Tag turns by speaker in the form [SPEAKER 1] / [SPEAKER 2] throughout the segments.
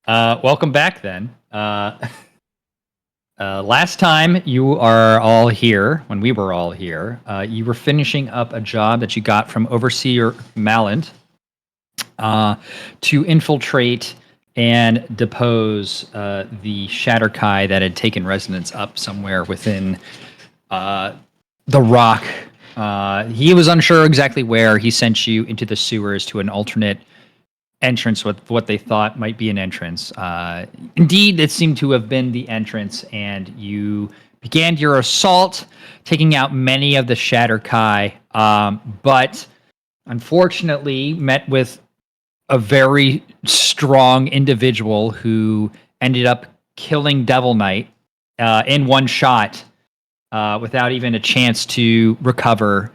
[SPEAKER 1] Welcome back then. Last time you are all here, when we were all here, you were finishing up a job that you got from Overseer Malland to infiltrate and depose the Shatterkai that had taken residence up somewhere within the rock. He was unsure exactly where. He sent you into the sewers to an alternate entrance with what they thought might be an entrance. Indeed, it seemed to have been the entrance, and you began your assault, taking out many of the Shatterkai, but unfortunately met with a very strong individual who ended up killing Devil Knight in one shot without even a chance to recover.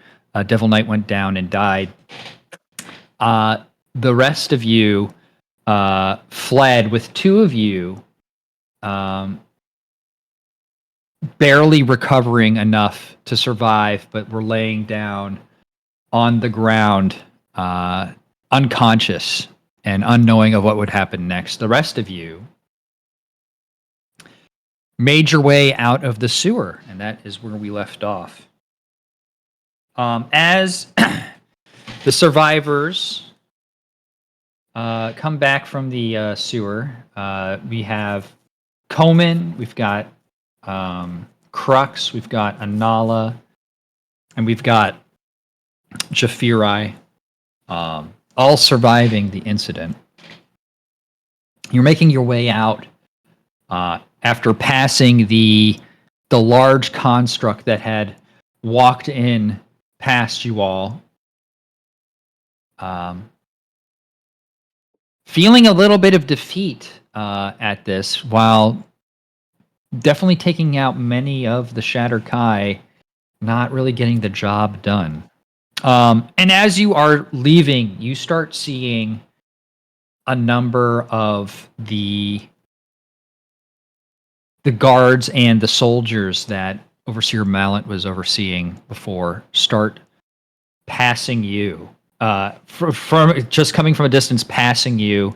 [SPEAKER 1] Devil Knight went down and died. The rest of you fled, with two of you barely recovering enough to survive, but were laying down on the ground, unconscious and unknowing of what would happen next. The rest of you made your way out of the sewer, and that is where we left off. As the survivors come back from the sewer, we have Komen, we've got Crux, we've got Anala, and we've got Jafiri, all surviving the incident. You're making your way out after passing the large construct that had walked in past you all. Feeling a little bit of defeat at this, while definitely taking out many of the Shatterkai, not really getting the job done. And as you are leaving, you start seeing a number of the guards and the soldiers that Overseer Mallant was overseeing before start passing you. From just coming from a distance, passing you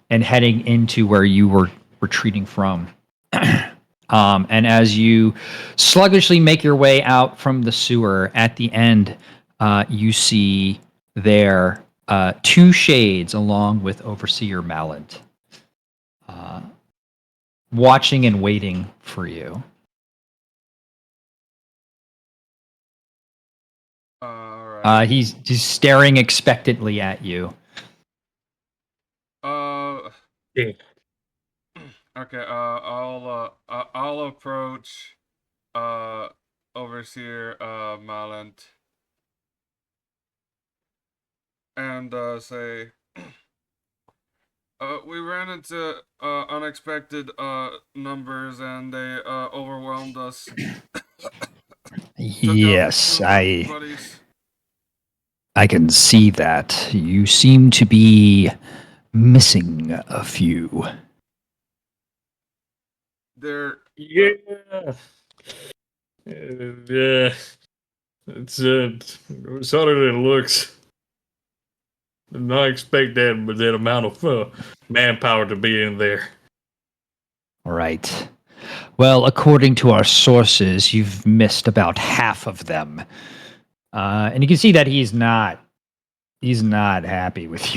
[SPEAKER 1] and heading into where you were retreating from. And as you sluggishly make your way out from the sewer, at the end, you see there two shades along with Overseer Mallant, watching and waiting for you. He's staring expectantly at you.
[SPEAKER 2] Yeah. Okay. I'll approach Overseer Mallant and say, we ran into unexpected numbers, and they overwhelmed us.
[SPEAKER 1] Yes, I can see that. You seem to be missing a few.
[SPEAKER 2] Yeah.
[SPEAKER 3] It's harder than it looks. Did not expect that amount of manpower to be in there.
[SPEAKER 1] Right. Well, according to our sources, you've missed about half of them. And you can see that he's not happy with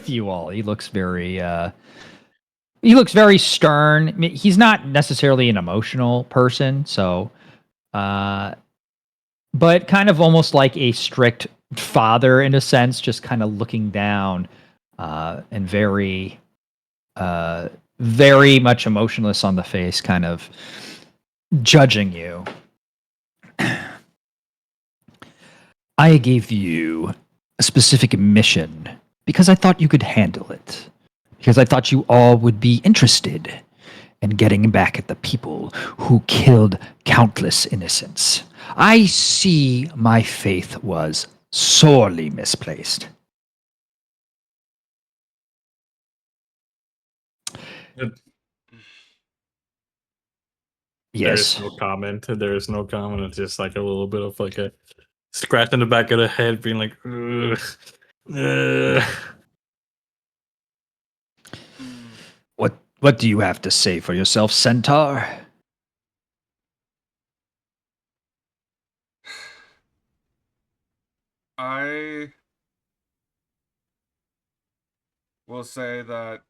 [SPEAKER 1] you all. He looks very stern. I mean, he's not necessarily an emotional person, so but kind of almost like a strict father in a sense, just kind of looking down and very much emotionless on the face, kind of judging you. I gave you a specific mission because I thought you could handle it. Because I thought you all would be interested in getting back at the people who killed countless innocents. I see my faith was sorely misplaced. Yes.
[SPEAKER 3] There is no comment. It's just like a little bit of like a scratch in the back of the head, being like,
[SPEAKER 1] What do you have to say for yourself, Centaur?
[SPEAKER 2] I will say that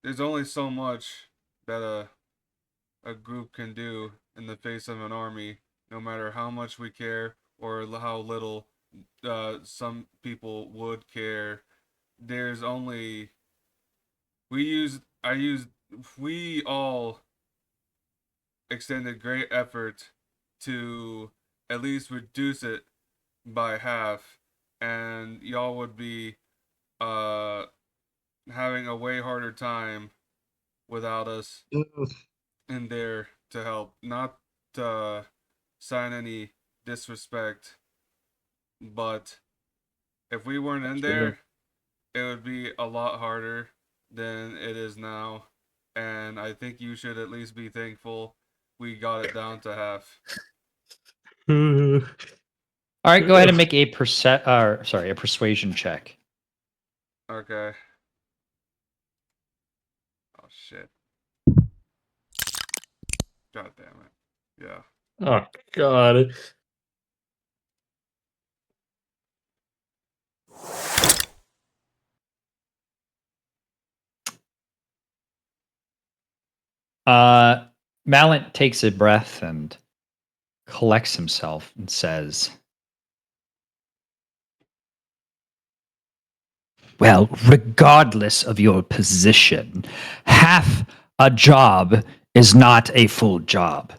[SPEAKER 2] there's only so much that a group can do in the face of an army, no matter how much we care or how little some people would care. There's only we all extended great effort to at least reduce it by half, and y'all would be uh having a way harder time without us in there to help. Not to sign any disrespect, but if we weren't in there, it would be a lot harder than it is now. And I think you should at least be thankful we got it down to half.
[SPEAKER 1] All right, go ahead and make a persuasion check.
[SPEAKER 2] Okay. Oh shit. God damn it. Yeah.
[SPEAKER 3] Oh God.
[SPEAKER 1] Mallant takes a breath and collects himself and says, well, regardless of your position, half a job is not a full job.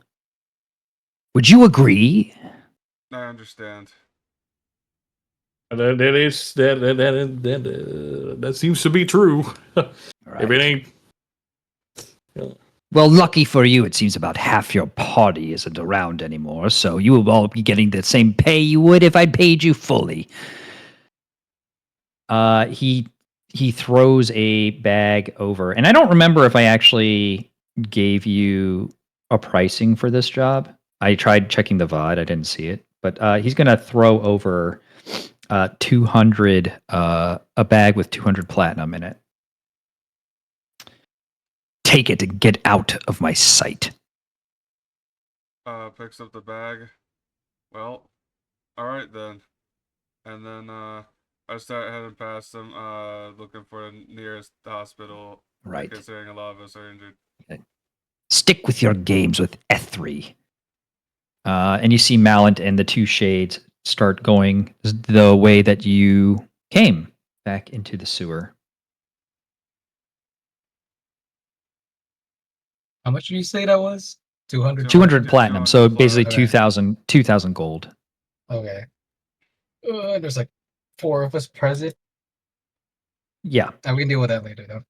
[SPEAKER 1] Would you agree?
[SPEAKER 2] I understand.
[SPEAKER 3] That seems to be true.
[SPEAKER 1] Right.
[SPEAKER 3] If it ain't,
[SPEAKER 1] Well, lucky for you, it seems about half your party isn't around anymore, so you will all be getting the same pay you would if I paid you fully. He throws a bag over, and I don't remember if I actually gave you a pricing for this job. I tried checking the VOD, I didn't see it, but he's gonna throw over 200 a bag with 200 platinum in it. Take it and get out of my sight.
[SPEAKER 2] Picks up the bag. Well, alright then. And then I start heading past them, looking for the nearest hospital.
[SPEAKER 1] Right.
[SPEAKER 2] Considering a lot of us are injured.
[SPEAKER 1] Stick with your games with Ethri. And you see Mallant and the two shades start going the way that you came, back into the sewer.
[SPEAKER 4] How much did you say that was? 200?
[SPEAKER 1] 200 platinum, so basically
[SPEAKER 4] Okay.
[SPEAKER 1] 2,000 gold.
[SPEAKER 4] Okay. There's like 4 of us present.
[SPEAKER 1] Yeah.
[SPEAKER 4] We can deal with that later, though.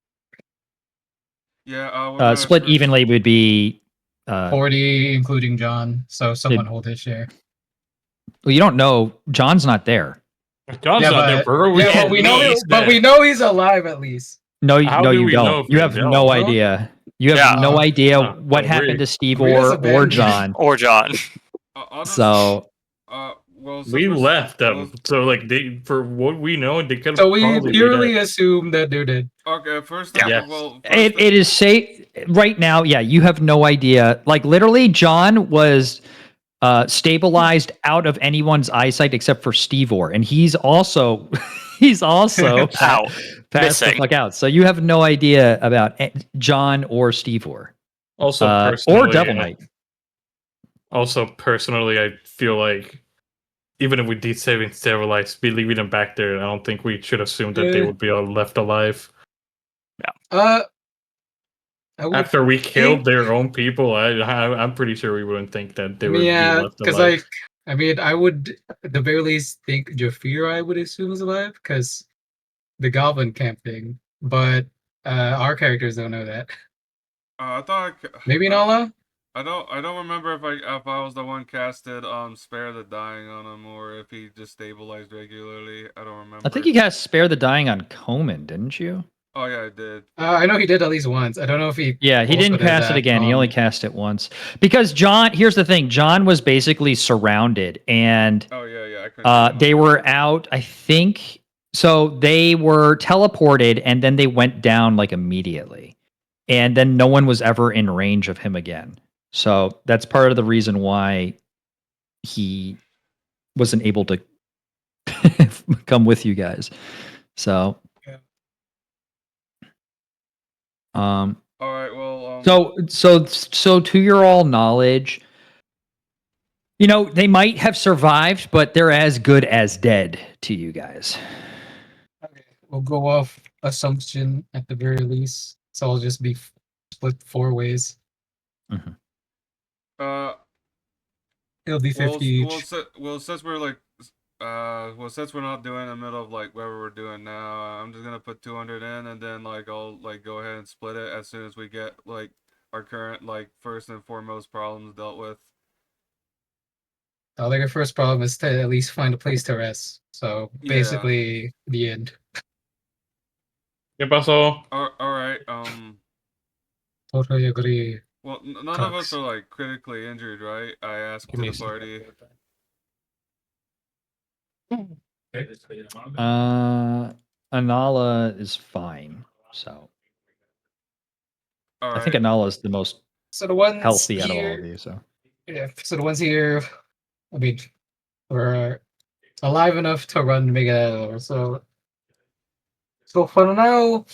[SPEAKER 2] Yeah,
[SPEAKER 1] Split evenly would be
[SPEAKER 4] 40, including John. So someone hold his share.
[SPEAKER 1] well, you don't know. John's not there.
[SPEAKER 3] John's
[SPEAKER 4] Yeah,
[SPEAKER 3] not there, bro. We
[SPEAKER 4] Yeah,
[SPEAKER 3] can't
[SPEAKER 4] but we know.
[SPEAKER 3] leave
[SPEAKER 4] But
[SPEAKER 3] that.
[SPEAKER 4] we know he's alive at least.
[SPEAKER 1] No,
[SPEAKER 3] How
[SPEAKER 1] no,
[SPEAKER 3] do
[SPEAKER 1] you
[SPEAKER 3] we know
[SPEAKER 1] don't.
[SPEAKER 3] if
[SPEAKER 1] You
[SPEAKER 3] we
[SPEAKER 1] have
[SPEAKER 3] don't?
[SPEAKER 1] no
[SPEAKER 4] No?
[SPEAKER 1] idea. You have
[SPEAKER 5] Yeah.
[SPEAKER 1] no idea
[SPEAKER 3] Oh,
[SPEAKER 1] what
[SPEAKER 3] so
[SPEAKER 1] happened
[SPEAKER 3] weird.
[SPEAKER 1] to Steve
[SPEAKER 4] Rhea's
[SPEAKER 1] or
[SPEAKER 4] abandoned.
[SPEAKER 1] John.
[SPEAKER 5] Or John.
[SPEAKER 2] I'll just,
[SPEAKER 1] So
[SPEAKER 2] well,
[SPEAKER 3] We left them,
[SPEAKER 2] well,
[SPEAKER 3] so like for what we know, they could.
[SPEAKER 4] So we purely assume that they're dead.
[SPEAKER 2] okay, first,
[SPEAKER 3] Yeah.
[SPEAKER 2] well,
[SPEAKER 1] it is safe right now. Yeah, you have no idea. Like literally, John was stabilized out of anyone's eyesight except for Steve Orr, and he's also
[SPEAKER 5] Out.
[SPEAKER 1] passed the
[SPEAKER 5] Missing.
[SPEAKER 1] fuck out. So you have no idea about John or Steve Orr,
[SPEAKER 3] Also,
[SPEAKER 1] or
[SPEAKER 3] personally,
[SPEAKER 1] Devil Knight.
[SPEAKER 3] Also, personally, I feel like even if we destabilize, be leaving them back there, I don't think we should assume that they
[SPEAKER 4] Yeah.
[SPEAKER 3] would be all left alive.
[SPEAKER 4] I would
[SPEAKER 3] After we killed
[SPEAKER 4] think-
[SPEAKER 3] their own people, I'm pretty sure we wouldn't think that they would be
[SPEAKER 4] yeah,
[SPEAKER 3] left
[SPEAKER 4] because
[SPEAKER 3] alive.
[SPEAKER 4] I would at the very least think Jafir I would assume is alive because the Goblin Camp thing, but our characters don't know that.
[SPEAKER 2] I thought
[SPEAKER 4] Maybe Nala.
[SPEAKER 2] I don't remember if I was the one casted Spare the Dying on him or if he just stabilized regularly. I don't remember.
[SPEAKER 1] I think you guys Spare the Dying on Coman, didn't you?
[SPEAKER 2] Oh yeah, I did.
[SPEAKER 4] I know he did at least once. I don't know if he.
[SPEAKER 1] Yeah, he
[SPEAKER 4] also
[SPEAKER 1] didn't
[SPEAKER 4] did
[SPEAKER 1] cast it
[SPEAKER 4] that
[SPEAKER 1] again. He only
[SPEAKER 4] on-
[SPEAKER 1] cast it once. Because John, here's the thing, John was basically surrounded and
[SPEAKER 2] Oh yeah, I couldn't.
[SPEAKER 1] they were out, I think So they were teleported and then they went down like immediately. And then no one was ever in range of him again. So that's part of the reason why he wasn't able to come with you guys. So
[SPEAKER 4] Yeah.
[SPEAKER 1] um
[SPEAKER 2] All right. Well.
[SPEAKER 1] so to your all knowledge, you know, they might have survived, but they're as good as dead to you guys.
[SPEAKER 4] Okay, we'll go off assumption at the very least. So I'll just be split 4 ways.
[SPEAKER 2] Uh.
[SPEAKER 4] It'll be 50 each.
[SPEAKER 2] Since we're like, since we're not doing the middle of like whatever we're doing now, I'm just gonna put 200 in, and then like I'll like go ahead and split it as soon as we get like our current like first and foremost problems dealt with.
[SPEAKER 4] I think our first problem is to at least find a place to rest. So
[SPEAKER 2] Yeah.
[SPEAKER 4] basically, the end.
[SPEAKER 3] ¿Qué pasó?
[SPEAKER 2] All right.
[SPEAKER 4] Totally agree.
[SPEAKER 2] Well, none of us are like critically injured, right? I asked
[SPEAKER 3] Give
[SPEAKER 2] to
[SPEAKER 3] me
[SPEAKER 2] the
[SPEAKER 3] a
[SPEAKER 2] party.
[SPEAKER 1] Anala is fine. So
[SPEAKER 2] All right.
[SPEAKER 1] I think Anala is the most
[SPEAKER 4] So the ones
[SPEAKER 1] healthy out of all
[SPEAKER 4] here,
[SPEAKER 1] of you. So
[SPEAKER 4] yeah. So the ones here, I mean, we're alive enough to run to make it out of there. So for now,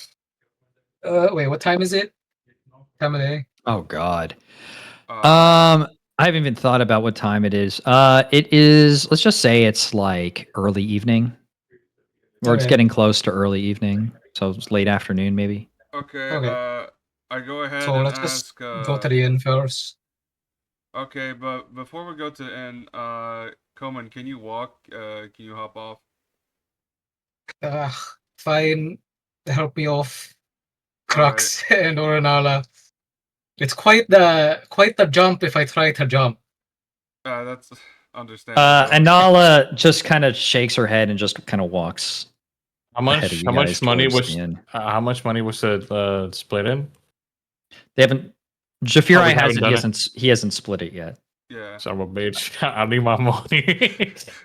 [SPEAKER 4] wait, what time is it? Time of day?
[SPEAKER 1] oh god.
[SPEAKER 2] Uh,
[SPEAKER 1] I haven't even thought about what time it is. It is, let's just say it's like early evening. Or it's
[SPEAKER 4] Okay.
[SPEAKER 1] getting close to early evening. So it's late afternoon maybe.
[SPEAKER 2] okay.
[SPEAKER 4] Okay.
[SPEAKER 2] I go ahead
[SPEAKER 4] So
[SPEAKER 2] and
[SPEAKER 4] let's just
[SPEAKER 2] ask.
[SPEAKER 4] go to the end first.
[SPEAKER 2] Okay, but before we go to the end, Coleman, can you walk? Can you hop off?
[SPEAKER 4] Fine. Help me off,
[SPEAKER 2] All
[SPEAKER 4] Crux and Orinala. It's quite the jump if I try to jump.
[SPEAKER 2] That's understandable.
[SPEAKER 1] Anala just kind of shakes her head and just kind of walks
[SPEAKER 3] How
[SPEAKER 1] ahead of
[SPEAKER 3] much?
[SPEAKER 1] you
[SPEAKER 3] How
[SPEAKER 1] guys
[SPEAKER 3] much money
[SPEAKER 1] towards
[SPEAKER 3] was?
[SPEAKER 1] the end.
[SPEAKER 3] How much money was it split in?
[SPEAKER 1] They haven't. Jafiri
[SPEAKER 3] we haven't
[SPEAKER 1] has it.
[SPEAKER 3] done
[SPEAKER 1] He hasn't split it yet.
[SPEAKER 2] Yeah.
[SPEAKER 3] Son of a bitch! I need my money.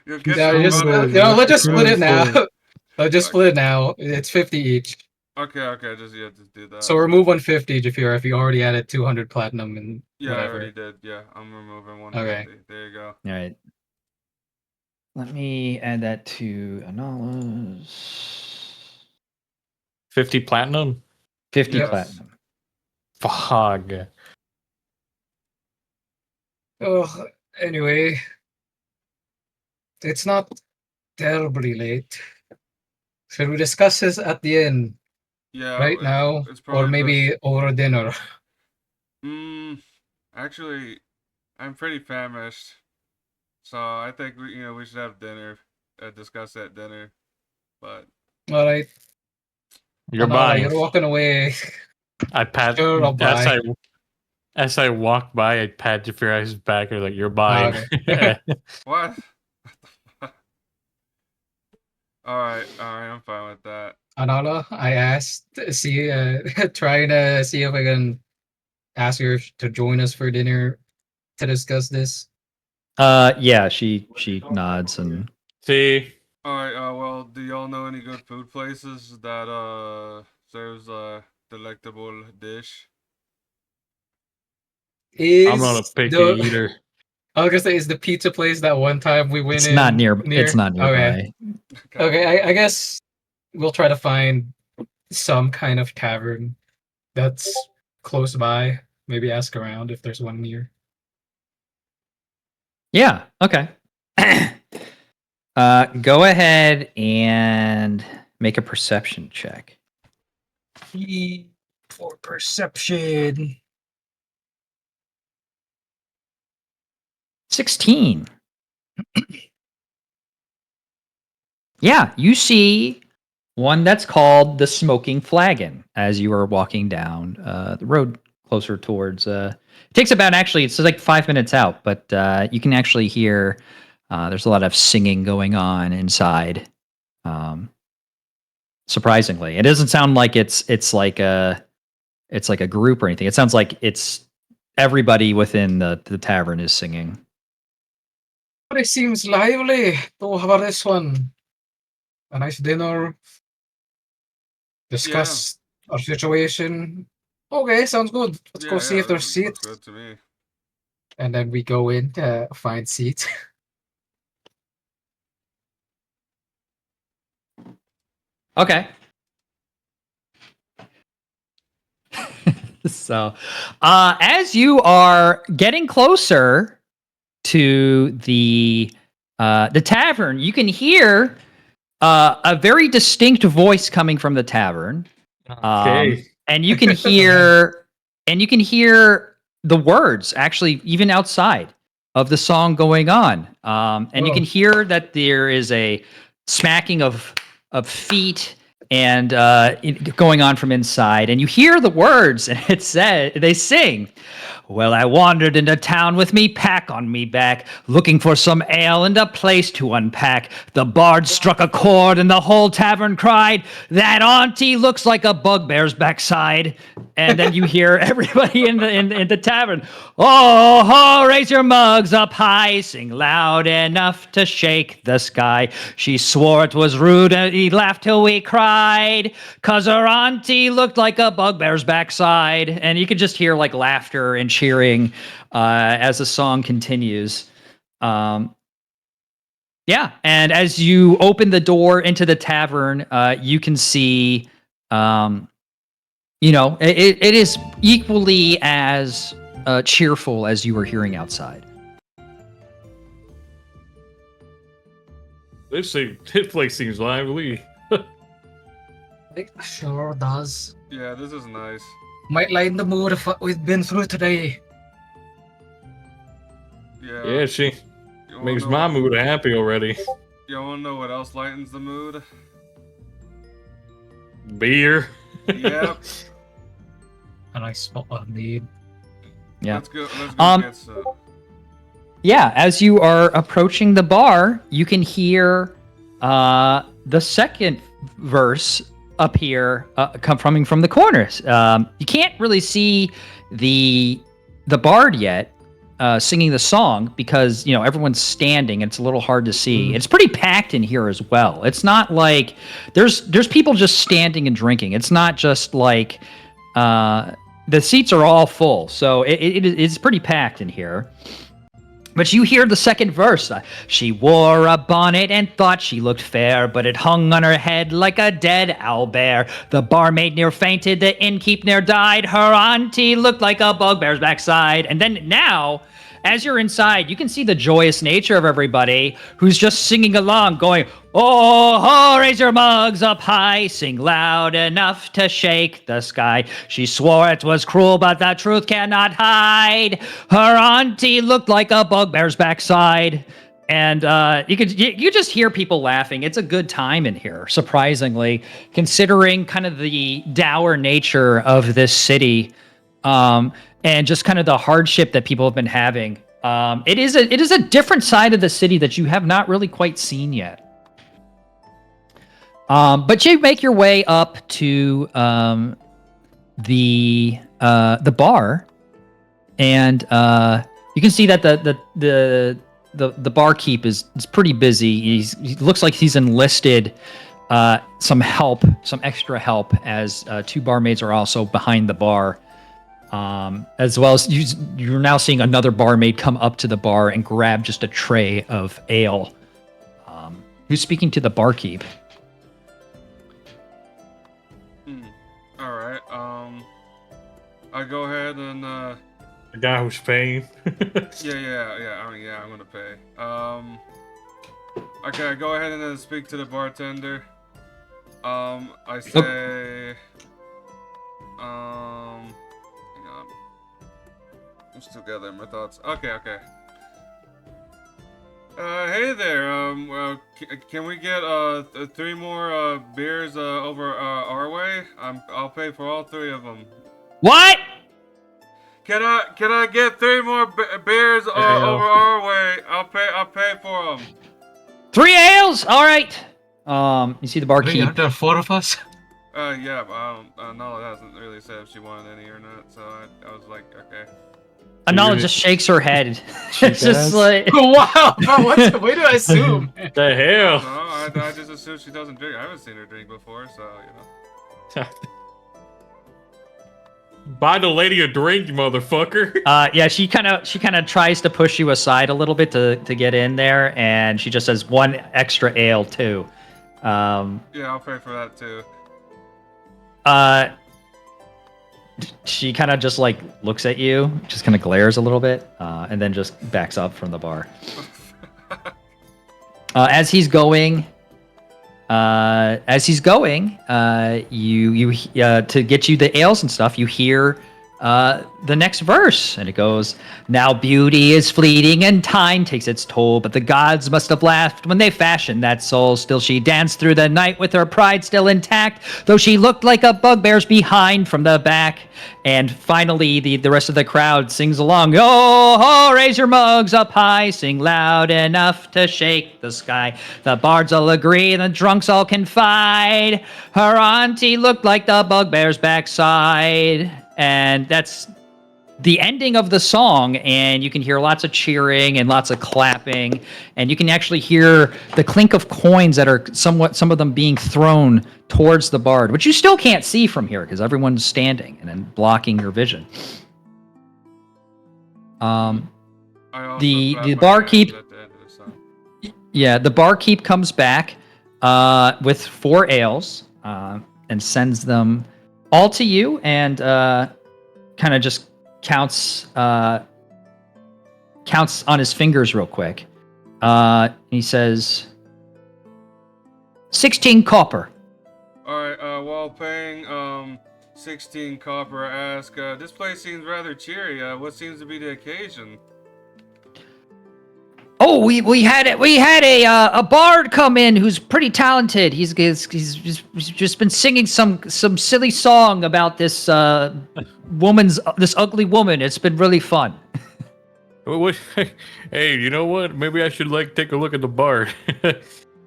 [SPEAKER 2] You'll get
[SPEAKER 4] Yeah,
[SPEAKER 2] some
[SPEAKER 4] just
[SPEAKER 2] money.
[SPEAKER 4] let's just split it now.
[SPEAKER 3] Beautiful.
[SPEAKER 4] Let's just split it now. It's 50 each.
[SPEAKER 2] Okay, just do that.
[SPEAKER 4] So remove 150, Jafira, if you already added 200 platinum and
[SPEAKER 2] Yeah,
[SPEAKER 4] whatever.
[SPEAKER 2] I already did. Yeah, I'm removing 150.
[SPEAKER 4] Okay.
[SPEAKER 2] There you go.
[SPEAKER 1] All right. Let me add that to Anala's
[SPEAKER 3] 50 platinum.
[SPEAKER 1] 50
[SPEAKER 2] Yes.
[SPEAKER 1] platinum.
[SPEAKER 3] Fuck.
[SPEAKER 4] Oh, anyway, it's not terribly late. Should we discuss this at the end
[SPEAKER 2] Yeah.
[SPEAKER 4] right now,
[SPEAKER 2] It's
[SPEAKER 4] or
[SPEAKER 2] probably
[SPEAKER 4] maybe over dinner?
[SPEAKER 2] Actually, I'm pretty famished, so I think we should have dinner, discuss at dinner. But
[SPEAKER 4] All right,
[SPEAKER 3] You're
[SPEAKER 4] Anala,
[SPEAKER 3] buying.
[SPEAKER 4] you're walking away.
[SPEAKER 3] I pat
[SPEAKER 4] Sure, I'll buy.
[SPEAKER 3] as I walk by. I pat Jafira's back. Or like you're buying.
[SPEAKER 4] Okay.
[SPEAKER 2] what? All right, I'm fine with that.
[SPEAKER 4] Anala, I asked, trying to see if I can ask her to join us for dinner to discuss this.
[SPEAKER 1] Yeah, she nods and
[SPEAKER 3] See,
[SPEAKER 2] All right. Well, do y'all know any good food places that serves a delectable dish?
[SPEAKER 3] I'm not a
[SPEAKER 4] Is
[SPEAKER 3] picky
[SPEAKER 4] the
[SPEAKER 3] eater.
[SPEAKER 4] I was gonna say, is the pizza place that one time we went
[SPEAKER 1] it's
[SPEAKER 4] in
[SPEAKER 1] not near.
[SPEAKER 4] near?
[SPEAKER 1] It's not nearby.
[SPEAKER 4] Okay. I guess we'll try to find some kind of tavern that's close by. Maybe ask around if there's one near.
[SPEAKER 1] Yeah. Okay. Go ahead and make a perception check.
[SPEAKER 4] For perception.
[SPEAKER 1] 16. Yeah, you see one that's called the Smoking Flagon as you are walking down the road closer towards. It takes about it's like 5 minutes out, but you can actually hear there's a lot of singing going on inside. Surprisingly, it doesn't sound like it's like a group or anything. It sounds like it's everybody within the tavern is singing.
[SPEAKER 4] But it seems lively. Oh, how about this one? a nice dinner, discuss our situation. Okay, sounds good. Let's go see if there's
[SPEAKER 2] Looks
[SPEAKER 4] seats.
[SPEAKER 2] good to me.
[SPEAKER 4] And then we go in to find seats.
[SPEAKER 1] Okay. So, as you are getting closer to the tavern, you can hear a very distinct voice coming from the tavern.
[SPEAKER 3] Okay.
[SPEAKER 1] And you can hear the words actually even outside of the song going on. And you can hear that there is a smacking of feet and going on from inside. And you hear the words, and they sing, "Well, I wandered into town with me pack on me back, looking for some ale and a place to unpack. The bard struck a chord and the whole tavern cried, 'That auntie looks like a bugbear's backside.'" And then you hear everybody in the tavern, "Oh, ho, raise your mugs up high, sing loud enough to shake the sky. She swore it was rude and he laughed till we cried, 'cause her auntie looked like a bugbear's backside." And you could just hear like laughter and cheering as the song continues. Yeah, and as you open the door into the tavern, you can see, it is equally as cheerful as you were hearing outside.
[SPEAKER 3] This place seems lively.
[SPEAKER 4] It sure does.
[SPEAKER 2] Yeah, this is nice.
[SPEAKER 4] Might lighten the mood of what we've been through today.
[SPEAKER 3] Yeah, she
[SPEAKER 2] You wanna
[SPEAKER 3] makes
[SPEAKER 2] know-
[SPEAKER 3] my mood happy already.
[SPEAKER 2] You wanna know what else lightens the mood?
[SPEAKER 3] Beer.
[SPEAKER 2] Yep.
[SPEAKER 4] A nice spot on need.
[SPEAKER 1] Yeah.
[SPEAKER 2] Let's go get some.
[SPEAKER 1] Yeah, as you are approaching the bar, you can hear the second verse appear coming from the corners. You can't really see the bard yet singing the song because everyone's standing. And it's a little hard to see. It's pretty packed in here as well. It's not like there's people just standing and drinking. It's not just like the seats are all full, so it's pretty packed in here. But you hear the second verse. "She wore a bonnet and thought she looked fair, but it hung on her head like a dead owlbear. The barmaid near fainted, the innkeep near died. Her auntie looked like a bugbear's backside." And then now, as you're inside, you can see the joyous nature of everybody who's just singing along, going, "Oh, ho, raise your mugs up high, sing loud enough to shake the sky. She swore it was cruel, but the truth cannot hide. Her auntie looked like a bugbear's backside." And you just hear people laughing. It's a good time in here, surprisingly, considering kind of the dour nature of this city. And just kind of the hardship that people have been having. It is a different side of the city that you have not really quite seen yet. But you make your way up to the bar, and you can see that the barkeep is pretty busy. He looks like he's enlisted some extra help, as two barmaids are also behind the bar. As well as you're now seeing another barmaid come up to the bar and grab just a tray of ale. Who's speaking to the barkeep?
[SPEAKER 2] All right. I go ahead and
[SPEAKER 3] The guy who's paying.
[SPEAKER 2] yeah. I mean, yeah, I'm gonna pay. Okay, I go ahead and then speak to the bartender. I say, hang on. I'm still gathering my thoughts. Okay. Hey there. Can we get 3 more beers over our way? I'll pay for all 3 of them.
[SPEAKER 1] What?
[SPEAKER 2] Can I get 3 more beers over our way? I'll pay for them.
[SPEAKER 1] 3 ales? All right. You see the barkeep.
[SPEAKER 4] There are 4 of us.
[SPEAKER 2] Yeah, but I don't. Nala hasn't really said if she wanted any or not, so I was like, okay.
[SPEAKER 1] Anala just shakes her head. It's just
[SPEAKER 3] does?
[SPEAKER 1] like,
[SPEAKER 4] Wow. Why do I assume?
[SPEAKER 3] The hell?
[SPEAKER 2] No, I just assume she doesn't drink. I haven't seen her drink before, so you know.
[SPEAKER 3] Buy the lady a drink, you motherfucker.
[SPEAKER 1] Yeah, she kind of tries to push you aside a little bit to get in there, and she just says one extra ale too.
[SPEAKER 2] Yeah, I'll pay for that too.
[SPEAKER 1] She kind of just like looks at you, just kind of glares a little bit, and then just backs up from the bar. As he's going, you to get you the ales and stuff, you hear the next verse, and it goes, "Now beauty is fleeting and time takes its toll, but the gods must have laughed when they fashioned that soul. Still she danced through the night with her pride still intact, though she looked like a bugbear's behind from the back." And finally, the rest of the crowd sings along. Oh, raise your mugs up high, sing loud enough to shake the sky. The bards all agree, the drunks all confide. Her auntie looked like the bugbear's backside. And that's the ending of the song, and you can hear lots of cheering and lots of clapping, and you can actually hear the clink of coins that are some of them being thrown towards the bard, which you still can't see from here because everyone's standing and then blocking your vision. The barkeep, the barkeep comes back with 4 ales and sends them all to you, and kind of just counts on his fingers real quick. He says, 16 copper.
[SPEAKER 2] All right. While paying 16 copper, I ask, this place seems rather cheery. What seems to be the occasion?
[SPEAKER 1] Oh, we had a bard come in who's pretty talented. He's just been singing some silly song about this this ugly woman. It's been really fun.
[SPEAKER 3] Hey, you know what? Maybe I should take a look at the bar.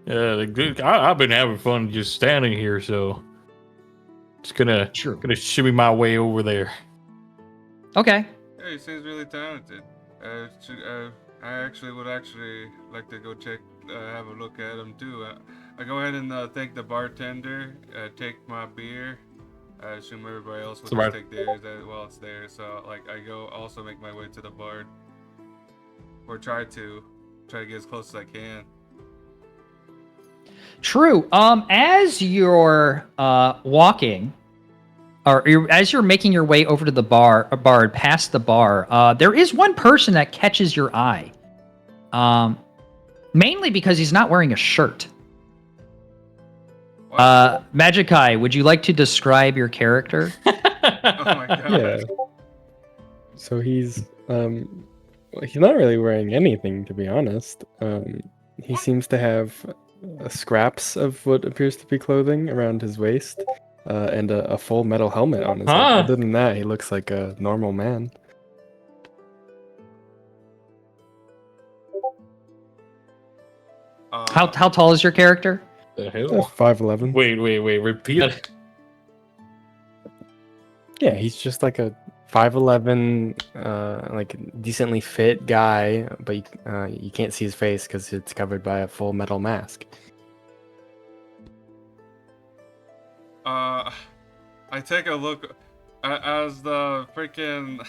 [SPEAKER 3] I've been having fun just standing here, so just gonna shimmy my way over there.
[SPEAKER 1] Okay.
[SPEAKER 2] Yeah, he seems really talented. I actually would like to go have a look at him too. I go ahead and thank the bartender, take my beer. I assume everybody else would just take theirs while it's there. So I go also make my way to the bar, or try to get as close as I can.
[SPEAKER 1] True. As you're walking, or as you're making your way over to the bar, past the bar, there is one person that catches your eye. Mainly because he's not wearing a shirt. Magikai, would you like to describe your character?
[SPEAKER 2] Oh my god.
[SPEAKER 5] Yeah. So he's not really wearing anything, to be honest. He seems to have scraps of what appears to be clothing around his waist. And a full metal helmet on his head. Other than that, he looks like a normal man.
[SPEAKER 1] How tall is your character?
[SPEAKER 3] The hell?
[SPEAKER 5] 5'11".
[SPEAKER 3] Wait, repeat it.
[SPEAKER 5] Yeah, he's just like a 5'11", like decently fit guy, but you can't see his face because it's covered by a full metal mask.
[SPEAKER 2] I take a look as the freaking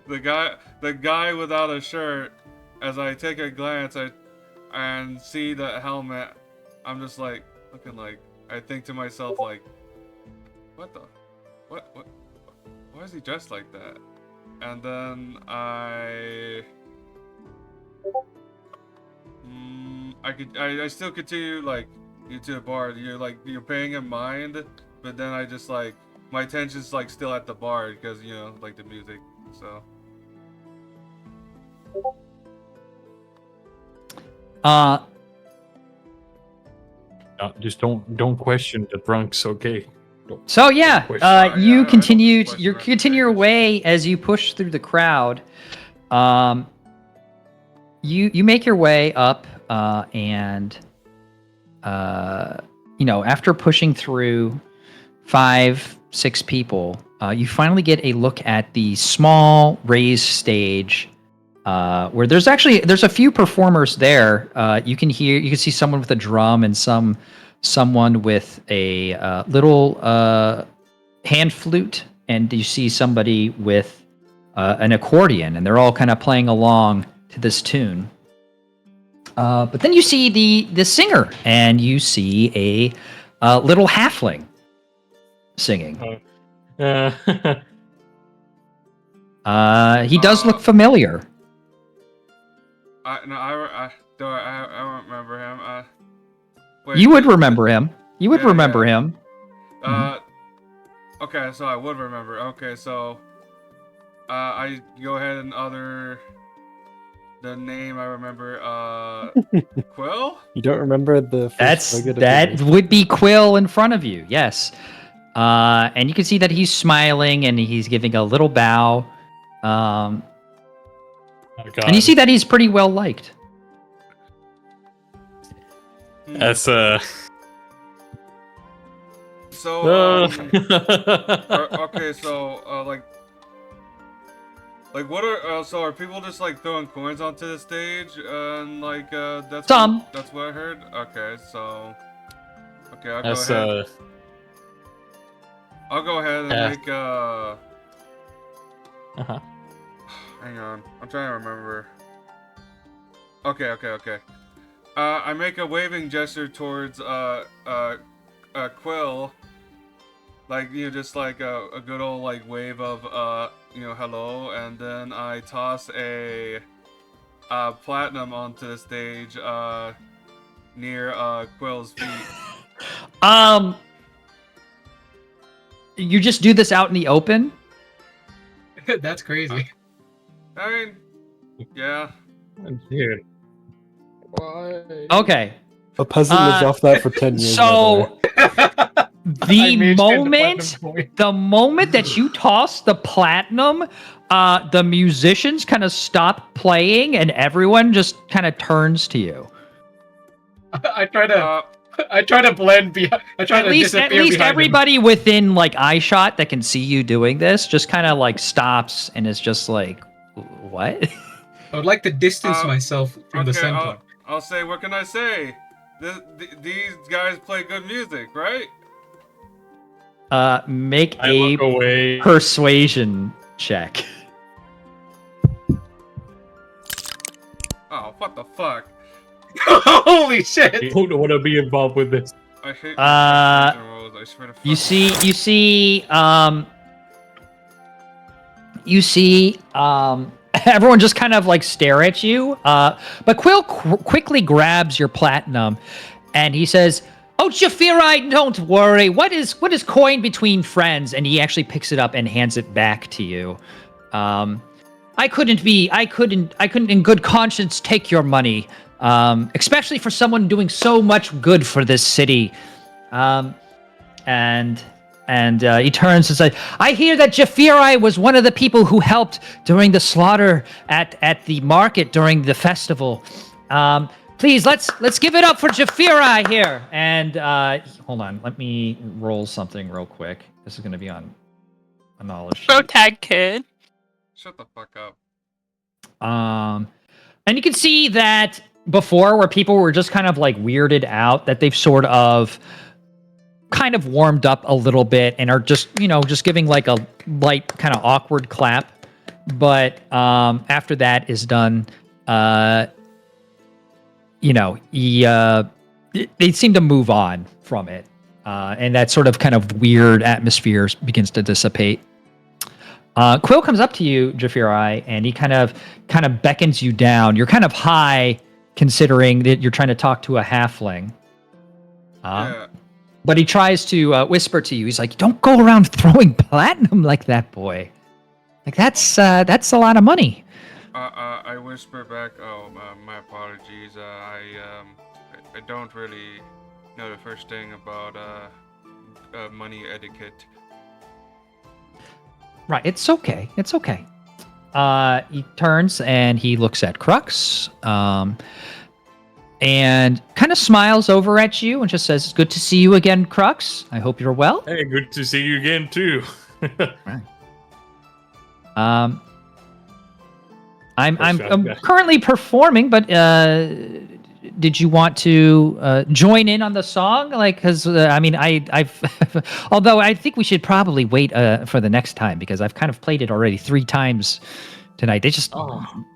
[SPEAKER 2] the guy without a shirt. As I take a glance, and see the helmet. I'm just like looking like. I think to myself like, what? Why is he dressed like that? And then I still continue like. You to the bar, you're paying in mind, but then I just my attention's still at the bar because the music. So
[SPEAKER 3] just don't question the drunks, okay?
[SPEAKER 1] So yeah, you continue your way as you push through the crowd. You make your way up, and after pushing through 5-6 people, you finally get a look at the small raised stage where there's a few performers there. You can see someone with a drum and someone with a little hand flute, and you see somebody with an accordion, and they're all kind of playing along to this tune. But then you see the singer, and you see a little halfling singing. He does look familiar.
[SPEAKER 2] I don't remember him. Wait,
[SPEAKER 1] You would remember him. You would
[SPEAKER 2] Yeah,
[SPEAKER 1] remember
[SPEAKER 2] yeah.
[SPEAKER 1] him.
[SPEAKER 2] Okay, so I would remember. Okay, so I go ahead and other the name I remember. Quill.
[SPEAKER 5] You don't remember the first nugget of the
[SPEAKER 1] That
[SPEAKER 5] race?
[SPEAKER 1] would be Quill in front of you. Yes. And you can see that he's smiling and he's giving a little bow.
[SPEAKER 3] Oh,
[SPEAKER 1] And you see that he's pretty well liked.
[SPEAKER 3] That's
[SPEAKER 2] So okay, so like what are so are people just like throwing coins onto the stage and like that's
[SPEAKER 1] Some.
[SPEAKER 2] that's what I heard. Okay, so okay, I'll
[SPEAKER 3] That's
[SPEAKER 2] go ahead. I'll go ahead and
[SPEAKER 3] Yeah.
[SPEAKER 2] make
[SPEAKER 3] uh-huh.
[SPEAKER 2] hang on, I'm trying to remember. Okay. I make a waving gesture towards Quill, like just like a good old like wave of hello, and then I toss a platinum onto the stage near Quill's feet.
[SPEAKER 1] You just do this out in the open?
[SPEAKER 4] That's crazy.
[SPEAKER 2] I mean, yeah.
[SPEAKER 3] Dude.
[SPEAKER 1] Okay.
[SPEAKER 5] A peasant lives off that for 10 years.
[SPEAKER 1] So
[SPEAKER 4] I
[SPEAKER 1] the
[SPEAKER 4] made sure to
[SPEAKER 1] the moment that you toss the platinum, the musicians kind of stop playing and everyone just kind of turns to you.
[SPEAKER 4] I try to blend behind. I try to disappear
[SPEAKER 1] At least
[SPEAKER 4] behind
[SPEAKER 1] everybody within like eye shot that can see you doing this just kind of like stops and is just like, what?
[SPEAKER 4] them. I would like to distance myself from the
[SPEAKER 2] Okay,
[SPEAKER 4] center.
[SPEAKER 2] I'll say, what can I say? These guys play good music, right?
[SPEAKER 1] Make
[SPEAKER 3] I
[SPEAKER 1] a
[SPEAKER 3] look away.
[SPEAKER 1] persuasion check.
[SPEAKER 2] Oh, what the fuck?
[SPEAKER 4] Holy shit!
[SPEAKER 3] I don't want to be involved with this.
[SPEAKER 2] I hate persuasion rolls. I swear to fuck.
[SPEAKER 1] You see everyone just kind of like stare at you. But Quill quickly grabs your platinum and he says, "Oh, Jafiri, don't worry. What is coin between friends?" And he actually picks it up and hands it back to you. I couldn't in good conscience take your money. Especially for someone doing so much good for this city. And he turns and says, "I hear that Jafiri was one of the people who helped during the slaughter at the market during the festival. Please, let's give it up for Jafiri here." And hold on, let me roll something real quick. This is going to be on a knowledge sheet.
[SPEAKER 6] Protag kid.
[SPEAKER 2] Shut the fuck up.
[SPEAKER 1] And you can see that before, where people were just kind of like weirded out, that they've sort of kind of warmed up a little bit and are just giving like a light kind of awkward clap. But after that is done, they seem to move on from it, and that sort of kind of weird atmosphere begins to dissipate. Quill comes up to you, Jafiri, and he kind of beckons you down. You're kind of high, considering that you're trying to talk to a halfling.
[SPEAKER 2] Yeah.
[SPEAKER 1] But he tries to whisper to you. He's like, "Don't go around throwing platinum like that, boy. Like that's a lot of money."
[SPEAKER 2] I whisper back. Oh, my apologies. I don't really know the first thing about money etiquette.
[SPEAKER 1] Right, it's okay. It's okay. He turns and he looks at Crux, and kind of smiles over at you and just says, "It's good to see you again, Crux. I hope you're well."
[SPEAKER 3] Hey, good to see you again too.
[SPEAKER 1] I'm currently performing, but did you want to join in on the song? Like, because I mean, I've although I think we should probably wait for the next time because I've kind of played it already 3 times tonight. They just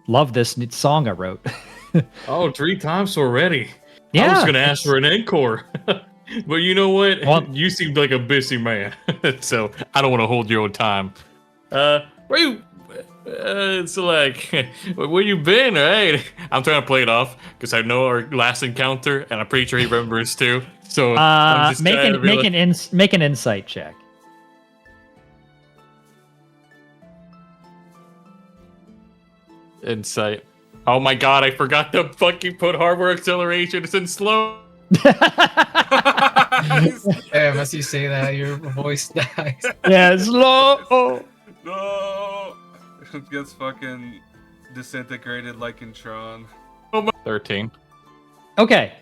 [SPEAKER 1] love this song I wrote.
[SPEAKER 3] Oh, 3 times already.
[SPEAKER 1] Yeah,
[SPEAKER 3] I was going to ask for an encore. But you know what?
[SPEAKER 1] Well,
[SPEAKER 3] you seemed like a busy man. So I don't want to hold your own time. Where you... it's like, where you been, right? I'm trying to play it off because I know our last encounter, and I'm pretty sure he remembers too. So I'm just
[SPEAKER 1] make
[SPEAKER 3] like,
[SPEAKER 1] an insight check.
[SPEAKER 3] Insight. Oh my god, I forgot to fucking put hardware acceleration. It's in slow.
[SPEAKER 4] As you say that, your voice dies.
[SPEAKER 1] Yeah, slow.
[SPEAKER 2] No, it gets fucking disintegrated like in Tron.
[SPEAKER 3] 13.
[SPEAKER 1] Okay.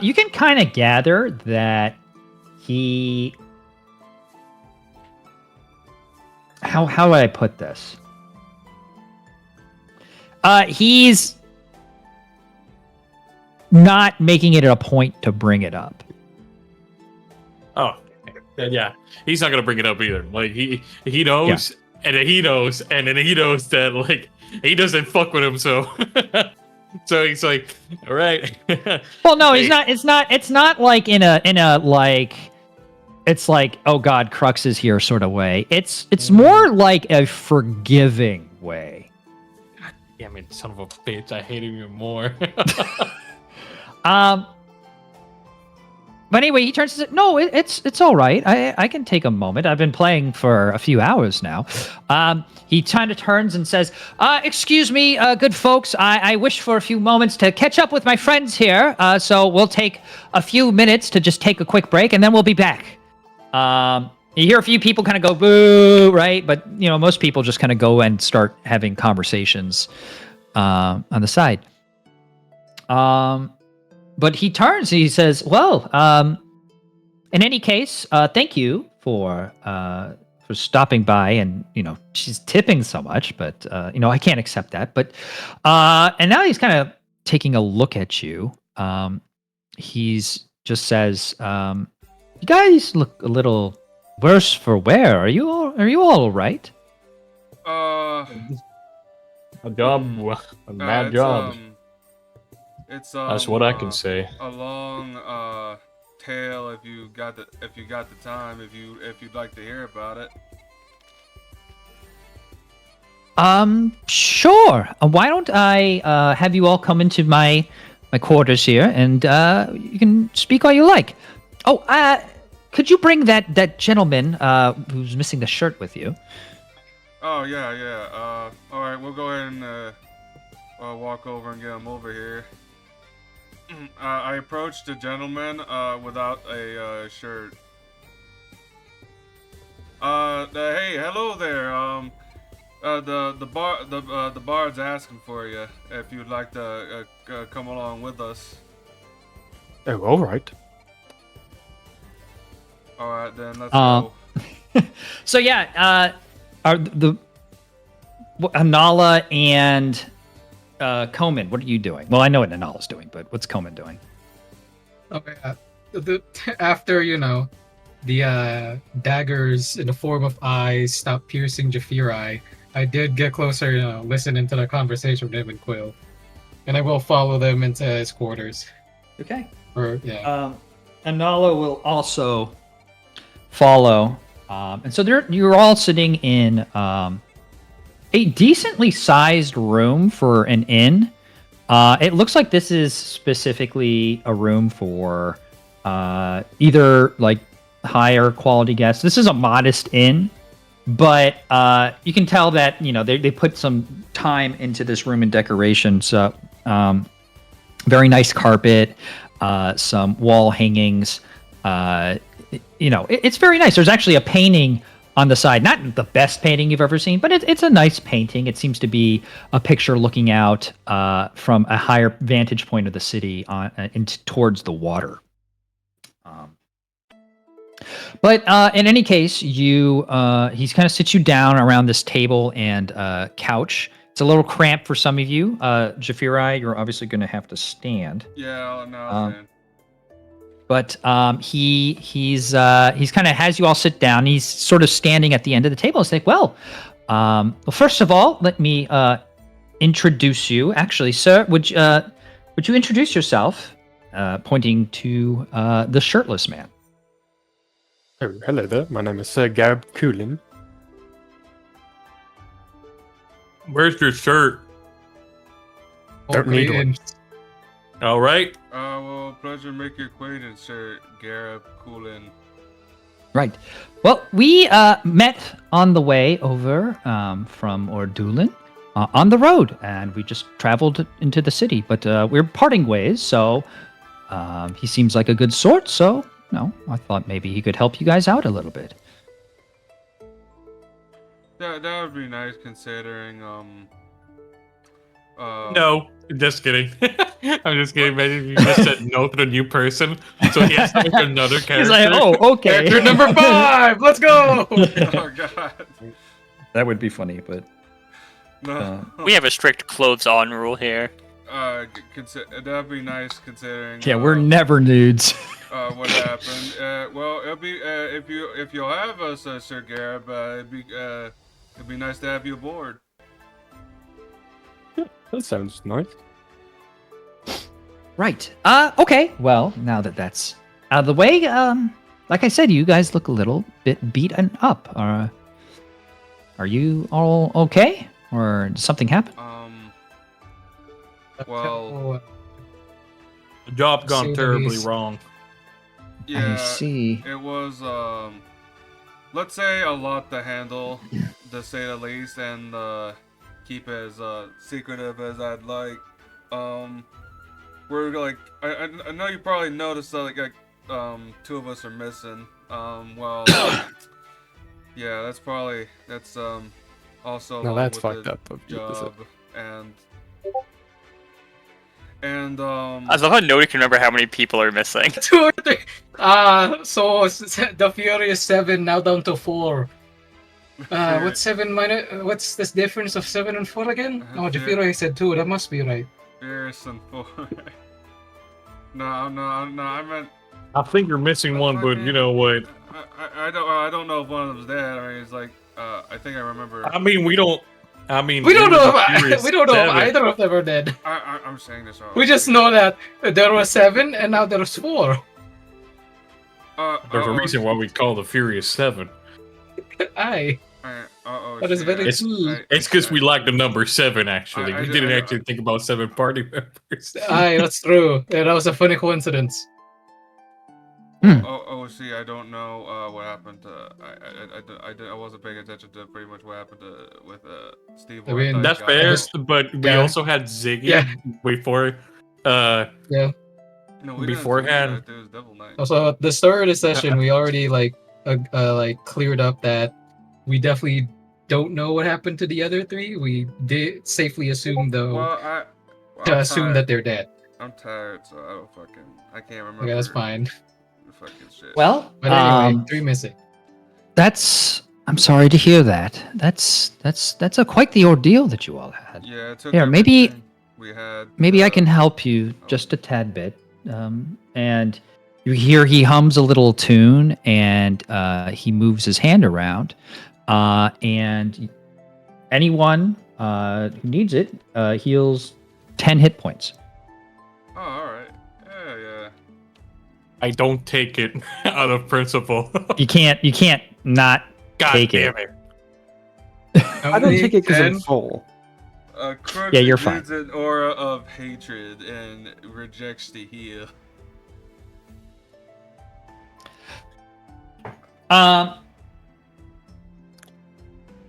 [SPEAKER 1] You can kind of gather that he. How would I put this? He's not making it a point to bring it up.
[SPEAKER 3] Oh, then yeah, he's not gonna bring it up either. Like he knows, and then he knows, and then he knows that like he doesn't fuck with him. So, so he's like, all right.
[SPEAKER 1] Well, no, he's not. It's not like in a like. It's like, oh God, Crux is here sort of way. It's more like a forgiving way.
[SPEAKER 3] God damn it, son of a bitch! I hate him even more.
[SPEAKER 1] But anyway, he turns to say, no, it's all right. I can take a moment. I've been playing for a few hours now. He kind of turns and says, excuse me, good folks. I wish for a few moments to catch up with my friends here. So we'll take a few minutes to just take a quick break, and then we'll be back. You hear a few people kind of go, boo, right? But, you know, most people just kind of go and start having conversations on the side. But he turns and he says, well, in any case, thank you for stopping by. And, you know, she's tipping so much, but, you know, I can't accept that. But, and now he's kind of taking a look at you. He's just says, you guys look a little worse for wear. Are you all right?
[SPEAKER 3] A job, a bad job.
[SPEAKER 2] It's
[SPEAKER 3] That's what I can say.
[SPEAKER 2] A long tale if you got the time, if you'd like to hear about it.
[SPEAKER 1] Sure. Why don't I have you all come into my quarters here, and you can speak all you like. Oh, could you bring that gentleman who's missing the shirt with you?
[SPEAKER 2] Oh yeah. All right, we'll go ahead and walk over and get him over here. I approached the gentleman without a shirt. Hey, hello there. The bard's asking for you if you'd like to come along with us.
[SPEAKER 5] Oh, all right.
[SPEAKER 2] All right, then let's go.
[SPEAKER 1] So yeah, are Anala and Komen, what are you doing? Well, I know what Anala's doing, but what's Komen doing?
[SPEAKER 4] Okay. After, you know, the daggers in the form of eyes stop piercing Jafiri, I did get closer, you know, listening to the conversation with him and Quill. And I will follow them into his quarters.
[SPEAKER 1] Okay.
[SPEAKER 4] Or, yeah.
[SPEAKER 1] Anala will also follow. And so you're all sitting in a decently sized room for an inn. It looks like this is specifically a room for either like higher quality guests. This is a modest inn, but you can tell that, you know, they put some time into this room and decorations. Very nice carpet, some wall hangings. You know, it's very nice. There's actually a painting on the side, not the best painting you've ever seen, but it's a nice painting. It seems to be a picture looking out from a higher vantage point of the city towards the water. But in any case, he's kind of sits you down around this table and couch. It's a little cramped for some of you. Jafirai, you're obviously going to have to stand.
[SPEAKER 2] Yeah, no, man.
[SPEAKER 1] But he's kind of has you all sit down. He's sort of standing at the end of the table. It's like, well, first of all, let me introduce you. Actually, sir, would you introduce yourself? Pointing to the shirtless man.
[SPEAKER 5] Oh, hello there. My name is Sir Garrob Coolin.
[SPEAKER 3] Where's your shirt?
[SPEAKER 5] Don't need one.
[SPEAKER 3] All right.
[SPEAKER 2] Well, pleasure to make your acquaintance, Sir Garrob Coolin.
[SPEAKER 1] Right. Well, we met on the way over from Ordulin on the road, and we just traveled into the city. But we're parting ways, so he seems like a good sort. So, I thought maybe he could help you guys out a little bit.
[SPEAKER 2] That would be nice, considering
[SPEAKER 3] No, just kidding. I'm just kidding. Imagine if you just said no to a new person, so he has to make another character.
[SPEAKER 1] He's like, oh, okay.
[SPEAKER 4] Character number 5. Let's go.
[SPEAKER 2] Oh god.
[SPEAKER 1] That would be funny, but
[SPEAKER 2] No.
[SPEAKER 6] We have a strict clothes on rule here.
[SPEAKER 2] That'd be nice, considering.
[SPEAKER 1] yeah, we're never nudes.
[SPEAKER 2] What happened? Well, it'll be if you'll have us, Sir Garrob. It'd be nice to have you aboard.
[SPEAKER 5] That sounds nice.
[SPEAKER 1] Right. Okay. Well, now that that's out of the way, like I said, you guys look a little bit beaten up. Are you all okay, or did something happen?
[SPEAKER 2] Well,
[SPEAKER 3] The job gone
[SPEAKER 4] See,
[SPEAKER 3] terribly
[SPEAKER 4] these-
[SPEAKER 3] wrong.
[SPEAKER 2] yeah.
[SPEAKER 1] I see.
[SPEAKER 2] It was let's say a lot to handle, to say the least, and keep as secretive as I'd like. We're like, I know you probably noticed that like 2 of us are missing. Well, yeah, that's also
[SPEAKER 5] No,
[SPEAKER 2] along
[SPEAKER 5] that's
[SPEAKER 2] with
[SPEAKER 5] fucked
[SPEAKER 2] the
[SPEAKER 5] up of you, is it?
[SPEAKER 2] job and
[SPEAKER 6] I love how nobody can remember how many people are missing.
[SPEAKER 4] 2 or 3. So the Furious 7 now down to 4. What's 7 minus? What's this difference of 7 and 4 again? Oh, the Furious said 2. That must be right.
[SPEAKER 2] Fierce and 4. No, I meant.
[SPEAKER 3] I think you're missing one, but you know what?
[SPEAKER 2] I don't know if one of them's dead. I mean, it's like I think I remember.
[SPEAKER 3] We don't
[SPEAKER 4] We don't know.
[SPEAKER 3] Furious
[SPEAKER 4] We don't know if
[SPEAKER 3] 7.
[SPEAKER 4] either of them are dead.
[SPEAKER 2] I'm saying this wrong.
[SPEAKER 4] We just know that there was 7 and now there's 4.
[SPEAKER 3] There's a reason why we call the Furious 7.
[SPEAKER 4] Aye. That is very
[SPEAKER 3] It's-
[SPEAKER 4] cool.
[SPEAKER 3] It's because we like the number 7, actually.
[SPEAKER 2] I
[SPEAKER 3] We
[SPEAKER 2] do-
[SPEAKER 3] didn't
[SPEAKER 2] I-
[SPEAKER 3] actually think about 7 party members.
[SPEAKER 4] Aye, that's true. Yeah, that was a funny coincidence.
[SPEAKER 2] See, I don't know what happened to. I wasn't paying attention to pretty much what happened with Steve.
[SPEAKER 4] I mean,
[SPEAKER 3] That's fair, but we
[SPEAKER 4] Yeah.
[SPEAKER 3] also had Ziggy
[SPEAKER 4] Yeah.
[SPEAKER 3] before.
[SPEAKER 2] No, we
[SPEAKER 3] beforehand.
[SPEAKER 2] didn't do that. It was Devil Knight.
[SPEAKER 4] Also, at the start of the session, we already like cleared up that we definitely don't know what happened to the other 3. We did safely assume though
[SPEAKER 2] Well,
[SPEAKER 4] assume that they're dead.
[SPEAKER 2] I'm tired, so I can't remember.
[SPEAKER 4] Okay, that's fine.
[SPEAKER 2] The fucking shit.
[SPEAKER 1] Well,
[SPEAKER 4] But anyway, 3 missing.
[SPEAKER 1] I'm sorry to hear that. That's quite the ordeal that you all had.
[SPEAKER 2] Yeah, it took
[SPEAKER 1] Here, maybe-
[SPEAKER 2] everything we had.
[SPEAKER 1] Maybe I can help you just a tad bit. And you hear he hums a little tune, and he moves his hand around. And anyone who needs it heals 10 hit points.
[SPEAKER 2] Oh, all right. Yeah.
[SPEAKER 3] I don't take it out of principle.
[SPEAKER 1] You can't not
[SPEAKER 3] God
[SPEAKER 1] take
[SPEAKER 3] damn
[SPEAKER 1] it.
[SPEAKER 3] it.
[SPEAKER 5] I don't take it because I'm
[SPEAKER 4] 10?
[SPEAKER 5] full.
[SPEAKER 2] Crook
[SPEAKER 1] Yeah, you're fine.
[SPEAKER 2] exudes an aura of hatred and rejects the heal.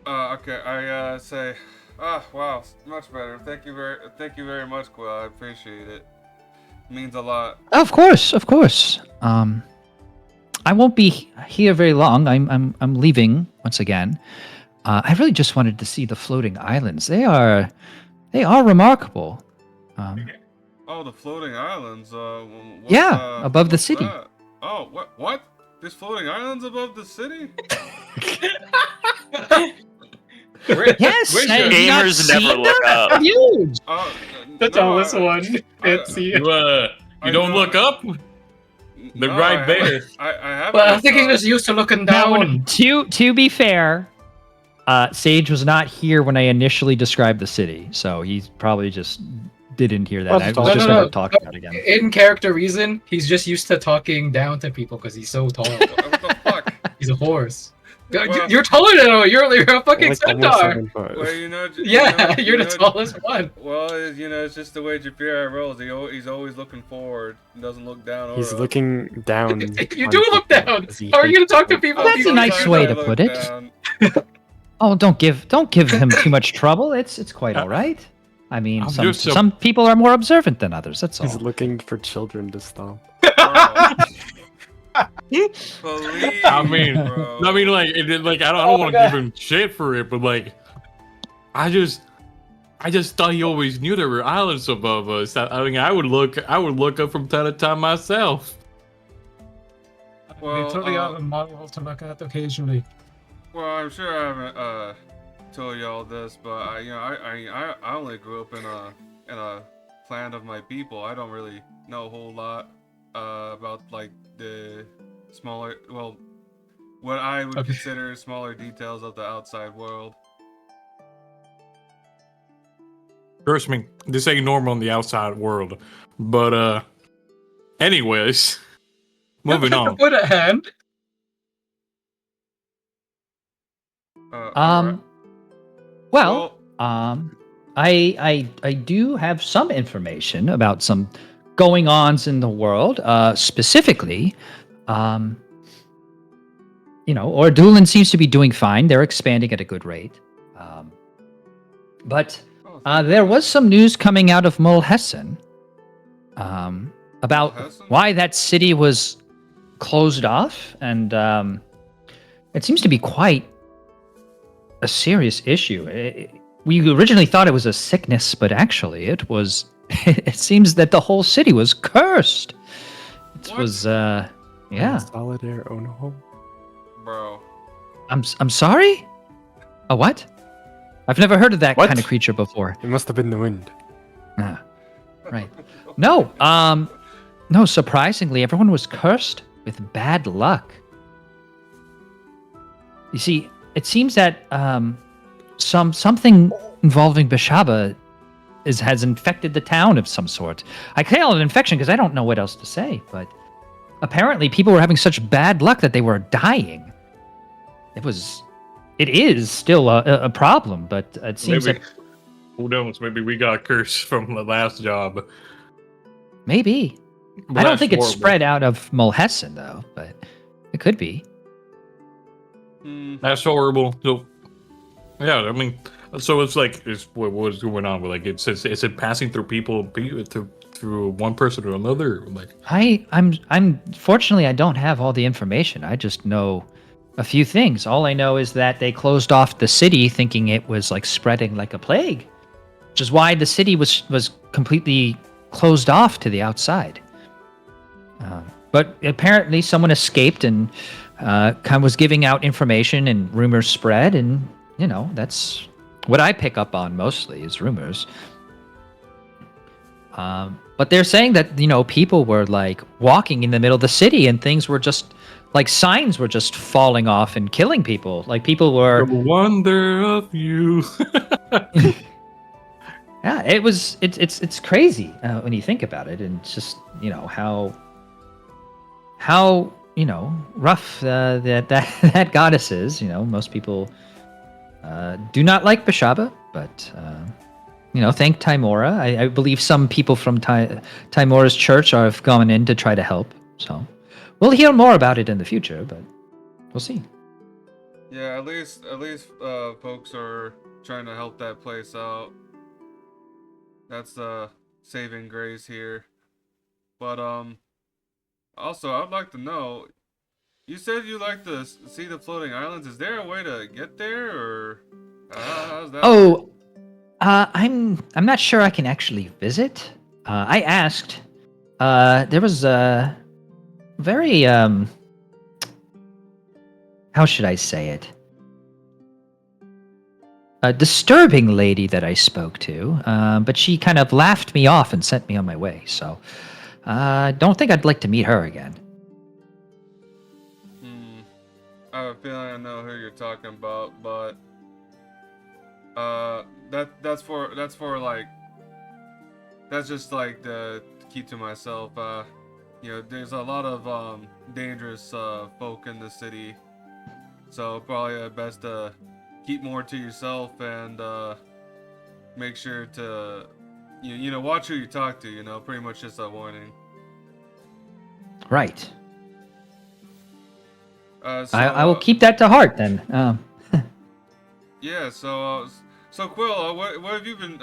[SPEAKER 2] Okay, I say, wow, much better. Thank you very much, Quill. I appreciate it. Means a lot.
[SPEAKER 1] Of course. I won't be here very long. I'm leaving once again. I really just wanted to see the floating islands. They are remarkable.
[SPEAKER 2] Oh, the floating islands.
[SPEAKER 1] Yeah, above the city.
[SPEAKER 2] that? Oh, what? There's floating islands above the city?
[SPEAKER 1] Yes,
[SPEAKER 3] Where's
[SPEAKER 1] have
[SPEAKER 3] your
[SPEAKER 1] you not
[SPEAKER 6] Gamers never
[SPEAKER 1] seen
[SPEAKER 6] look
[SPEAKER 1] that?
[SPEAKER 6] up.
[SPEAKER 1] Huge.
[SPEAKER 4] The
[SPEAKER 2] No,
[SPEAKER 4] tallest
[SPEAKER 2] I-
[SPEAKER 4] one.
[SPEAKER 2] I-
[SPEAKER 4] Can't see it.
[SPEAKER 3] You
[SPEAKER 2] I
[SPEAKER 3] don't
[SPEAKER 2] know-
[SPEAKER 3] look up. They're
[SPEAKER 2] no,
[SPEAKER 3] right
[SPEAKER 2] I
[SPEAKER 3] there.
[SPEAKER 2] haven't- I haven't.
[SPEAKER 4] Well, I think he's
[SPEAKER 2] looked
[SPEAKER 4] just used to looking
[SPEAKER 1] Now,
[SPEAKER 4] down.
[SPEAKER 1] to be fair, Sage was not here when I initially described the city, so he probably just didn't hear that.
[SPEAKER 5] Well,
[SPEAKER 1] I was
[SPEAKER 5] no,
[SPEAKER 1] just
[SPEAKER 4] no,
[SPEAKER 1] going
[SPEAKER 4] no.
[SPEAKER 1] to talk about it again.
[SPEAKER 4] In character reason, he's just used to talking down to people because he's so tall.
[SPEAKER 2] up. What the fuck?
[SPEAKER 4] He's a horse.
[SPEAKER 2] Well-
[SPEAKER 4] You're taller than him. You're a fucking
[SPEAKER 5] Like almost
[SPEAKER 4] centaur.
[SPEAKER 5] 7 foot.
[SPEAKER 2] Well, you know.
[SPEAKER 4] Yeah,
[SPEAKER 2] you
[SPEAKER 4] you're the
[SPEAKER 2] know-
[SPEAKER 4] tallest one.
[SPEAKER 2] Well, it's just the way Japira rolls. He's always looking forward. He doesn't look down.
[SPEAKER 5] He's
[SPEAKER 2] or up.
[SPEAKER 5] looking down.
[SPEAKER 4] You
[SPEAKER 5] on
[SPEAKER 4] do look
[SPEAKER 5] people
[SPEAKER 4] down.
[SPEAKER 5] as he
[SPEAKER 4] How are you gonna
[SPEAKER 5] hates
[SPEAKER 4] talk to
[SPEAKER 5] them.
[SPEAKER 4] people?
[SPEAKER 1] Well, that's a nice way to
[SPEAKER 2] Sometimes I
[SPEAKER 1] put
[SPEAKER 2] look
[SPEAKER 1] it.
[SPEAKER 2] down.
[SPEAKER 1] Oh, don't give him too much trouble. It's quite all right. I mean,
[SPEAKER 3] I'm
[SPEAKER 1] some
[SPEAKER 3] just a-
[SPEAKER 1] some people are more observant than others. That's all.
[SPEAKER 5] He's looking for children to stomp.
[SPEAKER 2] Please,
[SPEAKER 3] I mean,
[SPEAKER 2] bro.
[SPEAKER 3] like, I don't want to give him shit for it, but like, I just thought he always knew there were islands above us. I mean, I would look up from time to time myself.
[SPEAKER 2] Well,
[SPEAKER 4] They totally have a model to look at occasionally.
[SPEAKER 2] Well, I'm sure I haven't told you all this, but I only grew up in a clan of my people. I don't really know a whole lot about like the smaller, well, what I would
[SPEAKER 4] Okay.
[SPEAKER 2] consider smaller details of the outside world.
[SPEAKER 3] Trust me, this ain't normal in the outside world. But anyways, moving on.
[SPEAKER 4] Put a hand.
[SPEAKER 2] Alright.
[SPEAKER 1] Well, I do have some information about some going ons in the world. Specifically, Ordulan seems to be doing fine. They're expanding at a good rate. But there was some news coming out of Mulhessen about
[SPEAKER 2] Mulhessen?
[SPEAKER 1] why that city was closed off, and it seems to be quite a serious issue. We originally thought it was a sickness, but actually it was. It seems that the whole city was cursed. It
[SPEAKER 2] What?
[SPEAKER 1] was, yeah.
[SPEAKER 5] Solidaire Onoho.
[SPEAKER 2] Bro.
[SPEAKER 1] I'm sorry. A what? I've never heard of that
[SPEAKER 5] What?
[SPEAKER 1] kind of creature before.
[SPEAKER 5] It must have been the wind.
[SPEAKER 1] Ah, right. No, no. Surprisingly, everyone was cursed with bad luck. You see, it seems that something involving Beshaba has infected the town of some sort. I call it an infection because I don't know what else to say, but apparently people were having such bad luck that they were dying. It is still a problem, but it seems
[SPEAKER 3] Maybe,
[SPEAKER 1] that
[SPEAKER 3] who knows? Maybe we got cursed from the last job.
[SPEAKER 1] maybe.
[SPEAKER 3] Well,
[SPEAKER 1] I don't
[SPEAKER 3] that's
[SPEAKER 1] think it's
[SPEAKER 3] horrible.
[SPEAKER 1] spread out of Mulhessen though, but it could be.
[SPEAKER 2] Hmm.
[SPEAKER 3] That's horrible. So, yeah, I mean, so it's like, what is going on? Like, is it passing through people through one person to another? Like,
[SPEAKER 1] I'm fortunately I don't have all the information. I just know a few things. All I know is that they closed off the city thinking it was like spreading like a plague, which is why the city was completely closed off to the outside. But apparently someone escaped and kind of was giving out information, and rumors spread, and that's what I pick up on mostly is rumors. But they're saying that people were like walking in the middle of the city and things were just like signs were just falling off and killing people. Like people were
[SPEAKER 3] the wonder of you.
[SPEAKER 1] yeah, it's crazy when you think about it, and it's just how rough that goddess is. Most people do not like Beshaba, but thank Timora. I believe some people from Timora's church have gone in to try to help. So we'll hear more about it in the future, but we'll see.
[SPEAKER 2] Yeah, at least folks are trying to help that place out. That's the saving grace here. But also I'd like to know. You said you like to see the floating islands. Is there a way to get there, or how's that?
[SPEAKER 1] Oh, I'm not sure I can actually visit. I asked. There was a very how should I say it? disturbing lady that I spoke to, but she kind of laughed me off and sent me on my way. So I don't think I'd like to meet her again.
[SPEAKER 2] I have a feeling I know who you're talking about, but that's just like to keep to myself. There's a lot of dangerous folk in the city, so probably best to keep more to yourself and make sure to watch who you talk to. Pretty much just a warning.
[SPEAKER 1] Right. I will
[SPEAKER 2] So,
[SPEAKER 1] keep that to heart then.
[SPEAKER 2] Yeah. So Quill, what have you been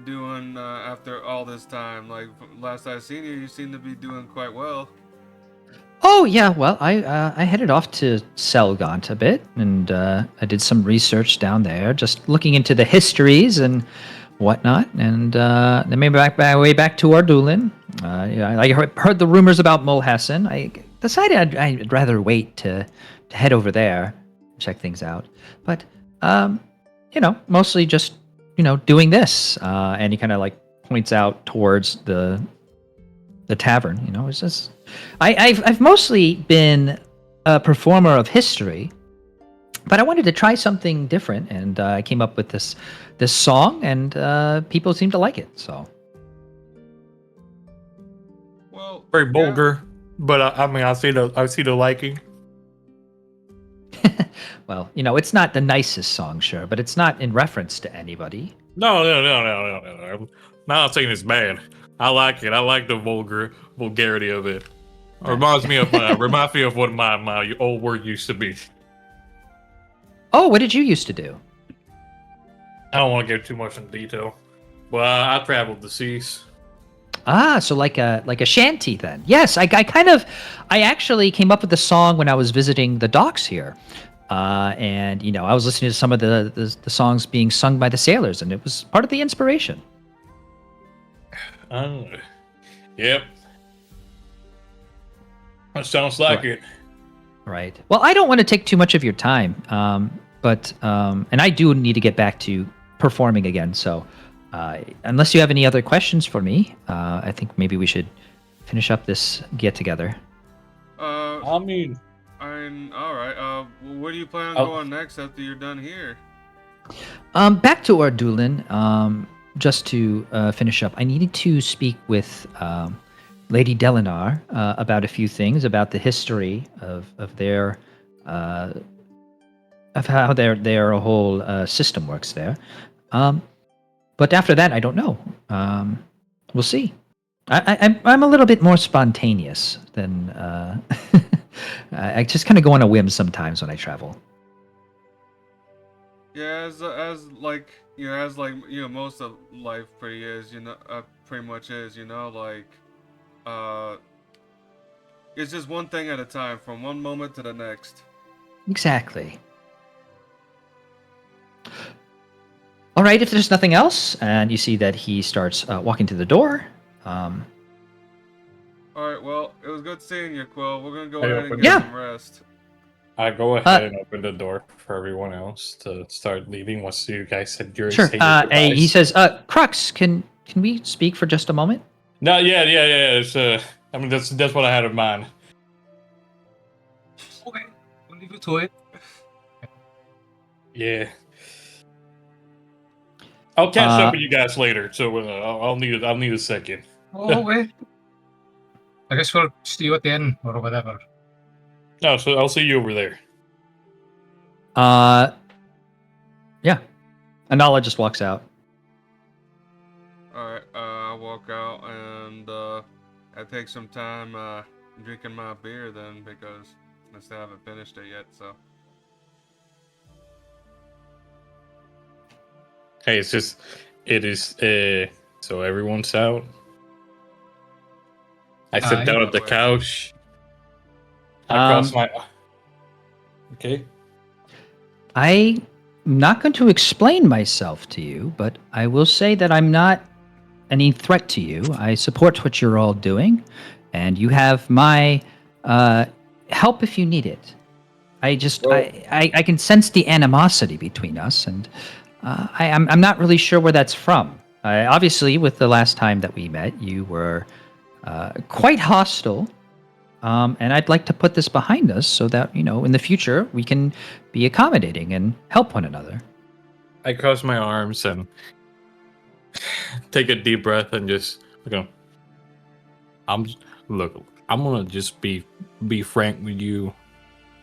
[SPEAKER 2] doing after all this time? Like last I seen you seem to be doing quite well.
[SPEAKER 1] Oh yeah, well I headed off to Selgant a bit, and I did some research down there, just looking into the histories and whatnot, and then maybe my way back to Ardulin. I heard the rumors about Mulhassan. I decided I'd rather wait to head over there, check things out. But mostly just doing this, and he kind of like points out towards the tavern. It's just I've mostly been a performer of history, but I wanted to try something different, and I came up with this song, and people seem to like it. So,
[SPEAKER 2] Well,
[SPEAKER 3] Very
[SPEAKER 2] yeah.
[SPEAKER 3] vulgar, but I mean, I see the liking.
[SPEAKER 1] well, it's not the nicest song, sure, but it's not in reference to anybody.
[SPEAKER 3] No. I'm not saying it's bad. I like it. I like the vulgarity of it. Reminds me of what my old work used to be.
[SPEAKER 1] Oh, what did you used to do?
[SPEAKER 3] I don't want to get too much in detail. Well, I traveled the seas.
[SPEAKER 1] Ah, so like a shanty then. Yes, I actually came up with the song when I was visiting the docks here. And I was listening to some of the songs being sung by the sailors, and it was part of the inspiration.
[SPEAKER 3] Oh, yep. That sounds like
[SPEAKER 1] Right.
[SPEAKER 3] it.
[SPEAKER 1] Right. Well, I don't want to take too much of your time, but and I do need to get back to performing again. So, unless you have any other questions for me, I think maybe we should finish up this get together.
[SPEAKER 3] I mean,
[SPEAKER 2] All right. Where do you plan on going next after you're done here?
[SPEAKER 1] Back to Ardulin. Just to finish up, I needed to speak with Lady Delinar about a few things about the history of their of how their whole system works there. But after that, I don't know. We'll see. I'm a little bit more spontaneous than I just kind of go on a whim sometimes when I travel.
[SPEAKER 2] Yeah, most of life pretty much is, it's just one thing at a time, from one moment to the next.
[SPEAKER 1] Exactly. All right, if there's nothing else, and you see that he starts walking to the door.
[SPEAKER 2] All right, well, it was good seeing you, Quill. We're gonna go
[SPEAKER 3] Hey,
[SPEAKER 2] ahead and
[SPEAKER 3] open-
[SPEAKER 2] get
[SPEAKER 1] Yeah.
[SPEAKER 2] some rest.
[SPEAKER 3] I go ahead and open the door for everyone else to start leaving once you guys said your
[SPEAKER 1] Sure.
[SPEAKER 3] say your goodbyes.
[SPEAKER 1] He says, Crux, can we speak for just a moment?
[SPEAKER 3] No, yeah. It's I mean, that's what I had in mind.
[SPEAKER 4] Okay, we'll leave you to it.
[SPEAKER 3] Yeah. I'll catch up with you guys later. So I'll need a second.
[SPEAKER 4] Oh, okay. I guess we'll see you at the end or whatever.
[SPEAKER 3] No, so I'll see you over there.
[SPEAKER 1] Yeah. Anala just walks out.
[SPEAKER 2] All right, I walk out and I take some time drinking my beer then, because I still haven't finished it yet. So
[SPEAKER 3] Hey, it is so everyone's out. I sit
[SPEAKER 4] Aye.
[SPEAKER 3] down at the couch. I cross my Okay.
[SPEAKER 1] I'm not going to explain myself to you, but I will say that I'm not any threat to you. I support what you're all doing, and you have my help if you need it. I just
[SPEAKER 3] Well-
[SPEAKER 1] I can sense the animosity between us, and I'm not really sure where that's from. Obviously, with the last time that we met, you were quite hostile, and I'd like to put this behind us so that in the future we can be accommodating and help one another.
[SPEAKER 3] I cross my arms and take a deep breath and just look. I'm gonna just be frank with you.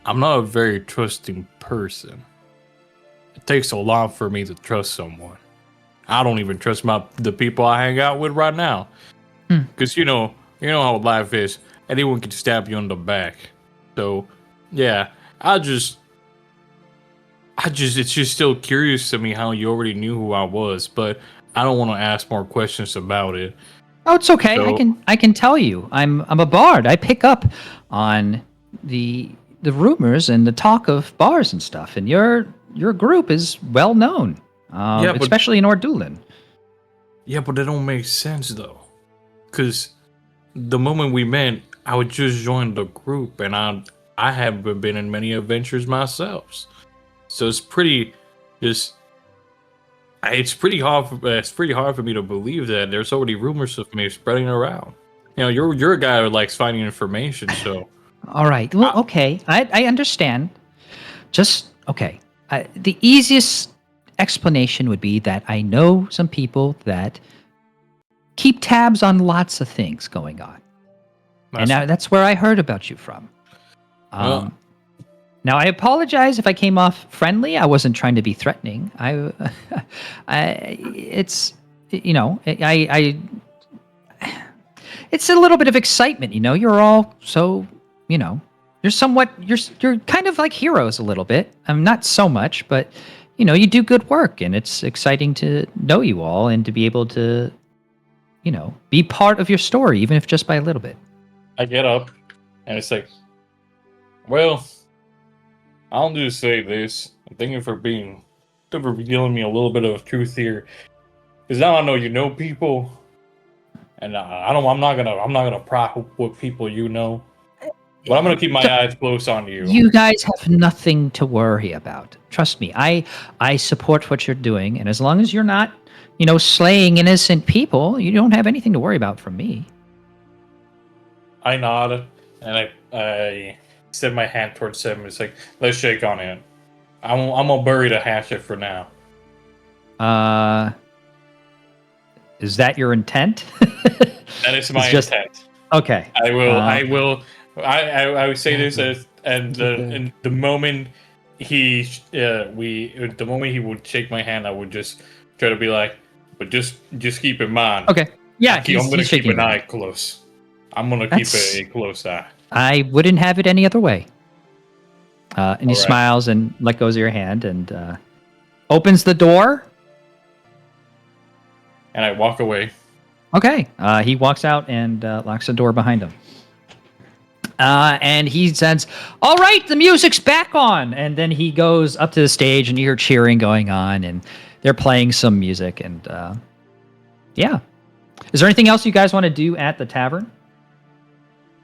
[SPEAKER 3] I'm not a very trusting person. It takes a lot for me to trust someone. I don't even trust the people I hang out with right now. Because you know how life is. Anyone can stab you in the back. So, yeah, it's just still curious to me how you already knew who I was, but I don't want to ask more questions about it.
[SPEAKER 1] Oh, it's okay.
[SPEAKER 3] So-
[SPEAKER 1] I can tell you. I'm a bard. I pick up on the rumors and the talk of bars and stuff. And your group is well known,
[SPEAKER 3] Yeah, but-
[SPEAKER 1] especially in Ordulin.
[SPEAKER 3] Yeah, but that don't make sense though. Cause the moment we met, I would just join the group, and I haven't been in many adventures myself. So it's pretty hard for me to believe that there's already rumors of me spreading around. You're a guy who likes finding information, so
[SPEAKER 1] All right. Well, okay. I understand. Just okay. The easiest explanation would be that I know some people that keep tabs on lots of things going on. And that's where I heard about you from.
[SPEAKER 3] Well-
[SPEAKER 1] Now, I apologize if I came off friendly. I wasn't trying to be threatening. It's it's a little bit of excitement. You're all so you're kind of like heroes a little bit. Not so much, but you do good work, and it's exciting to know you all and to be able to be part of your story, even if just by a little bit.
[SPEAKER 3] I get up, and it's like, well, I'll just say this. Thank you for giving me a little bit of truth here, because now I know you know people, and I'm not gonna pry what people you know, but I'm gonna keep my eyes close on you.
[SPEAKER 1] You guys have nothing to worry about. Trust me. I support what you're doing, and as long as you're not, slaying innocent people, you don't have anything to worry about from me.
[SPEAKER 3] I nod, and I extend my hand towards him. It's like, let's shake on it. I'm gonna bury the hatchet for now.
[SPEAKER 1] Is that your intent?
[SPEAKER 3] That is my
[SPEAKER 1] It's just-
[SPEAKER 3] intent.
[SPEAKER 1] Okay.
[SPEAKER 3] I would say this and
[SPEAKER 5] Okay.
[SPEAKER 3] the moment the moment he would shake my hand, I would just try to be like, but just keep in mind.
[SPEAKER 1] Okay. Yeah,
[SPEAKER 3] I'm gonna
[SPEAKER 1] he's
[SPEAKER 3] keep
[SPEAKER 1] shaking
[SPEAKER 3] an
[SPEAKER 1] your
[SPEAKER 3] eye
[SPEAKER 1] hand.
[SPEAKER 3] close. I'm gonna keep
[SPEAKER 1] That's-
[SPEAKER 3] a close eye.
[SPEAKER 1] I wouldn't have it any other way. And he
[SPEAKER 3] All right.
[SPEAKER 1] smiles and let go of your hand and opens the door.
[SPEAKER 3] And I walk away.
[SPEAKER 1] Okay. He walks out and locks the door behind him. And he says, "All right, the music's back on." And then he goes up to the stage, and you hear cheering going on, and they're playing some music. And yeah, is there anything else you guys want to do at the tavern?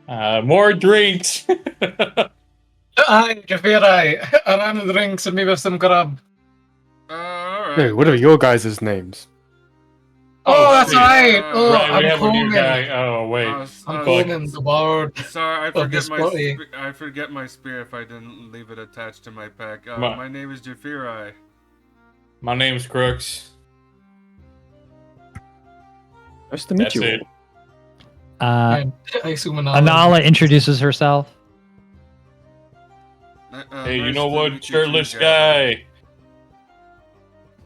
[SPEAKER 3] More drinks.
[SPEAKER 4] Aye, Jafiri, another drinks and maybe some grub.
[SPEAKER 2] Alright.
[SPEAKER 5] Hey, what are your guys' names?
[SPEAKER 4] Oh, that's
[SPEAKER 3] shit.
[SPEAKER 4] right. Oh,
[SPEAKER 3] Right, we
[SPEAKER 4] I'm
[SPEAKER 3] have a new
[SPEAKER 4] Conan.
[SPEAKER 3] guy. Oh wait.
[SPEAKER 4] I'm
[SPEAKER 3] Fuck.
[SPEAKER 4] Conan, the bard.
[SPEAKER 2] Sorry,
[SPEAKER 4] Of this body.
[SPEAKER 2] I forget my spear if I didn't leave it attached to my pack.
[SPEAKER 3] Ma-
[SPEAKER 2] My name is Jafiri.
[SPEAKER 3] My name's Crooks.
[SPEAKER 5] Nice to meet
[SPEAKER 3] That's
[SPEAKER 5] you.
[SPEAKER 3] it.
[SPEAKER 4] And I assume
[SPEAKER 1] Anala introduces herself.
[SPEAKER 3] Hey, you
[SPEAKER 2] Nice
[SPEAKER 3] know
[SPEAKER 2] to
[SPEAKER 3] what,
[SPEAKER 2] meet you
[SPEAKER 3] shirtless
[SPEAKER 2] too,
[SPEAKER 3] guy?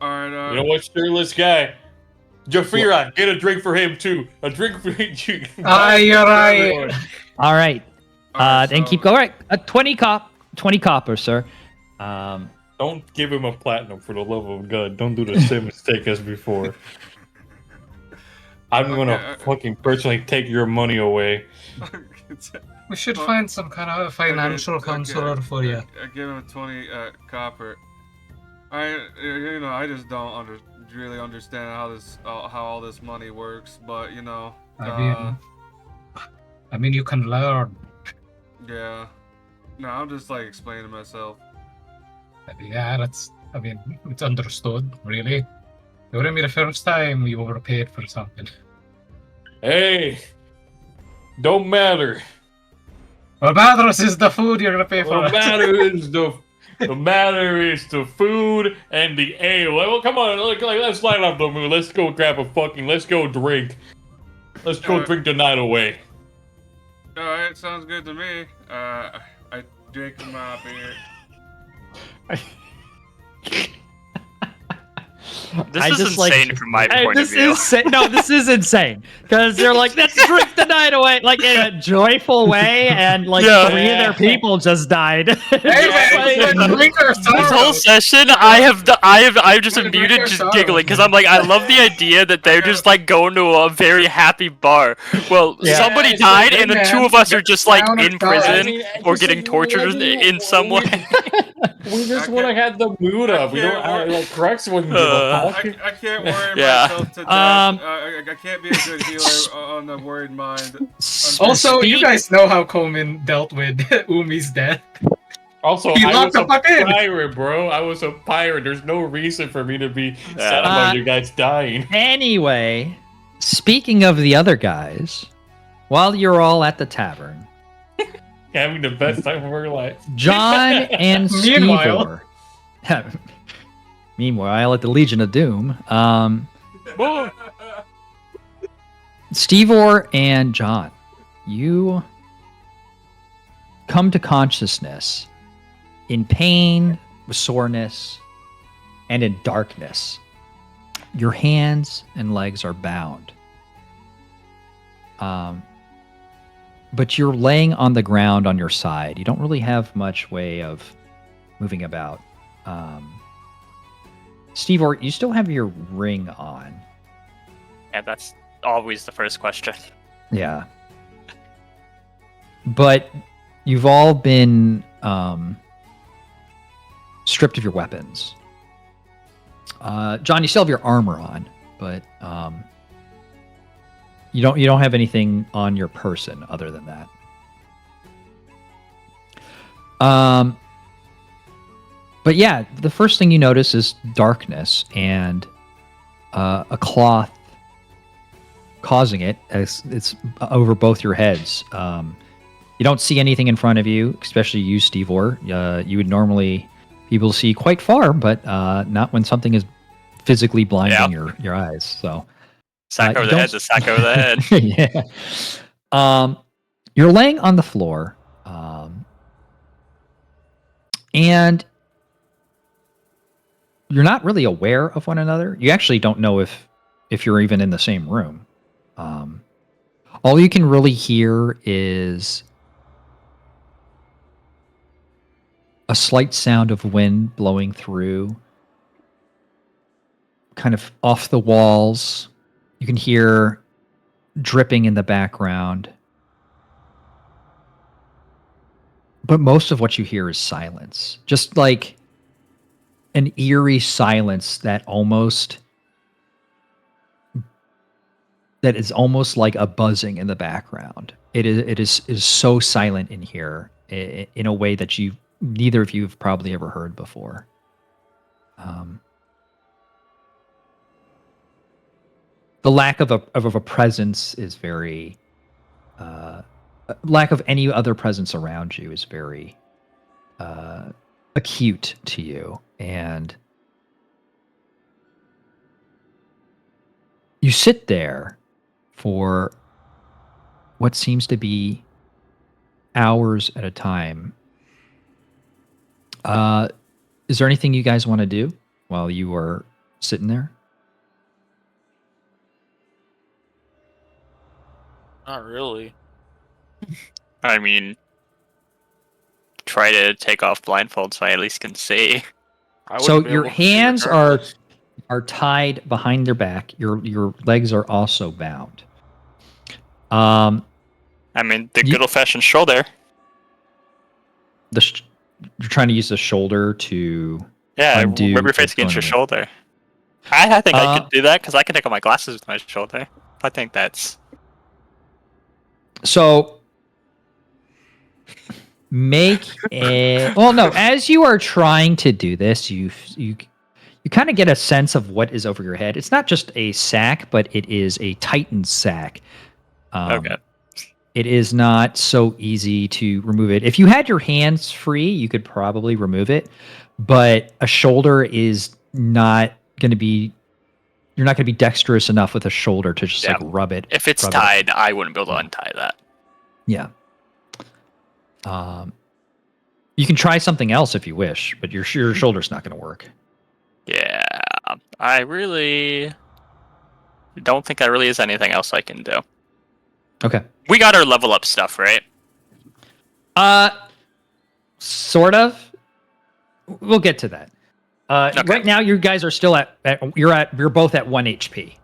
[SPEAKER 2] Alright,
[SPEAKER 3] You know what, shirtless guy? Jafira, get a drink for him too. A drink for you.
[SPEAKER 4] Aye, you're right.
[SPEAKER 1] All right.
[SPEAKER 2] Alright,
[SPEAKER 1] Then
[SPEAKER 2] so-
[SPEAKER 1] keep going. All right. 20 copper, sir.
[SPEAKER 3] Don't give him a platinum for the love of God. Don't do the same mistake as before. I'm gonna
[SPEAKER 2] Okay,
[SPEAKER 3] fucking personally take your money away.
[SPEAKER 4] We should
[SPEAKER 2] Well,
[SPEAKER 4] find some kind of financial
[SPEAKER 2] Okay,
[SPEAKER 4] counselor for you.
[SPEAKER 2] I give him 20 copper. I just don't really understand how all this money works, but
[SPEAKER 4] I mean, you can learn.
[SPEAKER 2] yeah. No, I'm just like explaining to myself.
[SPEAKER 4] Yeah, it's understood, really. It wouldn't be the first time we overpaid for something.
[SPEAKER 3] Hey, don't matter.
[SPEAKER 4] What matters is the food you're gonna pay for.
[SPEAKER 3] The matter is the food and the ale. Well, come on, let's light up the mood. Let's go grab let's go drink. Let's go drink the night away.
[SPEAKER 2] All right, sounds good to me. I drink my beer.
[SPEAKER 6] This is insane from my point of view.
[SPEAKER 1] This is insane because they're like, let's drink the night away, like in a joyful way, and like 3 of their people just died.
[SPEAKER 4] Hey man, drink our
[SPEAKER 6] This whole
[SPEAKER 4] sorrow.
[SPEAKER 6] session, I've just been
[SPEAKER 4] Drink
[SPEAKER 6] muted,
[SPEAKER 4] our
[SPEAKER 6] just
[SPEAKER 4] sorrows,
[SPEAKER 6] giggling, because
[SPEAKER 4] man.
[SPEAKER 6] I'm like, I love the idea that they're just like going to a very happy bar. Well,
[SPEAKER 1] Yeah.
[SPEAKER 6] somebody
[SPEAKER 4] it's
[SPEAKER 6] died,
[SPEAKER 4] like,
[SPEAKER 6] and the
[SPEAKER 4] man,
[SPEAKER 6] 2 of us are just like
[SPEAKER 4] down or
[SPEAKER 6] in
[SPEAKER 4] sorrow.
[SPEAKER 6] prison or getting tortured in some way.
[SPEAKER 3] We just
[SPEAKER 2] I
[SPEAKER 3] want to
[SPEAKER 2] can't-
[SPEAKER 3] have the mood up. We don't
[SPEAKER 2] can't
[SPEAKER 3] like Rex wouldn't give a fuck.
[SPEAKER 2] I can't worry
[SPEAKER 6] Yeah.
[SPEAKER 2] myself to death. I can't be a good healer on the worried mind.
[SPEAKER 4] Also, you guys know how Coleman dealt with Umi's death.
[SPEAKER 3] Also,
[SPEAKER 4] He
[SPEAKER 3] I
[SPEAKER 4] locked
[SPEAKER 3] was
[SPEAKER 4] the fuck in.
[SPEAKER 3] a pirate, bro. I was a pirate. There's no reason for me to be sad
[SPEAKER 6] Yeah.
[SPEAKER 3] about you guys dying.
[SPEAKER 1] Anyway, speaking of the other guys, while you're all at the tavern,
[SPEAKER 3] Having the best time of our life.
[SPEAKER 1] John and
[SPEAKER 4] Meanwhile.
[SPEAKER 1] Stevor. Meanwhile, at the Legion of Doom,
[SPEAKER 6] Whoa.
[SPEAKER 1] Stevor and John, you come to consciousness in pain, with soreness, and in darkness. Your hands and legs are bound. But you're laying on the ground on your side. You don't really have much way of moving about. Stevor, you still have your ring on.
[SPEAKER 6] Yeah, that's always the first question.
[SPEAKER 1] Yeah. But you've all been stripped of your weapons. John, you still have your armor on, but you don't have anything on your person other than that. But yeah, the first thing you notice is darkness and a cloth causing it as it's over both your heads. You don't see anything in front of you, especially you, Stevor. You would normally be able to see quite far, but not when something is physically blinding your eyes. So
[SPEAKER 6] Sack over
[SPEAKER 1] you
[SPEAKER 6] the
[SPEAKER 1] don't-
[SPEAKER 6] head to sack over the head.
[SPEAKER 1] yeah. You're laying on the floor, and you're not really aware of one another. You actually don't know if you're even in the same room. All you can really hear is a slight sound of wind blowing through, kind of off the walls. You can hear dripping in the background. But most of what you hear is silence. Just like an eerie silence that is almost like a buzzing in the background. It is so silent in here in a way that neither of you have probably ever heard before. The lack of a presence is very lack of any other presence around you is very acute to you, and you sit there for what seems to be hours at a time. Is there anything you guys want to do while you are sitting there?
[SPEAKER 6] Not really. I mean, try to take off blindfold so I at least can see.
[SPEAKER 1] So your hands are tied behind your back. Your legs are also bound.
[SPEAKER 6] I mean, the good old-fashioned shoulder.
[SPEAKER 1] You're trying to use the shoulder to undo
[SPEAKER 6] rub your face
[SPEAKER 1] what's
[SPEAKER 6] against your
[SPEAKER 1] going
[SPEAKER 6] shoulder. I think I could do that because I can take off my glasses with my shoulder. I think that's...
[SPEAKER 1] So make a. Well, no. As you are trying to do this, you kind of get a sense of what is over your head. It's not just a sack, but it is a Titan sack.
[SPEAKER 6] Okay.
[SPEAKER 1] It is not so easy to remove it. If you had your hands free, you could probably remove it, but a shoulder is not going to be. You're not going to be dexterous enough with a shoulder to just
[SPEAKER 6] Yeah.
[SPEAKER 1] like rub it.
[SPEAKER 6] If it's
[SPEAKER 1] rub it.
[SPEAKER 6] tied, I wouldn't be able to untie that.
[SPEAKER 1] Yeah. You can try something else if you wish, but your shoulder's not going to work.
[SPEAKER 6] Yeah. I really don't think there really is anything else I can do.
[SPEAKER 1] Okay.
[SPEAKER 6] We got our level up stuff, right?
[SPEAKER 1] Sort of. We'll get to that.
[SPEAKER 6] Okay.
[SPEAKER 1] Right now, you guys are still you're both at 1 HP.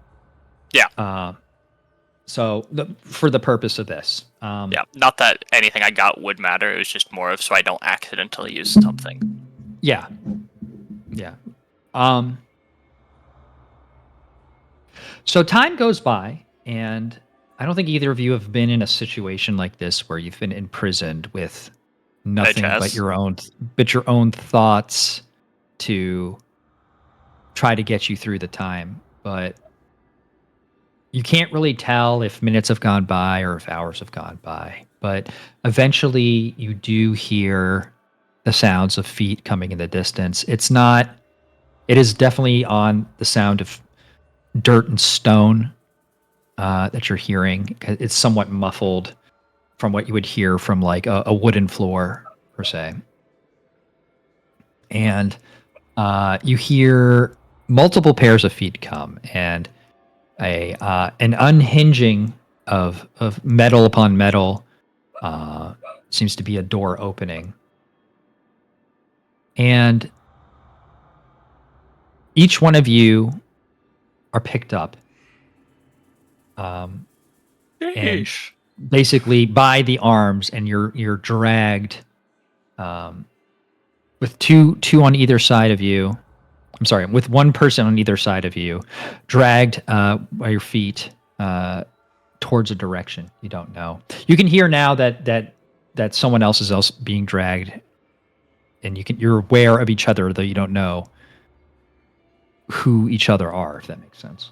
[SPEAKER 6] Yeah.
[SPEAKER 1] So for the purpose of this.
[SPEAKER 6] Yeah. Not that anything I got would matter. It was just more of so I don't accidentally use something.
[SPEAKER 1] Yeah. Yeah. So time goes by, and I don't think either of you have been in a situation like this where you've been imprisoned with nothing but your own thoughts to try to get you through the time. But you can't really tell if minutes have gone by or if hours have gone by. But eventually you do hear the sounds of feet coming in the distance. It is definitely on the sound of dirt and stone that you're hearing. It's somewhat muffled from what you would hear from like a wooden floor per se. And you hear multiple pairs of feet come, and an unhinging of metal upon metal seems to be a door opening. And each one of you are picked up. And basically by the arms, and you're dragged with two on either side of you. I'm sorry, with one person on either side of you, dragged by your feet towards a direction you don't know. You can hear now that someone else is being dragged, and you're aware of each other, though you don't know who each other are, if that makes sense.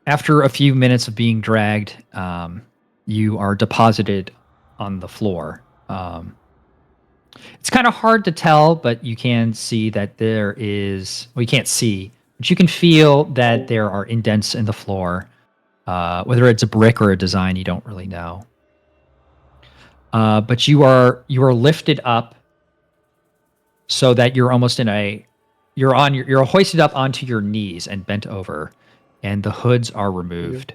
[SPEAKER 1] After a few minutes of being dragged, you are deposited on the floor. It's kind of hard to tell, but you can see that there is... Well, you can't see, but you can feel that there are indents in the floor. Whether it's a brick or a design, you don't really know. But you are lifted up so that you're almost you're hoisted up onto your knees and bent over, and the hoods are removed.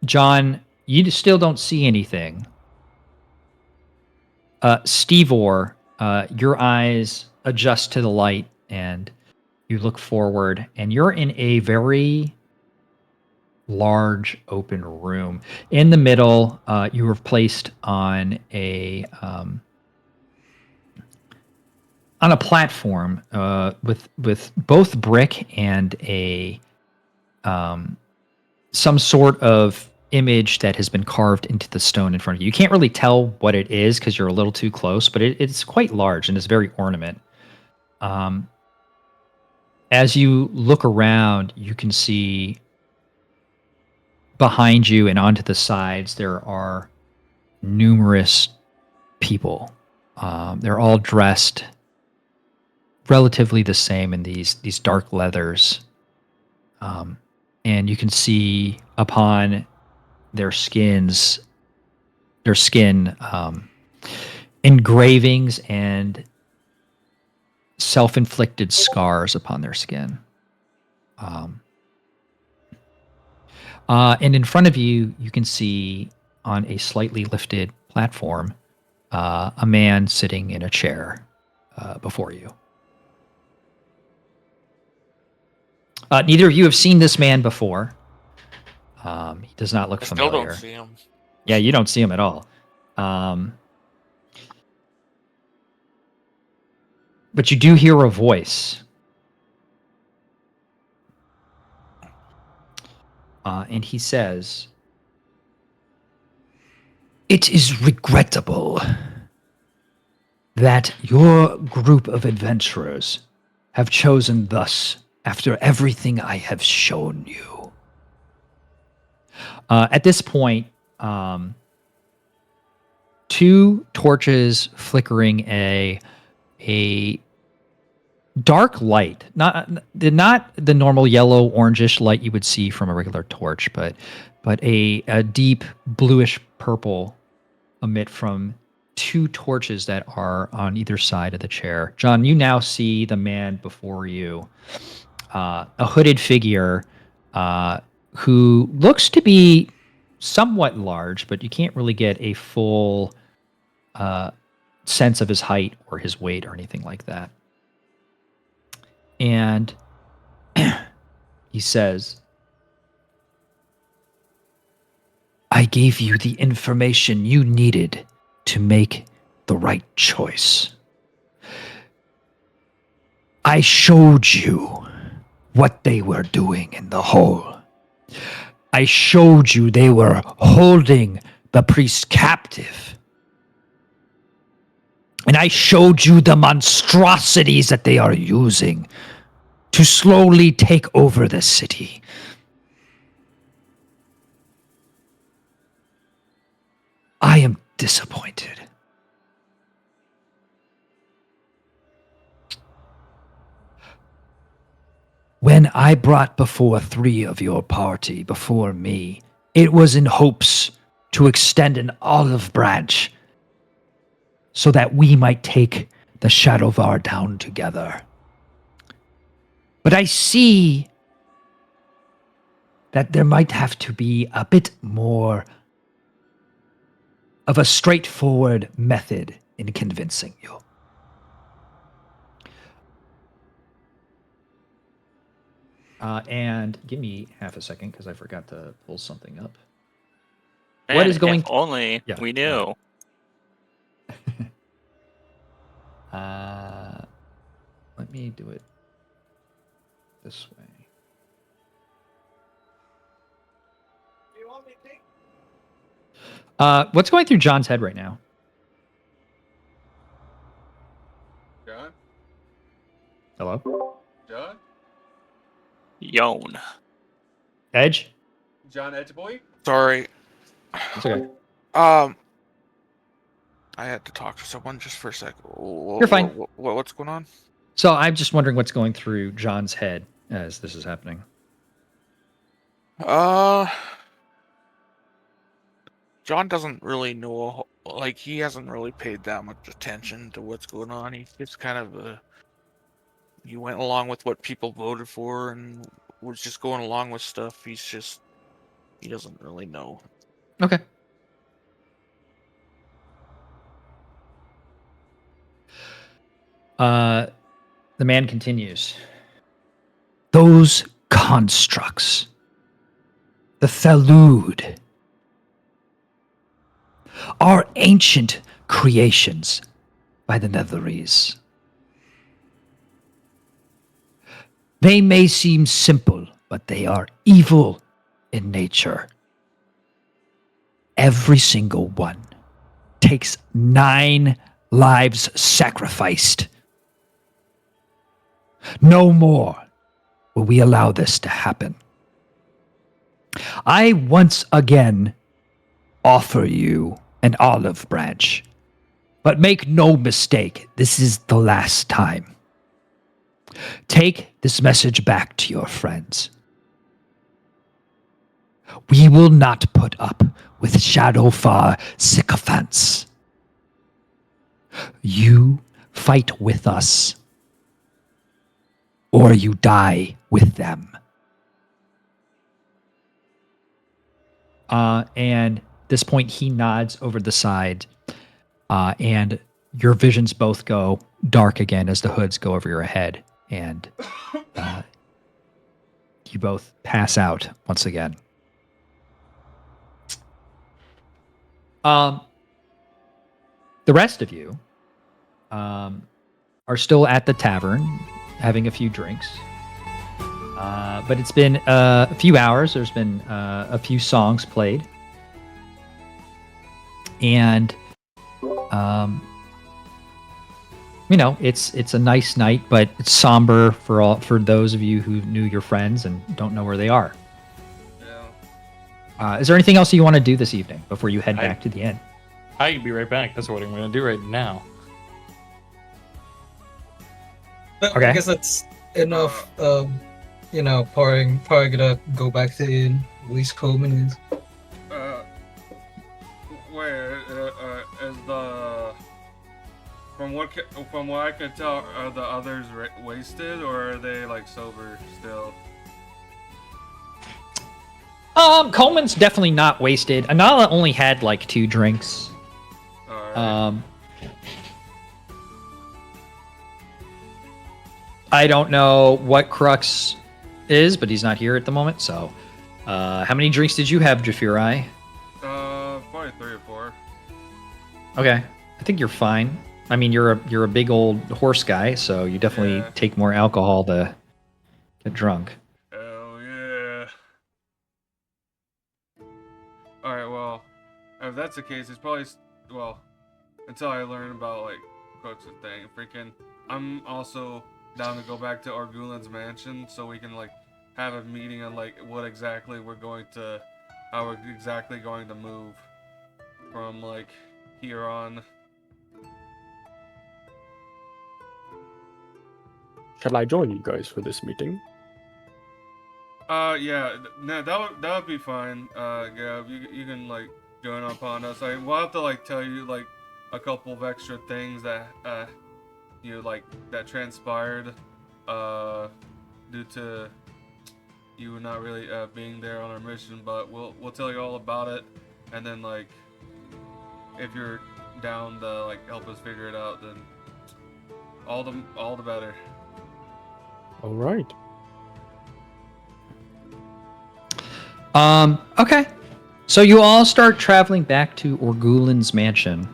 [SPEAKER 1] John, you still don't see anything. Stevor, your eyes adjust to the light, and you look forward, and you're in a very large open room. In the middle, you were placed on a platform with both brick and a some sort of image that has been carved into the stone in front of you. You can't really tell what it is because you're a little too close, but it's quite large and it's very ornate. As you look around, you can see behind you and onto the sides there are numerous people. They're all dressed relatively the same in these dark leathers, and you can see upon their skin engravings and self-inflicted scars upon their skin. And in front of you, you can see on a slightly lifted platform a man sitting in a chair before you. Neither of you have seen this man before. He does not look familiar.
[SPEAKER 7] Still don't see him.
[SPEAKER 1] Yeah, you don't see him at all. But you do hear a voice. And he says, It is regrettable that your group of adventurers have chosen thus after everything I have shown you. At this point, two torches flickering a dark light, not the normal yellow orangish light you would see from a regular torch, but a deep bluish purple emit from two torches that are on either side of the chair. John, you now see the man before you, a hooded figure who looks to be somewhat large, but you can't really get a full sense of his height or his weight or anything like that. And he says, I gave you the information you needed to make the right choice. I showed you what they were doing in the hole. I showed you they were holding the priest captive. And I showed you the monstrosities that they are using to slowly take over the city. I am disappointed. When I brought before 3 of your party before me, it was in hopes to extend an olive branch so that we might take the Shadowvar down together. But I see that there might have to be a bit more of a straightforward method in convincing you. And give me half a second because I forgot to pull something up.
[SPEAKER 6] Man,
[SPEAKER 1] What is going?
[SPEAKER 6] If only
[SPEAKER 1] Yeah,
[SPEAKER 6] we knew.
[SPEAKER 1] Let me do it this way. What's going through John's head right now?
[SPEAKER 2] John?
[SPEAKER 1] Hello?
[SPEAKER 2] John?
[SPEAKER 6] Yhaunn.
[SPEAKER 1] Edge?
[SPEAKER 2] John Edgeboy?
[SPEAKER 7] Sorry.
[SPEAKER 1] It's okay.
[SPEAKER 7] I had to talk to someone just for a sec.
[SPEAKER 1] You're fine.
[SPEAKER 7] What's going on?
[SPEAKER 1] So I'm just wondering what's going through John's head as this is happening.
[SPEAKER 7] John doesn't really know, like, he hasn't really paid that much attention to what's going on. He's just kind of he went along with what people voted for and was just going along with stuff. He doesn't really know.
[SPEAKER 1] Okay. The man continues. Those constructs, the Thalud, are ancient creations by the Netherese. They may seem simple, but they are evil in nature. Every single one takes 9 lives sacrificed. No more will we allow this to happen. I once again offer you an olive branch, but make no mistake, this is the last time. Take this message back to your friends. We will not put up with Shadowfar sycophants. You fight with us, or you die with them. And at this point, he nods over the side, and your visions both go dark again as the hoods go over your head, and you both pass out once again. The rest of you are still at the tavern having a few drinks. But it's been a few hours. There's been a few songs played. and you know, it's a nice night, but it's somber for those of you who knew your friends and don't know where they are.
[SPEAKER 2] Yeah.
[SPEAKER 1] Is there anything else you want to do this evening before you head
[SPEAKER 3] I-
[SPEAKER 1] back to the inn?
[SPEAKER 3] I can be right back. That's what I'm going to do right now.
[SPEAKER 1] Okay.
[SPEAKER 4] I guess that's enough. You know, probably gonna go back to the inn. At least Coleman is.
[SPEAKER 2] Where is the from what I can tell, are the others wasted or are they like sober still?
[SPEAKER 1] Coleman's definitely not wasted. Anala only had like 2 drinks.
[SPEAKER 2] Alright.
[SPEAKER 1] I don't know what Crux is, but he's not here at the moment. So, how many drinks did you have, Jafirai?
[SPEAKER 2] Probably 3 or 4.
[SPEAKER 1] Okay, I think you're fine. I mean, you're a big old horse guy, so you definitely
[SPEAKER 2] Yeah.
[SPEAKER 1] take more alcohol to get drunk.
[SPEAKER 2] Hell yeah. Alright, well, if that's the case, it's probably, well, until I learn about, like, Crux and thing, freaking, I'm also down to go back to Orgulin's mansion so we can, like, have a meeting on, like, how we're exactly going to move from, like, here on.
[SPEAKER 5] Shall I join you guys for this meeting?
[SPEAKER 2] Yeah, no, that would be fine. Gab, you can like join upon us. We'll have to like tell you like a couple of extra things that like that transpired due to you not really being there on our mission, but we'll tell you all about it, and then like if you're down to like help us figure it out, then all the better.
[SPEAKER 5] All right.
[SPEAKER 1] Okay. So you all start traveling back to Orgulin's mansion.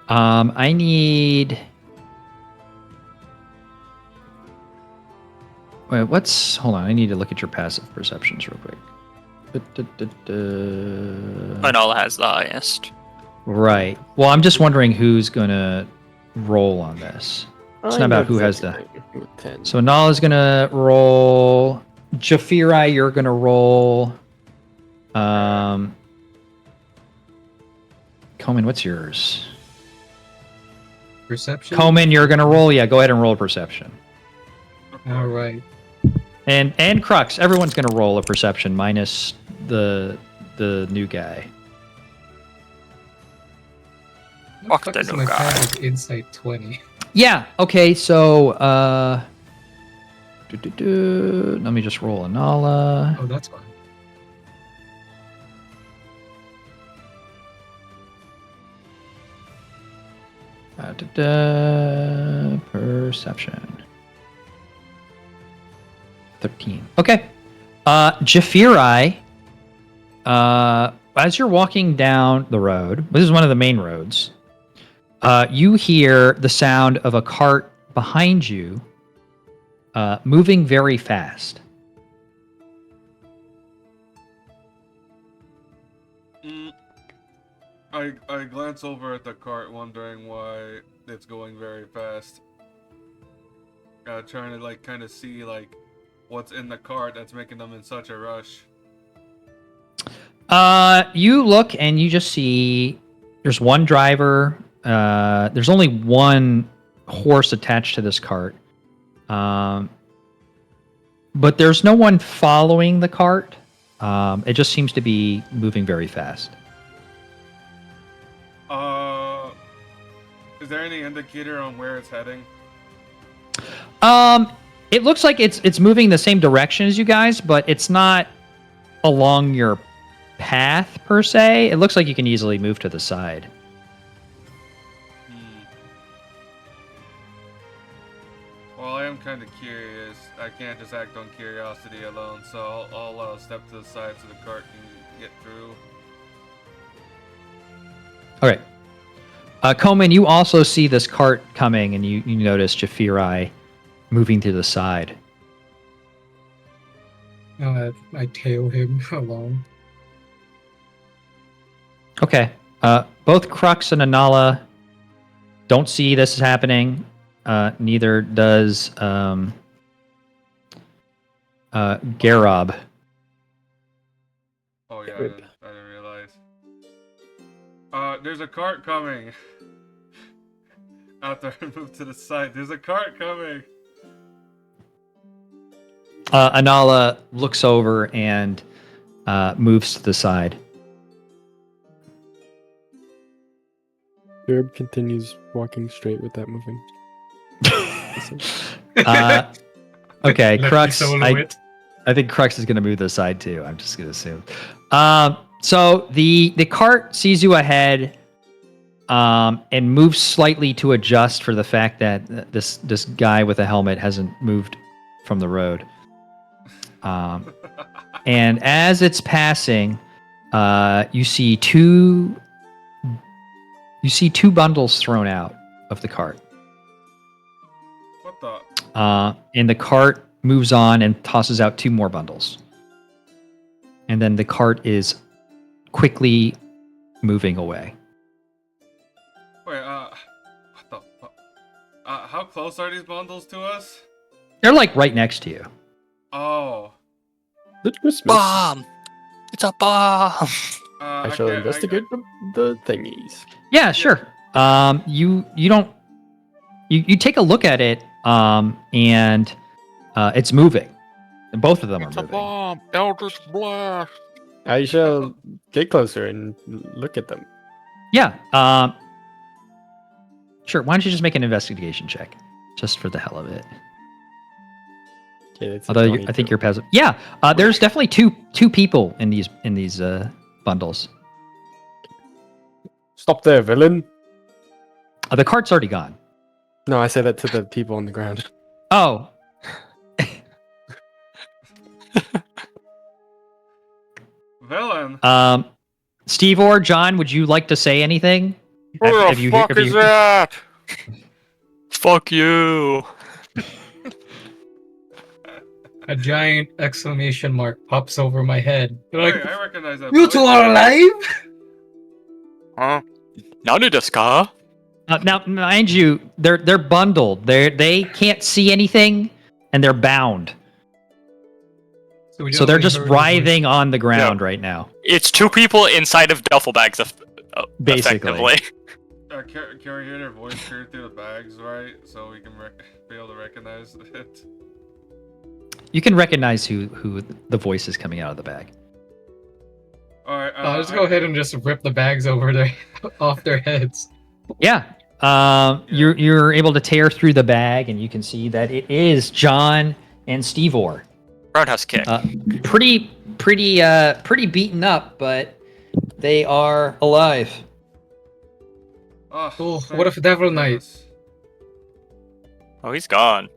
[SPEAKER 1] I need. Wait, hold on. I need to look at your passive perceptions real quick.
[SPEAKER 6] Manala has the highest.
[SPEAKER 1] Right. Well, I'm just wondering who's gonna roll on this. It's not about who has the.
[SPEAKER 5] With 10.
[SPEAKER 1] So Nala's gonna roll. Jafirai, you're gonna roll. Coleman, what's yours?
[SPEAKER 4] Perception.
[SPEAKER 1] Coleman, you're gonna roll. Yeah, go ahead and roll perception.
[SPEAKER 4] All right.
[SPEAKER 1] And Crux, everyone's gonna roll a perception minus the new guy.
[SPEAKER 6] Fuck
[SPEAKER 4] Fuck
[SPEAKER 6] the
[SPEAKER 4] is
[SPEAKER 6] new
[SPEAKER 4] my
[SPEAKER 6] guy.
[SPEAKER 4] passive insight 20.
[SPEAKER 1] Yeah. Okay. So let me just roll a Nala.
[SPEAKER 4] Oh, that's fine.
[SPEAKER 1] Perception. 13. Okay. Jafirai, as you're walking down the road, this is one of the main roads, you hear the sound of a cart behind you moving very fast.
[SPEAKER 2] I glance over at the cart, wondering why it's going very fast. Trying to like kind of see like what's in the cart that's making them in such a rush.
[SPEAKER 1] You look and you just see there's one driver. There's only one horse attached to this cart. But there's no one following the cart. It just seems to be moving very fast.
[SPEAKER 2] Is there any indicator on where it's heading?
[SPEAKER 1] It looks like it's moving the same direction as you guys, but it's not along your path per se. It looks like you can easily move to the side.
[SPEAKER 2] Well, I am kind of curious. I can't just act on curiosity alone, so I'll step to the side so the cart can get through.
[SPEAKER 1] Okay. Coleman, you also see this cart coming, and you notice Jafirai moving to the side.
[SPEAKER 4] I tail him along.
[SPEAKER 1] Okay. Both Crux and Anala don't see this happening. Neither does Garrob.
[SPEAKER 2] Oh yeah, I
[SPEAKER 5] Rip.
[SPEAKER 2] didn't realize. There's a cart coming. After I move to the side, there's a cart coming.
[SPEAKER 1] Anala looks over and moves to the side.
[SPEAKER 5] Herb continues walking straight without moving.
[SPEAKER 1] Okay,
[SPEAKER 4] Lefty
[SPEAKER 1] Crux.
[SPEAKER 4] solo
[SPEAKER 1] I
[SPEAKER 4] it.
[SPEAKER 1] think Crux is going to move to the side too. I'm just going to assume. So the cart sees you ahead, and moves slightly to adjust for the fact that this guy with a helmet hasn't moved from the road. And as it's passing, you see two bundles thrown out of the cart.
[SPEAKER 2] What the?
[SPEAKER 1] And the cart moves on and tosses out 2 more bundles. And then the cart is quickly moving away.
[SPEAKER 2] Wait, what the fuck? How close are these bundles to us?
[SPEAKER 1] They're like right next to you.
[SPEAKER 2] Oh.
[SPEAKER 5] The Christmas.
[SPEAKER 6] Bomb! It's a bomb!
[SPEAKER 5] I shall investigate the thingies.
[SPEAKER 1] Yeah, sure. You take a look at it, and it's moving. And both of them
[SPEAKER 7] It's
[SPEAKER 1] are
[SPEAKER 7] a
[SPEAKER 1] moving.
[SPEAKER 7] bomb! Eldritch Blast!
[SPEAKER 5] I shall get closer and look at them.
[SPEAKER 1] Yeah. Sure. Why don't you just make an investigation check, just for the hell of it?
[SPEAKER 5] Okay, that's a
[SPEAKER 1] Although I
[SPEAKER 5] 22.
[SPEAKER 1] think you're passive. Yeah. There's definitely two people in these bundles.
[SPEAKER 5] Stop there, villain.
[SPEAKER 1] The cart's already gone.
[SPEAKER 5] No, I said that to the people on the ground.
[SPEAKER 1] Oh.
[SPEAKER 2] Villain.
[SPEAKER 1] Steve or John, would you like to say anything?
[SPEAKER 7] Who the fuck is that?
[SPEAKER 6] Fuck you!
[SPEAKER 4] A giant exclamation mark pops over my head. They're like,
[SPEAKER 2] Wait, I recognize that.
[SPEAKER 4] you
[SPEAKER 2] voice.
[SPEAKER 4] two are alive?
[SPEAKER 7] Huh?
[SPEAKER 6] Nanu desu ka?
[SPEAKER 1] Now, mind you, they're bundled. They can't see anything, and they're bound.
[SPEAKER 4] we
[SPEAKER 1] So they're
[SPEAKER 4] only
[SPEAKER 1] just
[SPEAKER 4] heard a voice.
[SPEAKER 1] writhing on the ground right now.
[SPEAKER 6] It's 2 people inside of duffel bags,
[SPEAKER 1] Basically.
[SPEAKER 6] effectively.
[SPEAKER 2] Can we hear their voice heard through the bags, right? So we can be able to recognize it.
[SPEAKER 1] You can recognize who the voice is coming out of the bag.
[SPEAKER 2] Alright,
[SPEAKER 4] I'll just go ahead and just rip the bags off their heads.
[SPEAKER 1] Yeah. You're able to tear through the bag, and you can see that it is John and Stevor.
[SPEAKER 6] Roundhouse kick.
[SPEAKER 1] Pretty beaten up, but they are alive.
[SPEAKER 4] Oh, what if Devil Knight?
[SPEAKER 6] Oh, he's gone.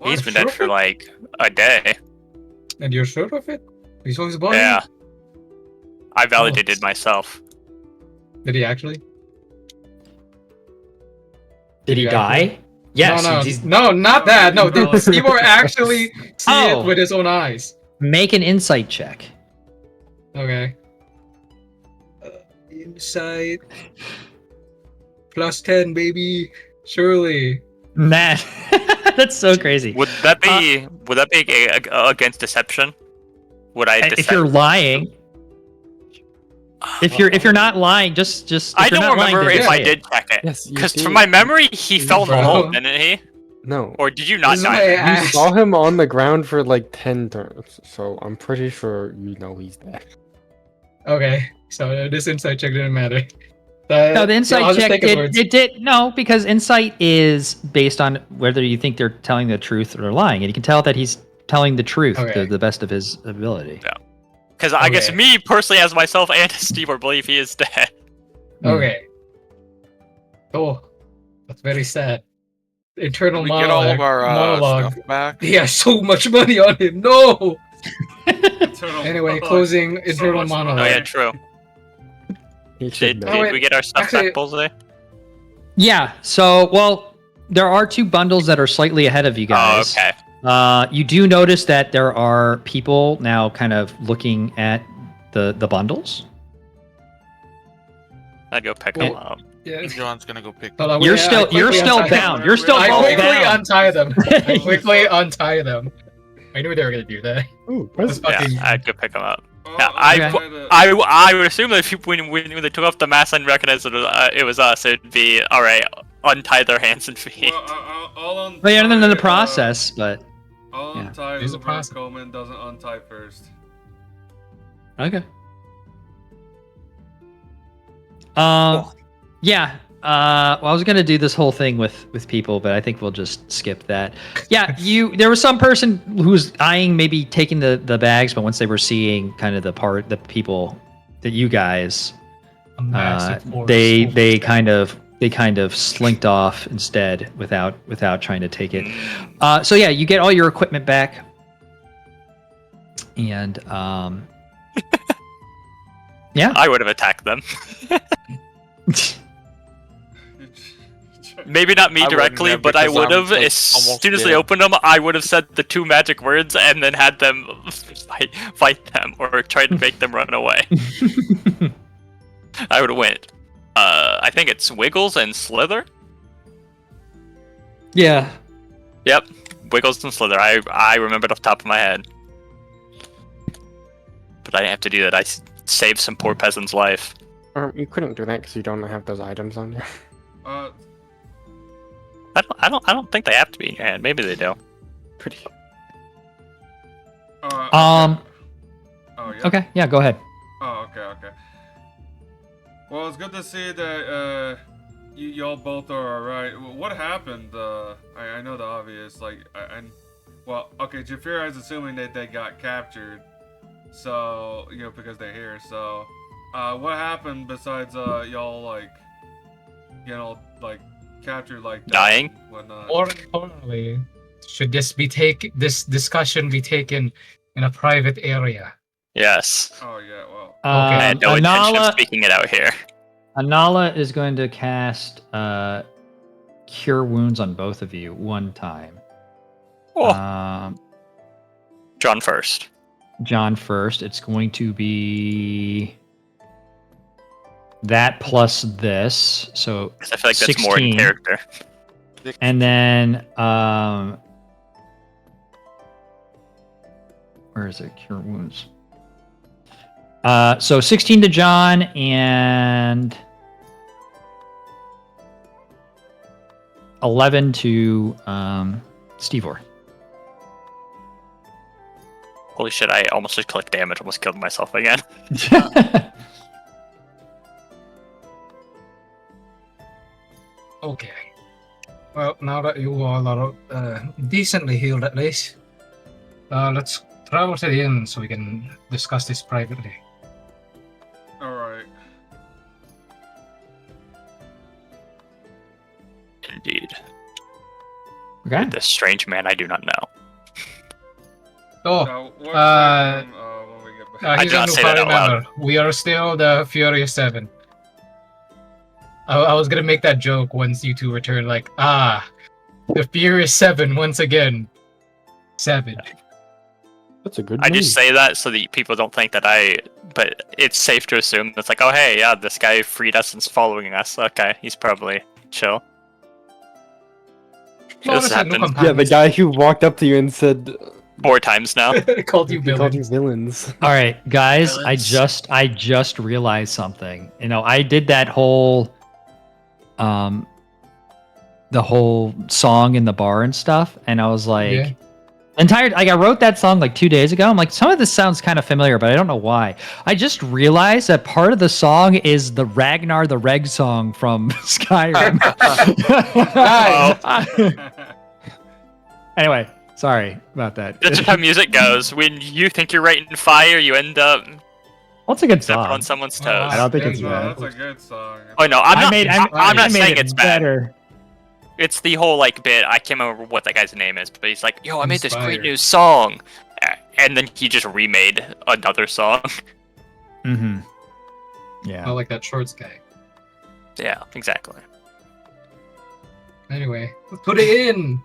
[SPEAKER 6] He's been dead for like a day.
[SPEAKER 4] And you're sure of it? He saw his body?
[SPEAKER 6] Yeah. I validated myself.
[SPEAKER 4] Did he actually?
[SPEAKER 1] Did he die? Yes.
[SPEAKER 4] No, not that. No, did
[SPEAKER 2] No.
[SPEAKER 4] Stevor actually see
[SPEAKER 1] Oh.
[SPEAKER 4] it with his own eyes?
[SPEAKER 1] Make an insight check.
[SPEAKER 4] Okay. Insight. +10, baby. Surely.
[SPEAKER 1] Matt, that's so crazy.
[SPEAKER 6] Would that be against deception? Would I
[SPEAKER 1] If
[SPEAKER 6] deceive?
[SPEAKER 1] you're lying, if you're not lying, just. If
[SPEAKER 6] I
[SPEAKER 1] you're
[SPEAKER 6] don't
[SPEAKER 1] not lying,
[SPEAKER 6] remember
[SPEAKER 1] then
[SPEAKER 6] if
[SPEAKER 1] say
[SPEAKER 6] I
[SPEAKER 1] it.
[SPEAKER 6] did check it.
[SPEAKER 5] Yes, you
[SPEAKER 6] Because
[SPEAKER 5] did.
[SPEAKER 6] from my memory, he fell in the
[SPEAKER 4] Bro.
[SPEAKER 6] hole, didn't he?
[SPEAKER 5] No.
[SPEAKER 6] Or did you not
[SPEAKER 4] This is
[SPEAKER 6] die?
[SPEAKER 4] my
[SPEAKER 5] You
[SPEAKER 4] ass.
[SPEAKER 5] saw him on the ground for like 10 turns, so I'm pretty sure you know he's dead.
[SPEAKER 4] Okay, so this insight check didn't matter.
[SPEAKER 1] No, the
[SPEAKER 4] I'll
[SPEAKER 1] insight
[SPEAKER 4] just
[SPEAKER 1] check
[SPEAKER 4] take his words.
[SPEAKER 1] it did no, because insight is based on whether you think they're telling the truth or lying, and you can tell that he's telling the truth
[SPEAKER 4] Okay.
[SPEAKER 1] to the best of his ability.
[SPEAKER 6] Because I guess
[SPEAKER 4] Okay.
[SPEAKER 6] me personally, as myself and Steve, believe he is dead.
[SPEAKER 4] Okay. Oh, that's very sad. Internal
[SPEAKER 7] Did we get all
[SPEAKER 4] monologue.
[SPEAKER 7] of our
[SPEAKER 4] monologue.
[SPEAKER 7] stuff back?
[SPEAKER 4] He has so much money on him. No.
[SPEAKER 2] Internal
[SPEAKER 4] Anyway,
[SPEAKER 2] monologue.
[SPEAKER 4] closing
[SPEAKER 2] So
[SPEAKER 4] internal
[SPEAKER 2] much
[SPEAKER 4] monologue.
[SPEAKER 6] Oh
[SPEAKER 2] money.
[SPEAKER 6] yeah, true.
[SPEAKER 5] He should
[SPEAKER 6] Did,
[SPEAKER 5] know.
[SPEAKER 4] Oh,
[SPEAKER 6] did we get our stuff
[SPEAKER 4] actually-
[SPEAKER 6] back, Bullseye?
[SPEAKER 1] Yeah. So, well, there are 2 bundles that are slightly ahead of you
[SPEAKER 6] Oh,
[SPEAKER 1] guys.
[SPEAKER 6] okay.
[SPEAKER 1] You do notice that there are people now kind of looking at the bundles.
[SPEAKER 6] I'd go pick
[SPEAKER 1] Well,
[SPEAKER 6] them up.
[SPEAKER 4] Yeah.
[SPEAKER 7] John's gonna go pick.
[SPEAKER 4] Hold on,
[SPEAKER 1] You're
[SPEAKER 4] wait, I
[SPEAKER 1] still
[SPEAKER 4] quickly untie them.
[SPEAKER 1] bound. You're still
[SPEAKER 4] I
[SPEAKER 1] both
[SPEAKER 4] quickly
[SPEAKER 1] bound.
[SPEAKER 4] untie them. I quickly untie them. I knew they were gonna do that.
[SPEAKER 5] Ooh,
[SPEAKER 4] Just fucking.
[SPEAKER 6] Yeah, I'd go pick them up.
[SPEAKER 2] Oh,
[SPEAKER 6] Yeah,
[SPEAKER 1] Okay.
[SPEAKER 6] I would assume that if you, when they took off the mask and recognized it was us, it'd be all right. Untie their hands and feet.
[SPEAKER 2] Well, I'll untie.
[SPEAKER 1] But yeah, and then the process, but
[SPEAKER 2] I'll
[SPEAKER 1] yeah.
[SPEAKER 2] untie
[SPEAKER 4] There's a
[SPEAKER 2] whoever
[SPEAKER 4] process.
[SPEAKER 2] Coleman doesn't untie first.
[SPEAKER 1] okay. Yeah. Well, I was gonna do this whole thing with people, but I think we'll just skip that. Yeah, there was some person who was eyeing maybe taking the bags, but once they were seeing kind of the people that you guys,
[SPEAKER 4] A massive force
[SPEAKER 1] they
[SPEAKER 4] over
[SPEAKER 1] kind of slinked off instead without trying to take it. So yeah, you get all your equipment back, and yeah.
[SPEAKER 6] I would have attacked them. Maybe not me
[SPEAKER 7] I wouldn't
[SPEAKER 6] directly,
[SPEAKER 7] have,
[SPEAKER 6] but I
[SPEAKER 7] because
[SPEAKER 6] would
[SPEAKER 7] I'm,
[SPEAKER 6] have.
[SPEAKER 7] like,
[SPEAKER 6] As
[SPEAKER 7] almost
[SPEAKER 6] soon as they
[SPEAKER 7] dead.
[SPEAKER 6] opened them, I would have said the 2 magic words and then had them fight them or try to make them run away. I would have went. I think it's Wiggles and Slither.
[SPEAKER 1] Yeah.
[SPEAKER 6] Yep, Wiggles and Slither. I remembered off the top of my head. But I didn't have to do that. I saved some poor peasant's life.
[SPEAKER 5] Or you couldn't do that because you don't have those items on you.
[SPEAKER 6] I don't think they have to be in your hand. Maybe they do.
[SPEAKER 5] Pretty.
[SPEAKER 2] Oh yeah.
[SPEAKER 1] Okay. Yeah. Go ahead.
[SPEAKER 2] Oh, okay. Well, it's good to see that y'all both are alright. What happened? I know the obvious. Like, well, okay. Jafira is assuming that they got captured, so because they're here. So, what happened besides y'all captured like that
[SPEAKER 6] Dying?
[SPEAKER 2] and whatnot?
[SPEAKER 4] More importantly, should this discussion be taken in a private area?
[SPEAKER 6] Yes.
[SPEAKER 2] Oh yeah. Well.
[SPEAKER 6] I
[SPEAKER 4] Okay.
[SPEAKER 6] had no intention of speaking it out here.
[SPEAKER 1] Anala is going to cast Cure Wounds on both of you one time.
[SPEAKER 6] Oh. John first.
[SPEAKER 1] John first. It's going to be that plus this, so
[SPEAKER 6] 'Cause I feel like that's more in
[SPEAKER 1] 16.
[SPEAKER 6] character.
[SPEAKER 1] And then where is it? Cure Wounds. So 16 to John and 11 to Stevor.
[SPEAKER 6] Holy shit! I almost just clicked damage. Almost killed myself again.
[SPEAKER 4] Okay. Well, now that you all are decently healed at least, let's travel to the inn so we can discuss this privately.
[SPEAKER 2] All right.
[SPEAKER 6] Indeed.
[SPEAKER 1] Okay.
[SPEAKER 6] This strange man I do not know.
[SPEAKER 4] Oh,
[SPEAKER 2] Now, what's
[SPEAKER 4] uh,
[SPEAKER 2] when we get back?
[SPEAKER 6] I
[SPEAKER 4] here's
[SPEAKER 6] did
[SPEAKER 4] a
[SPEAKER 6] not
[SPEAKER 4] new
[SPEAKER 6] say
[SPEAKER 4] party
[SPEAKER 6] that out loud.
[SPEAKER 4] member. We are still the Furious Seven. I was gonna make that joke once you two return, like, the Furious Seven once again. 7.
[SPEAKER 5] That's a good
[SPEAKER 6] I just
[SPEAKER 5] move.
[SPEAKER 6] say that so that people don't think that but it's safe to assume that's like, oh hey, yeah, this guy freed us and's following us. Okay, he's probably chill.
[SPEAKER 4] Flores
[SPEAKER 6] This
[SPEAKER 4] had no
[SPEAKER 6] happens
[SPEAKER 5] Yeah, the guy who walked up to you and said
[SPEAKER 6] 4 times now.
[SPEAKER 4] called you
[SPEAKER 5] he called you
[SPEAKER 4] villains.
[SPEAKER 5] villains.
[SPEAKER 1] All right, guys,
[SPEAKER 6] Villains.
[SPEAKER 1] I just realized something. I did that whole the whole song in the bar and stuff, and I was like
[SPEAKER 4] Yeah.
[SPEAKER 1] I wrote that song like 2 days ago. I'm like, some of this sounds kind of familiar, but I don't know why. I just realized that part of the song is the Ragnar the Reg song from Skyrim. Anyway, sorry about that.
[SPEAKER 6] That's just how music goes. When you think you're writing fire, you end up
[SPEAKER 1] What's a good
[SPEAKER 6] stepping
[SPEAKER 1] song?
[SPEAKER 6] on someone's toes.
[SPEAKER 1] I don't think
[SPEAKER 4] There
[SPEAKER 1] it's
[SPEAKER 4] you
[SPEAKER 2] No,
[SPEAKER 1] bad.
[SPEAKER 2] that's a good song.
[SPEAKER 6] Oh no, I'm not
[SPEAKER 1] I
[SPEAKER 6] not
[SPEAKER 1] made
[SPEAKER 6] saying
[SPEAKER 1] it
[SPEAKER 6] it's bad.
[SPEAKER 1] better.
[SPEAKER 6] It's the whole bit. I can't remember what that guy's name is, but he's like, "Yo, I made this great
[SPEAKER 4] Inspired.
[SPEAKER 6] new song," and then he just remade another song.
[SPEAKER 1] Mm-hmm. Yeah.
[SPEAKER 4] I like that shorts guy.
[SPEAKER 6] Yeah, exactly.
[SPEAKER 4] Anyway, let's put it in.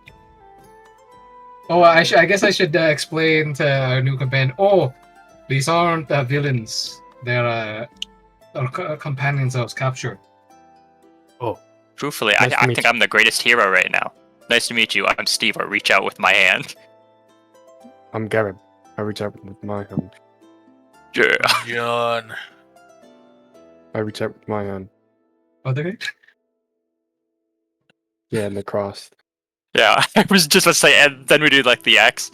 [SPEAKER 4] Oh, I guess I should explain to our new companion. Oh, these aren't villains. They're companions that was captured.
[SPEAKER 6] Truthfully,
[SPEAKER 5] Nice to
[SPEAKER 6] I
[SPEAKER 5] meet
[SPEAKER 6] think
[SPEAKER 5] you.
[SPEAKER 6] I'm the greatest hero right now. Nice to meet you. I'm Steve. I reach out with my hand.
[SPEAKER 5] I'm garrob. I reach out with my hand.
[SPEAKER 6] Yeah.
[SPEAKER 7] John.
[SPEAKER 5] I reach out with my hand.
[SPEAKER 4] Okay.
[SPEAKER 5] Yeah, and the cross.
[SPEAKER 6] Yeah, I was just gonna say, and then we do like the X.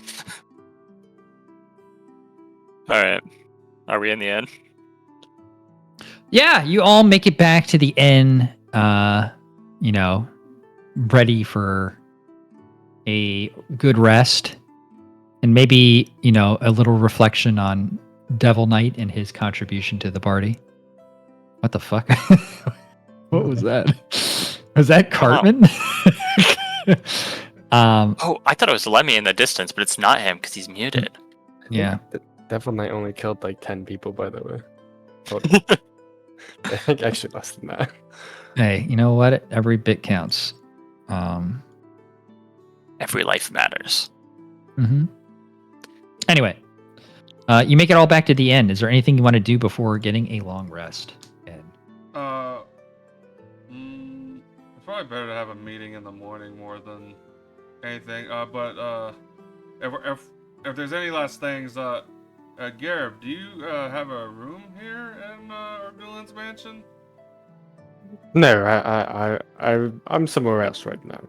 [SPEAKER 6] Alright. Are we in the end?
[SPEAKER 1] Yeah, you all make it back to the inn, ready for a good rest and maybe, a little reflection on Devil Knight and his contribution to the party. What the fuck? What was that? Was that Cartman?
[SPEAKER 6] Oh, I thought it was Lemmy in the distance, but it's not him because he's muted.
[SPEAKER 1] Yeah.
[SPEAKER 5] Devil Knight only killed like 10 people, by the way. Total. I think actually less than that.
[SPEAKER 1] Hey, you know what? Every bit counts.
[SPEAKER 6] Every life matters.
[SPEAKER 1] Mm-hmm. Anyway, you make it all back to the end. Is there anything you want to do before getting a long rest? Ed?
[SPEAKER 2] It's probably better to have a meeting in the morning more than anything. But if there's any last things, Garrob, do you have a room here in Ardullin's mansion?
[SPEAKER 5] No, I'm somewhere else right now.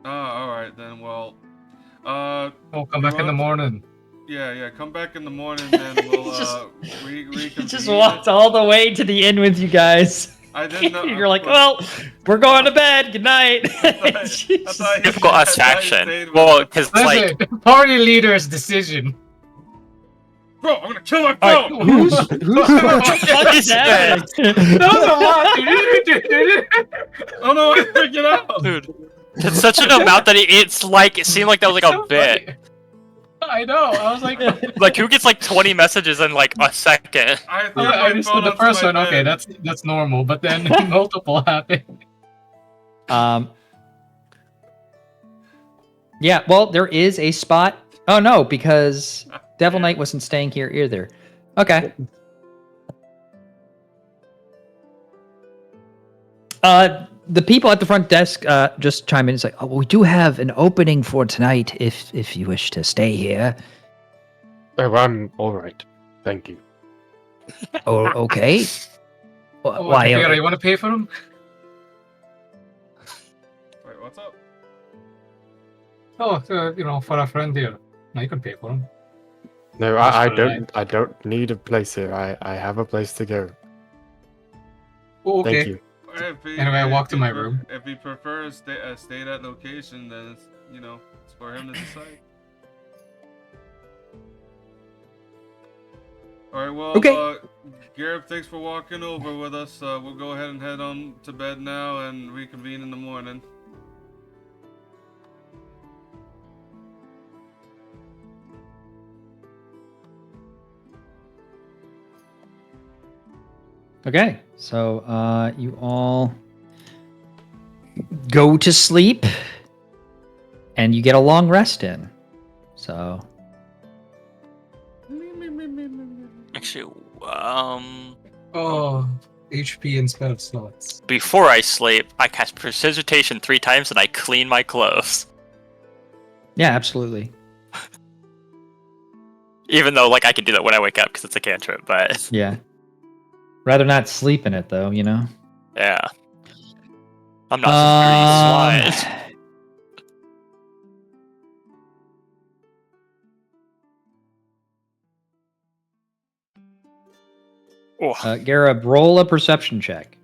[SPEAKER 2] All right then. Well,
[SPEAKER 4] Oh, come back in the morning.
[SPEAKER 2] Yeah, come back in the morning and we'll reconvene.
[SPEAKER 1] He just walked all the way to the inn with you guys.
[SPEAKER 2] I didn't know.
[SPEAKER 1] You're like, well, we're going to bed. Good night.
[SPEAKER 6] Difficult us faction. Well, because like
[SPEAKER 4] Listen, party leader's decision.
[SPEAKER 2] Bro, I'm gonna kill my
[SPEAKER 1] All
[SPEAKER 2] phone.
[SPEAKER 1] right, who's what is happening?
[SPEAKER 4] That was a lot, dude.
[SPEAKER 2] Oh no, I freaked it out.
[SPEAKER 6] dude, it's such an amount that it's like it seemed like that was like a bit.
[SPEAKER 4] I know. I was like,
[SPEAKER 6] Like who gets like 20 messages in like a second?
[SPEAKER 2] I threw
[SPEAKER 4] yeah,
[SPEAKER 2] my
[SPEAKER 4] I understood
[SPEAKER 2] phone
[SPEAKER 4] the
[SPEAKER 2] onto
[SPEAKER 4] first
[SPEAKER 2] my
[SPEAKER 4] one. Okay,
[SPEAKER 2] bed.
[SPEAKER 4] that's normal. But then multiple happened.
[SPEAKER 1] Yeah, well, there is a spot. Oh no, because Devil Knight wasn't staying here either. Okay. The people at the front desk just chime in and say, "Oh, we do have an opening for tonight if you wish to stay here."
[SPEAKER 5] Oh, I'm all right. Thank you.
[SPEAKER 1] Oh, okay.
[SPEAKER 4] Oh,
[SPEAKER 1] Why?
[SPEAKER 4] Peter, you want to pay for them?
[SPEAKER 2] Wait, what's up?
[SPEAKER 4] Oh, for a friend here. No, you can pay for them.
[SPEAKER 5] No,
[SPEAKER 4] That's
[SPEAKER 5] I
[SPEAKER 4] fine.
[SPEAKER 5] don't. I don't need a place here. I have a place to go.
[SPEAKER 4] Oh, okay.
[SPEAKER 5] Thank you.
[SPEAKER 4] Anyway, I walk to my room.
[SPEAKER 2] If he prefers stay that location, then it's it's for him to decide. All right, well,
[SPEAKER 1] Okay.
[SPEAKER 2] Garrett, thanks for walking over with us. We'll go ahead and head on to bed now and reconvene in the morning.
[SPEAKER 1] Okay, so you all go to sleep, and you get a long rest in. So
[SPEAKER 6] Actually,
[SPEAKER 4] Oh, HP and spell slots.
[SPEAKER 6] before I sleep, I cast Precipitation 3 times and I clean my clothes.
[SPEAKER 1] yeah, absolutely.
[SPEAKER 6] Even though, like, I can do that when I wake up because it's a cantrip, but
[SPEAKER 1] Yeah. Rather not sleep in it, though.
[SPEAKER 6] yeah. I'm not some dirty swine. Oh,
[SPEAKER 1] Garrett, roll a perception check.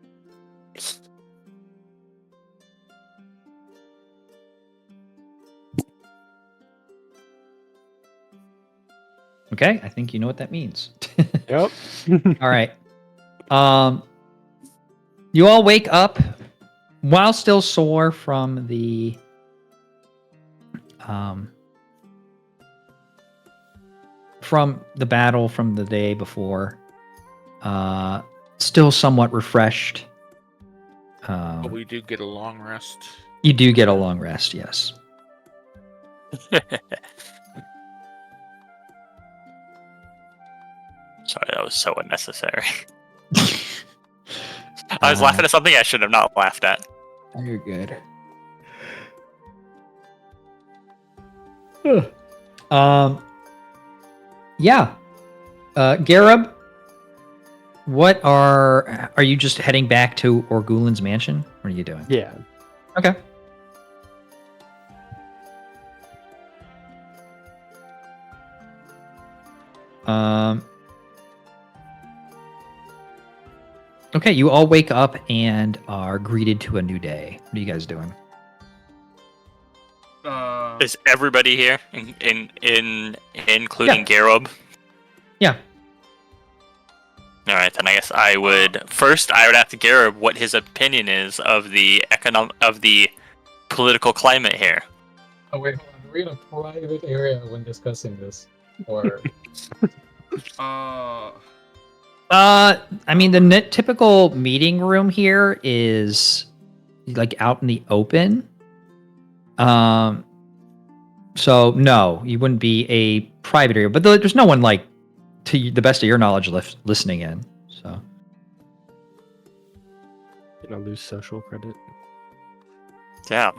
[SPEAKER 1] Okay, I think you know what that means.
[SPEAKER 5] Yep.
[SPEAKER 1] All right. You all wake up while still sore from the battle from the day before. Still somewhat refreshed.
[SPEAKER 7] But we do get a long rest.
[SPEAKER 1] You do get a long rest, yes.
[SPEAKER 6] sorry, that was so unnecessary. I was laughing at something I should have not laughed at.
[SPEAKER 1] You're good. Yeah. Garrob, what are you just heading back to Orgulin's mansion? What are you doing?
[SPEAKER 5] Yeah.
[SPEAKER 1] Okay. Okay, you all wake up and are greeted to a new day. What are you guys doing?
[SPEAKER 6] Is everybody here, including
[SPEAKER 1] Yeah.
[SPEAKER 6] Garrob?
[SPEAKER 1] Yeah.
[SPEAKER 6] All right, then I guess I would ask Garrob what his opinion is of the political climate here.
[SPEAKER 4] Oh wait, hold on. Are we in a private area when discussing this, or
[SPEAKER 1] I mean, the typical meeting room here is like out in the open. So no, you wouldn't be a private area, but there's no one like, to the best of your knowledge, listening in. So
[SPEAKER 5] Gonna lose social credit.
[SPEAKER 6] Yeah.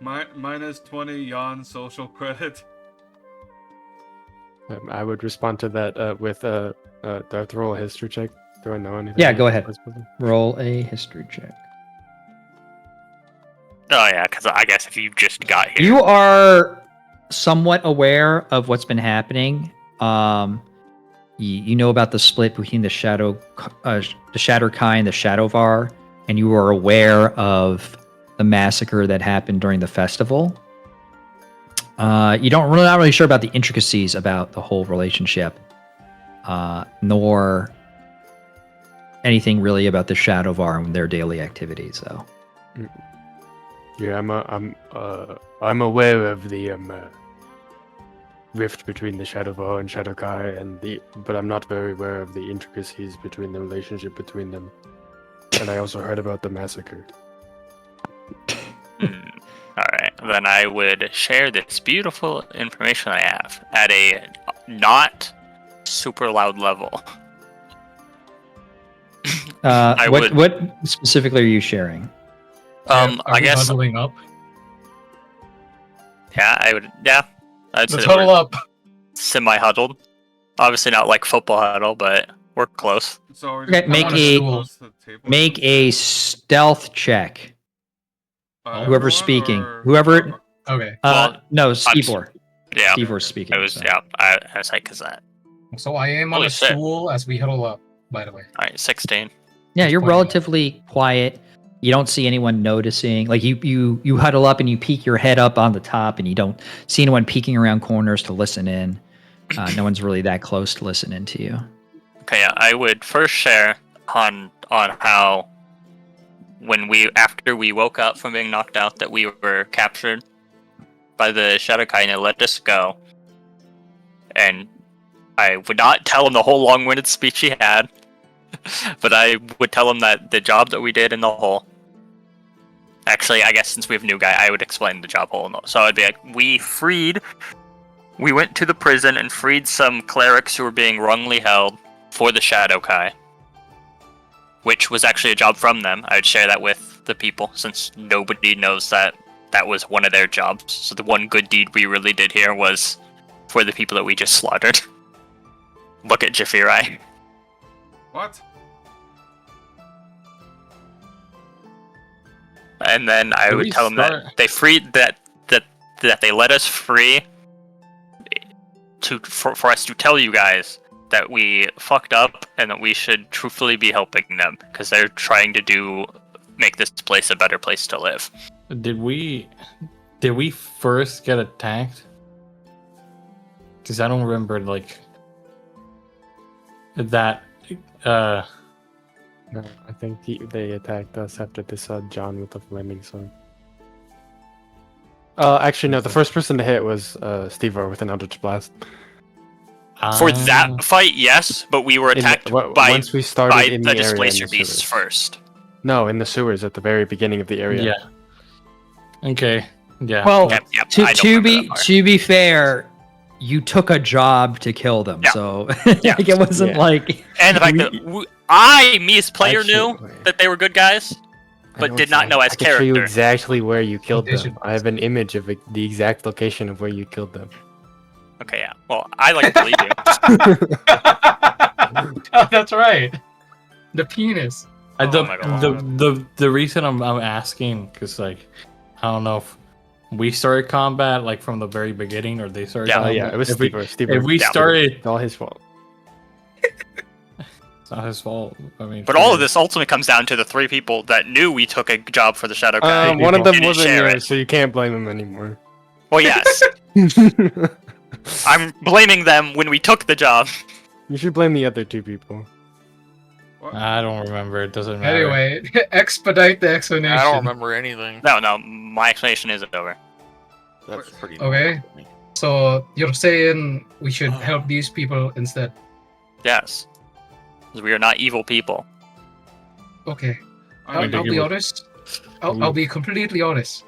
[SPEAKER 2] minus 20 Yhaunn social credit.
[SPEAKER 5] I would respond to that with do I have to roll a history check? Do I know anything?
[SPEAKER 1] Yeah, go ahead.
[SPEAKER 5] about this person?
[SPEAKER 1] roll a history check.
[SPEAKER 6] Oh yeah, because I guess if you just got here,
[SPEAKER 1] You are somewhat aware of what's been happening. You know about the split between the Shatterkai and the Shadowvar, and you are aware of the massacre that happened during the festival. You don't really not really sure about the intricacies about the whole relationship, nor anything really about the Shadowvar and their daily activities. So,
[SPEAKER 5] Yeah, I'm aware of the rift between the Shadowvar and Shadowkai, but I'm not very aware of the intricacies between the relationship between them. And I also heard about the massacre.
[SPEAKER 6] all right, then I would share this beautiful information I have at a not super loud level.
[SPEAKER 1] what specifically are you sharing?
[SPEAKER 4] are
[SPEAKER 6] I
[SPEAKER 4] we
[SPEAKER 6] guess
[SPEAKER 4] huddling up?
[SPEAKER 6] yeah, I'd say
[SPEAKER 4] Let's
[SPEAKER 6] that
[SPEAKER 4] huddle
[SPEAKER 6] we're
[SPEAKER 4] up.
[SPEAKER 6] semi-huddled. Obviously not like football huddle, but we're close.
[SPEAKER 2] So we're
[SPEAKER 1] Okay,
[SPEAKER 2] just
[SPEAKER 1] make
[SPEAKER 2] kinda
[SPEAKER 1] a-
[SPEAKER 2] close to the table.
[SPEAKER 1] Make a stealth check. Whoever's
[SPEAKER 2] Everyone,
[SPEAKER 1] speaking.
[SPEAKER 2] or-
[SPEAKER 1] Whoever.
[SPEAKER 4] Okay,
[SPEAKER 6] Well,
[SPEAKER 1] No, Stevor.
[SPEAKER 6] Yeah,
[SPEAKER 1] Stevor's speaking.
[SPEAKER 6] I was
[SPEAKER 1] so.
[SPEAKER 6] I was like, cause that.
[SPEAKER 4] so I am on
[SPEAKER 6] Holy
[SPEAKER 4] a
[SPEAKER 6] shit.
[SPEAKER 4] stool as we huddle up. By the way,
[SPEAKER 6] All right, 16.
[SPEAKER 1] Yeah,
[SPEAKER 4] Just
[SPEAKER 1] you're
[SPEAKER 4] pointing out.
[SPEAKER 1] relatively quiet. You don't see anyone noticing. Like you huddle up and you peek your head up on the top, and you don't see anyone peeking around corners to listen in. No one's really that close to listening to you.
[SPEAKER 6] Okay, yeah, I would first share on how after we woke up from being knocked out that we were captured by the Shadowkai and it let us go. And I would not tell him the whole long-winded speech he had, but I would tell him that the job that we did in the hole. Actually, I guess since we have a new guy, I would explain the job hole. So I'd be like, we went to the prison and freed some clerics who were being wrongly held for the Shadowkai, which was actually a job from them. I would share that with the people, since nobody knows that was one of their jobs. So the one good deed we really did here was for the people that we just slaughtered. Look at Jafiri.
[SPEAKER 2] What?
[SPEAKER 6] And then I
[SPEAKER 3] Did
[SPEAKER 6] would
[SPEAKER 3] we
[SPEAKER 6] tell them that
[SPEAKER 3] start-
[SPEAKER 6] they freed that they let us free for us to tell you guys that we fucked up and that we should truthfully be helping them because they're trying to make this place a better place to live.
[SPEAKER 3] Did we first get attacked? Because I don't remember like that.
[SPEAKER 5] No, I think they attacked us after they saw John with the flaming sword. Actually, no. The first person to hit was Steve-O with an Eldritch Blast.
[SPEAKER 6] For that fight, yes, but we were attacked by
[SPEAKER 5] once we started
[SPEAKER 6] by
[SPEAKER 5] in
[SPEAKER 6] the
[SPEAKER 5] the area
[SPEAKER 6] displacer
[SPEAKER 5] in the
[SPEAKER 6] beasts
[SPEAKER 5] sewers.
[SPEAKER 6] first.
[SPEAKER 5] No, in the sewers at the very beginning of the area.
[SPEAKER 3] Yeah. Okay. Yeah.
[SPEAKER 1] Well,
[SPEAKER 6] Yep, I don't
[SPEAKER 1] to
[SPEAKER 6] remember
[SPEAKER 1] be
[SPEAKER 6] that part.
[SPEAKER 1] to be fair, you took a job to kill them.
[SPEAKER 6] Yeah.
[SPEAKER 1] So
[SPEAKER 6] Yeah.
[SPEAKER 1] like, it wasn't
[SPEAKER 5] Yeah.
[SPEAKER 1] like
[SPEAKER 6] And the fact that me as player,
[SPEAKER 5] Actually,
[SPEAKER 6] knew
[SPEAKER 5] wait.
[SPEAKER 6] that they were good guys,
[SPEAKER 5] I
[SPEAKER 6] but
[SPEAKER 5] know
[SPEAKER 6] did not know as
[SPEAKER 5] I can show you
[SPEAKER 6] character.
[SPEAKER 5] exactly where you killed them.
[SPEAKER 4] Condition.
[SPEAKER 5] I have an image of the exact location of where you killed them.
[SPEAKER 6] Okay, yeah. Well, I like to believe you.
[SPEAKER 4] Oh, that's right. The penis.
[SPEAKER 3] I-
[SPEAKER 2] Oh my God.
[SPEAKER 3] the reason I'm asking, because like I don't know if we started combat like from the very beginning or they started.
[SPEAKER 6] Yeah.
[SPEAKER 5] Oh
[SPEAKER 3] combat.
[SPEAKER 5] yeah, it was
[SPEAKER 3] If we,
[SPEAKER 5] Steve.
[SPEAKER 3] if we
[SPEAKER 6] Yeah.
[SPEAKER 3] started,
[SPEAKER 5] It's all his fault.
[SPEAKER 3] it's not his fault. I mean,
[SPEAKER 6] But all of this ultimately comes down to the 3 people that knew we took a job for the Shadow Guy.
[SPEAKER 5] One of them
[SPEAKER 6] didn't
[SPEAKER 5] wasn't
[SPEAKER 6] share
[SPEAKER 5] yours, so you can't blame him anymore.
[SPEAKER 6] Well, yes. I'm blaming them when we took the job.
[SPEAKER 5] You should blame the other 2 people.
[SPEAKER 3] I don't remember. It doesn't matter.
[SPEAKER 4] Anyway, expedite the explanation.
[SPEAKER 7] I don't remember anything.
[SPEAKER 6] No, my explanation isn't over.
[SPEAKER 7] That's pretty.
[SPEAKER 4] Okay. So you're saying we should help these people instead?
[SPEAKER 6] Yes. Because we are not evil people.
[SPEAKER 4] Okay.
[SPEAKER 2] I
[SPEAKER 4] I'll
[SPEAKER 2] mean,
[SPEAKER 4] be honest. I'll be completely honest.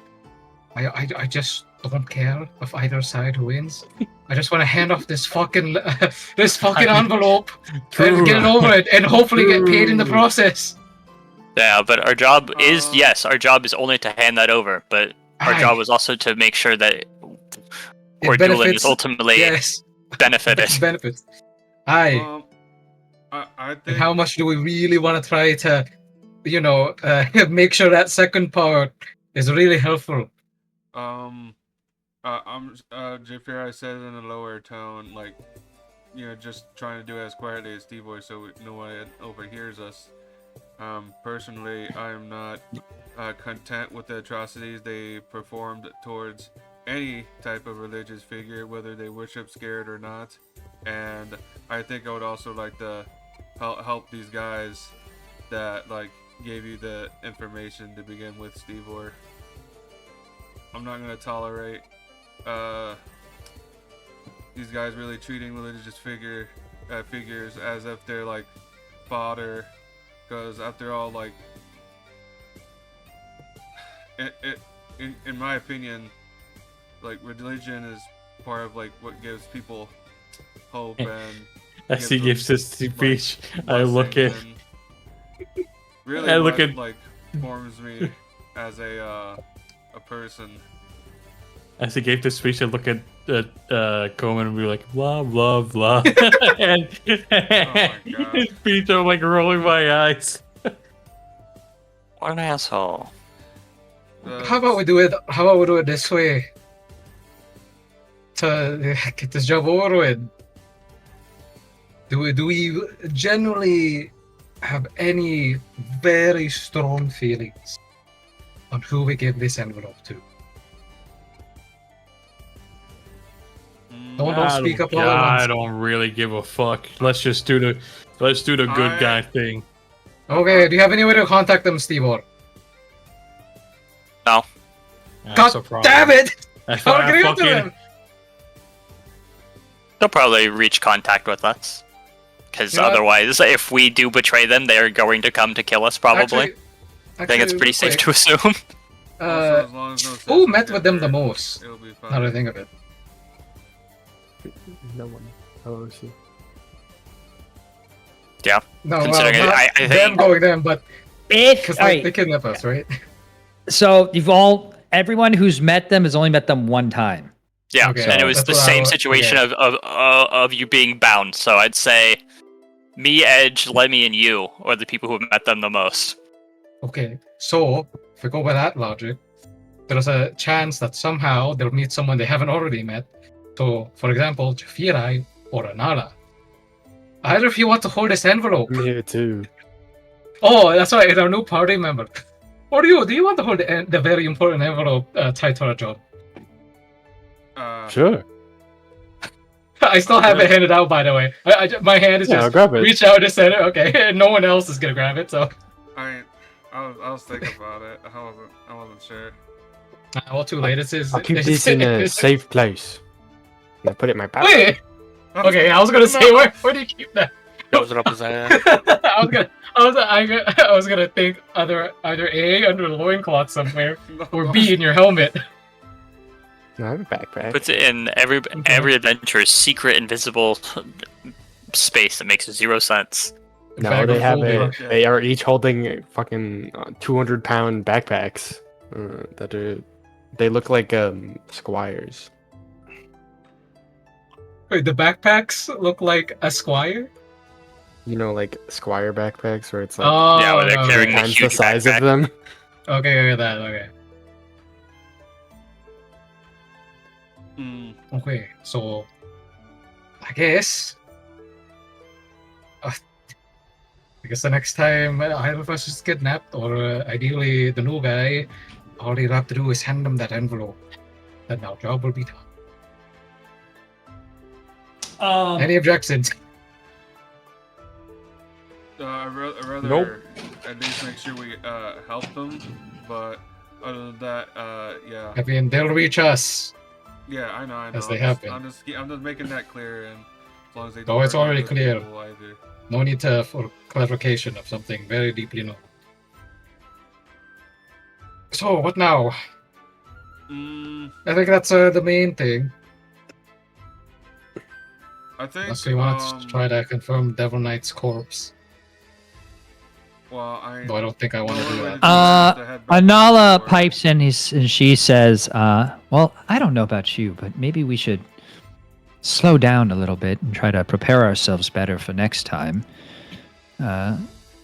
[SPEAKER 4] I just don't care if either side wins. I just want to hand off this fucking envelope and get it over it, and hopefully get paid in the process.
[SPEAKER 6] Yeah, but our job is our job is only to hand that over, but our
[SPEAKER 4] Aye.
[SPEAKER 6] job is also to make sure that
[SPEAKER 4] It
[SPEAKER 6] we're dueling
[SPEAKER 4] benefits-
[SPEAKER 6] is ultimately
[SPEAKER 4] Yes,
[SPEAKER 6] benefited.
[SPEAKER 4] benefits. Aye.
[SPEAKER 2] I
[SPEAKER 4] And
[SPEAKER 2] think
[SPEAKER 4] how much do we really want to try to, make sure that second part is really helpful?
[SPEAKER 2] Jafir, I said it in a lower tone, like, just trying to do it as quietly as Steve-Boy so no one overhears us. Personally, I am not content with the atrocities they performed towards any type of religious figure, whether they worship scared or not. And I think I would also like to help these guys that, like, gave you the information to begin with, Steve-Boy. I'm not going to tolerate these guys really treating religious figures as if they're like fodder, because after all, like, in my opinion, like, religion is part of like what gives people hope and
[SPEAKER 3] As he gives his speech, I look at.
[SPEAKER 2] blessings and really
[SPEAKER 3] I look
[SPEAKER 2] what,
[SPEAKER 3] at-
[SPEAKER 2] like, forms me as a person.
[SPEAKER 3] As he gave the speech, I look at Coleman and be like, blah blah blah, and
[SPEAKER 2] God.
[SPEAKER 3] his speech, I'm like rolling my eyes.
[SPEAKER 6] What an asshole.
[SPEAKER 4] How about we do it this way? To get this job over with. Do we generally have any very strong feelings on who we give this envelope to? Don't speak up all at
[SPEAKER 3] I
[SPEAKER 4] once.
[SPEAKER 3] don't really give a fuck. Let's do the good guy thing.
[SPEAKER 4] Okay, do you have any way to contact them, Steve? Or
[SPEAKER 6] No.
[SPEAKER 3] That's a
[SPEAKER 4] God
[SPEAKER 3] problem.
[SPEAKER 4] damn it!
[SPEAKER 3] That's
[SPEAKER 4] How
[SPEAKER 3] why
[SPEAKER 4] are
[SPEAKER 3] I
[SPEAKER 4] we gonna get to
[SPEAKER 3] fucking.
[SPEAKER 4] them?
[SPEAKER 6] They'll probably reach contact with us. Because
[SPEAKER 4] You know what?
[SPEAKER 6] otherwise, if we do betray them, they're going to come to kill us, probably. I think it's pretty safe to assume.
[SPEAKER 2] Also, as long as no
[SPEAKER 4] Who
[SPEAKER 2] citizens
[SPEAKER 4] met
[SPEAKER 2] get
[SPEAKER 4] with them the
[SPEAKER 2] hurt,
[SPEAKER 4] most?
[SPEAKER 2] It'll be
[SPEAKER 4] Now that I
[SPEAKER 2] fine.
[SPEAKER 4] think of it.
[SPEAKER 5] No one. Oh, see.
[SPEAKER 4] No,
[SPEAKER 6] Considering
[SPEAKER 4] well,
[SPEAKER 6] I
[SPEAKER 4] them
[SPEAKER 6] think-
[SPEAKER 4] going them, but
[SPEAKER 1] if
[SPEAKER 4] because
[SPEAKER 1] all right,
[SPEAKER 4] they kidnap us, right?
[SPEAKER 1] so everyone who's met them has only met them one time.
[SPEAKER 6] Yeah,
[SPEAKER 4] Okay,
[SPEAKER 6] and it was
[SPEAKER 4] that's
[SPEAKER 6] the
[SPEAKER 4] what I
[SPEAKER 6] same
[SPEAKER 4] wa-
[SPEAKER 6] situation
[SPEAKER 4] okay.
[SPEAKER 6] of you being bound. So I'd say me, Edge, Lemmy, and you are the people who have met them the most.
[SPEAKER 4] Okay, so if we go by that logic, there's a chance that somehow they'll meet someone they haven't already met. So, for example, Jafirai or Anara. Either of you want to hold this envelope.
[SPEAKER 5] I'm here too.
[SPEAKER 4] Oh, that's right, our new party member. Or do you want to hold the very important envelope tied to our job?
[SPEAKER 5] Sure.
[SPEAKER 4] I still have it handed out, by the way. My hand is
[SPEAKER 5] Yeah, I'll
[SPEAKER 4] just
[SPEAKER 5] grab it.
[SPEAKER 4] reach out to center. Okay, no one else is gonna grab it, so.
[SPEAKER 2] I was thinking about it. I wasn't sure.
[SPEAKER 4] Well, too late. It's
[SPEAKER 5] I'll keep this in a safe place. I put it in my pocket.
[SPEAKER 4] Wait. Okay, I was gonna say where do you keep that?
[SPEAKER 7] Throws it up his ass.
[SPEAKER 4] I was gonna think either A under the loincloth somewhere or B in your helmet.
[SPEAKER 5] No, I have a backpack.
[SPEAKER 6] Puts it in every adventure's secret invisible space that makes 0 sense.
[SPEAKER 5] No,
[SPEAKER 4] Bag
[SPEAKER 5] they
[SPEAKER 4] of
[SPEAKER 5] have
[SPEAKER 4] holding.
[SPEAKER 5] it. They are each holding fucking 200-pound backpacks that are. They look like squires.
[SPEAKER 4] Wait, the backpacks look like a squire?
[SPEAKER 5] You know, like squire backpacks where it's like
[SPEAKER 4] Oh,
[SPEAKER 6] Yeah, where they're
[SPEAKER 4] okay.
[SPEAKER 6] carrying the
[SPEAKER 5] times the
[SPEAKER 6] huge
[SPEAKER 5] size
[SPEAKER 6] backpack.
[SPEAKER 5] of them.
[SPEAKER 4] Okay, okay, that, okay.
[SPEAKER 2] Mm,
[SPEAKER 4] Okay, so I guess the next time either of us is kidnapped, or ideally the new guy, all you have to do is hand him that envelope. Then our job will be done. Any objections?
[SPEAKER 2] I'd rather
[SPEAKER 3] Nope.
[SPEAKER 2] at least make sure we help them, but other than that, yeah.
[SPEAKER 4] I mean, they'll reach us.
[SPEAKER 2] Yeah, I know.
[SPEAKER 4] As they have been.
[SPEAKER 2] I'm just making that clear, and as long as they
[SPEAKER 4] Oh, it's
[SPEAKER 2] hurt
[SPEAKER 4] already
[SPEAKER 2] other
[SPEAKER 4] clear.
[SPEAKER 2] people either.
[SPEAKER 4] No need for clarification of something very deeply known. So, what now?
[SPEAKER 2] Mm,
[SPEAKER 4] I think that's the main thing.
[SPEAKER 2] I think.
[SPEAKER 4] Unless we want to try to confirm Devil Knight's corpse.
[SPEAKER 2] Well,
[SPEAKER 4] Though I don't think I want to do that.
[SPEAKER 1] Anala pipes in and she says, well, I don't know about you, but maybe we should slow down a little bit and try to prepare ourselves better for next time.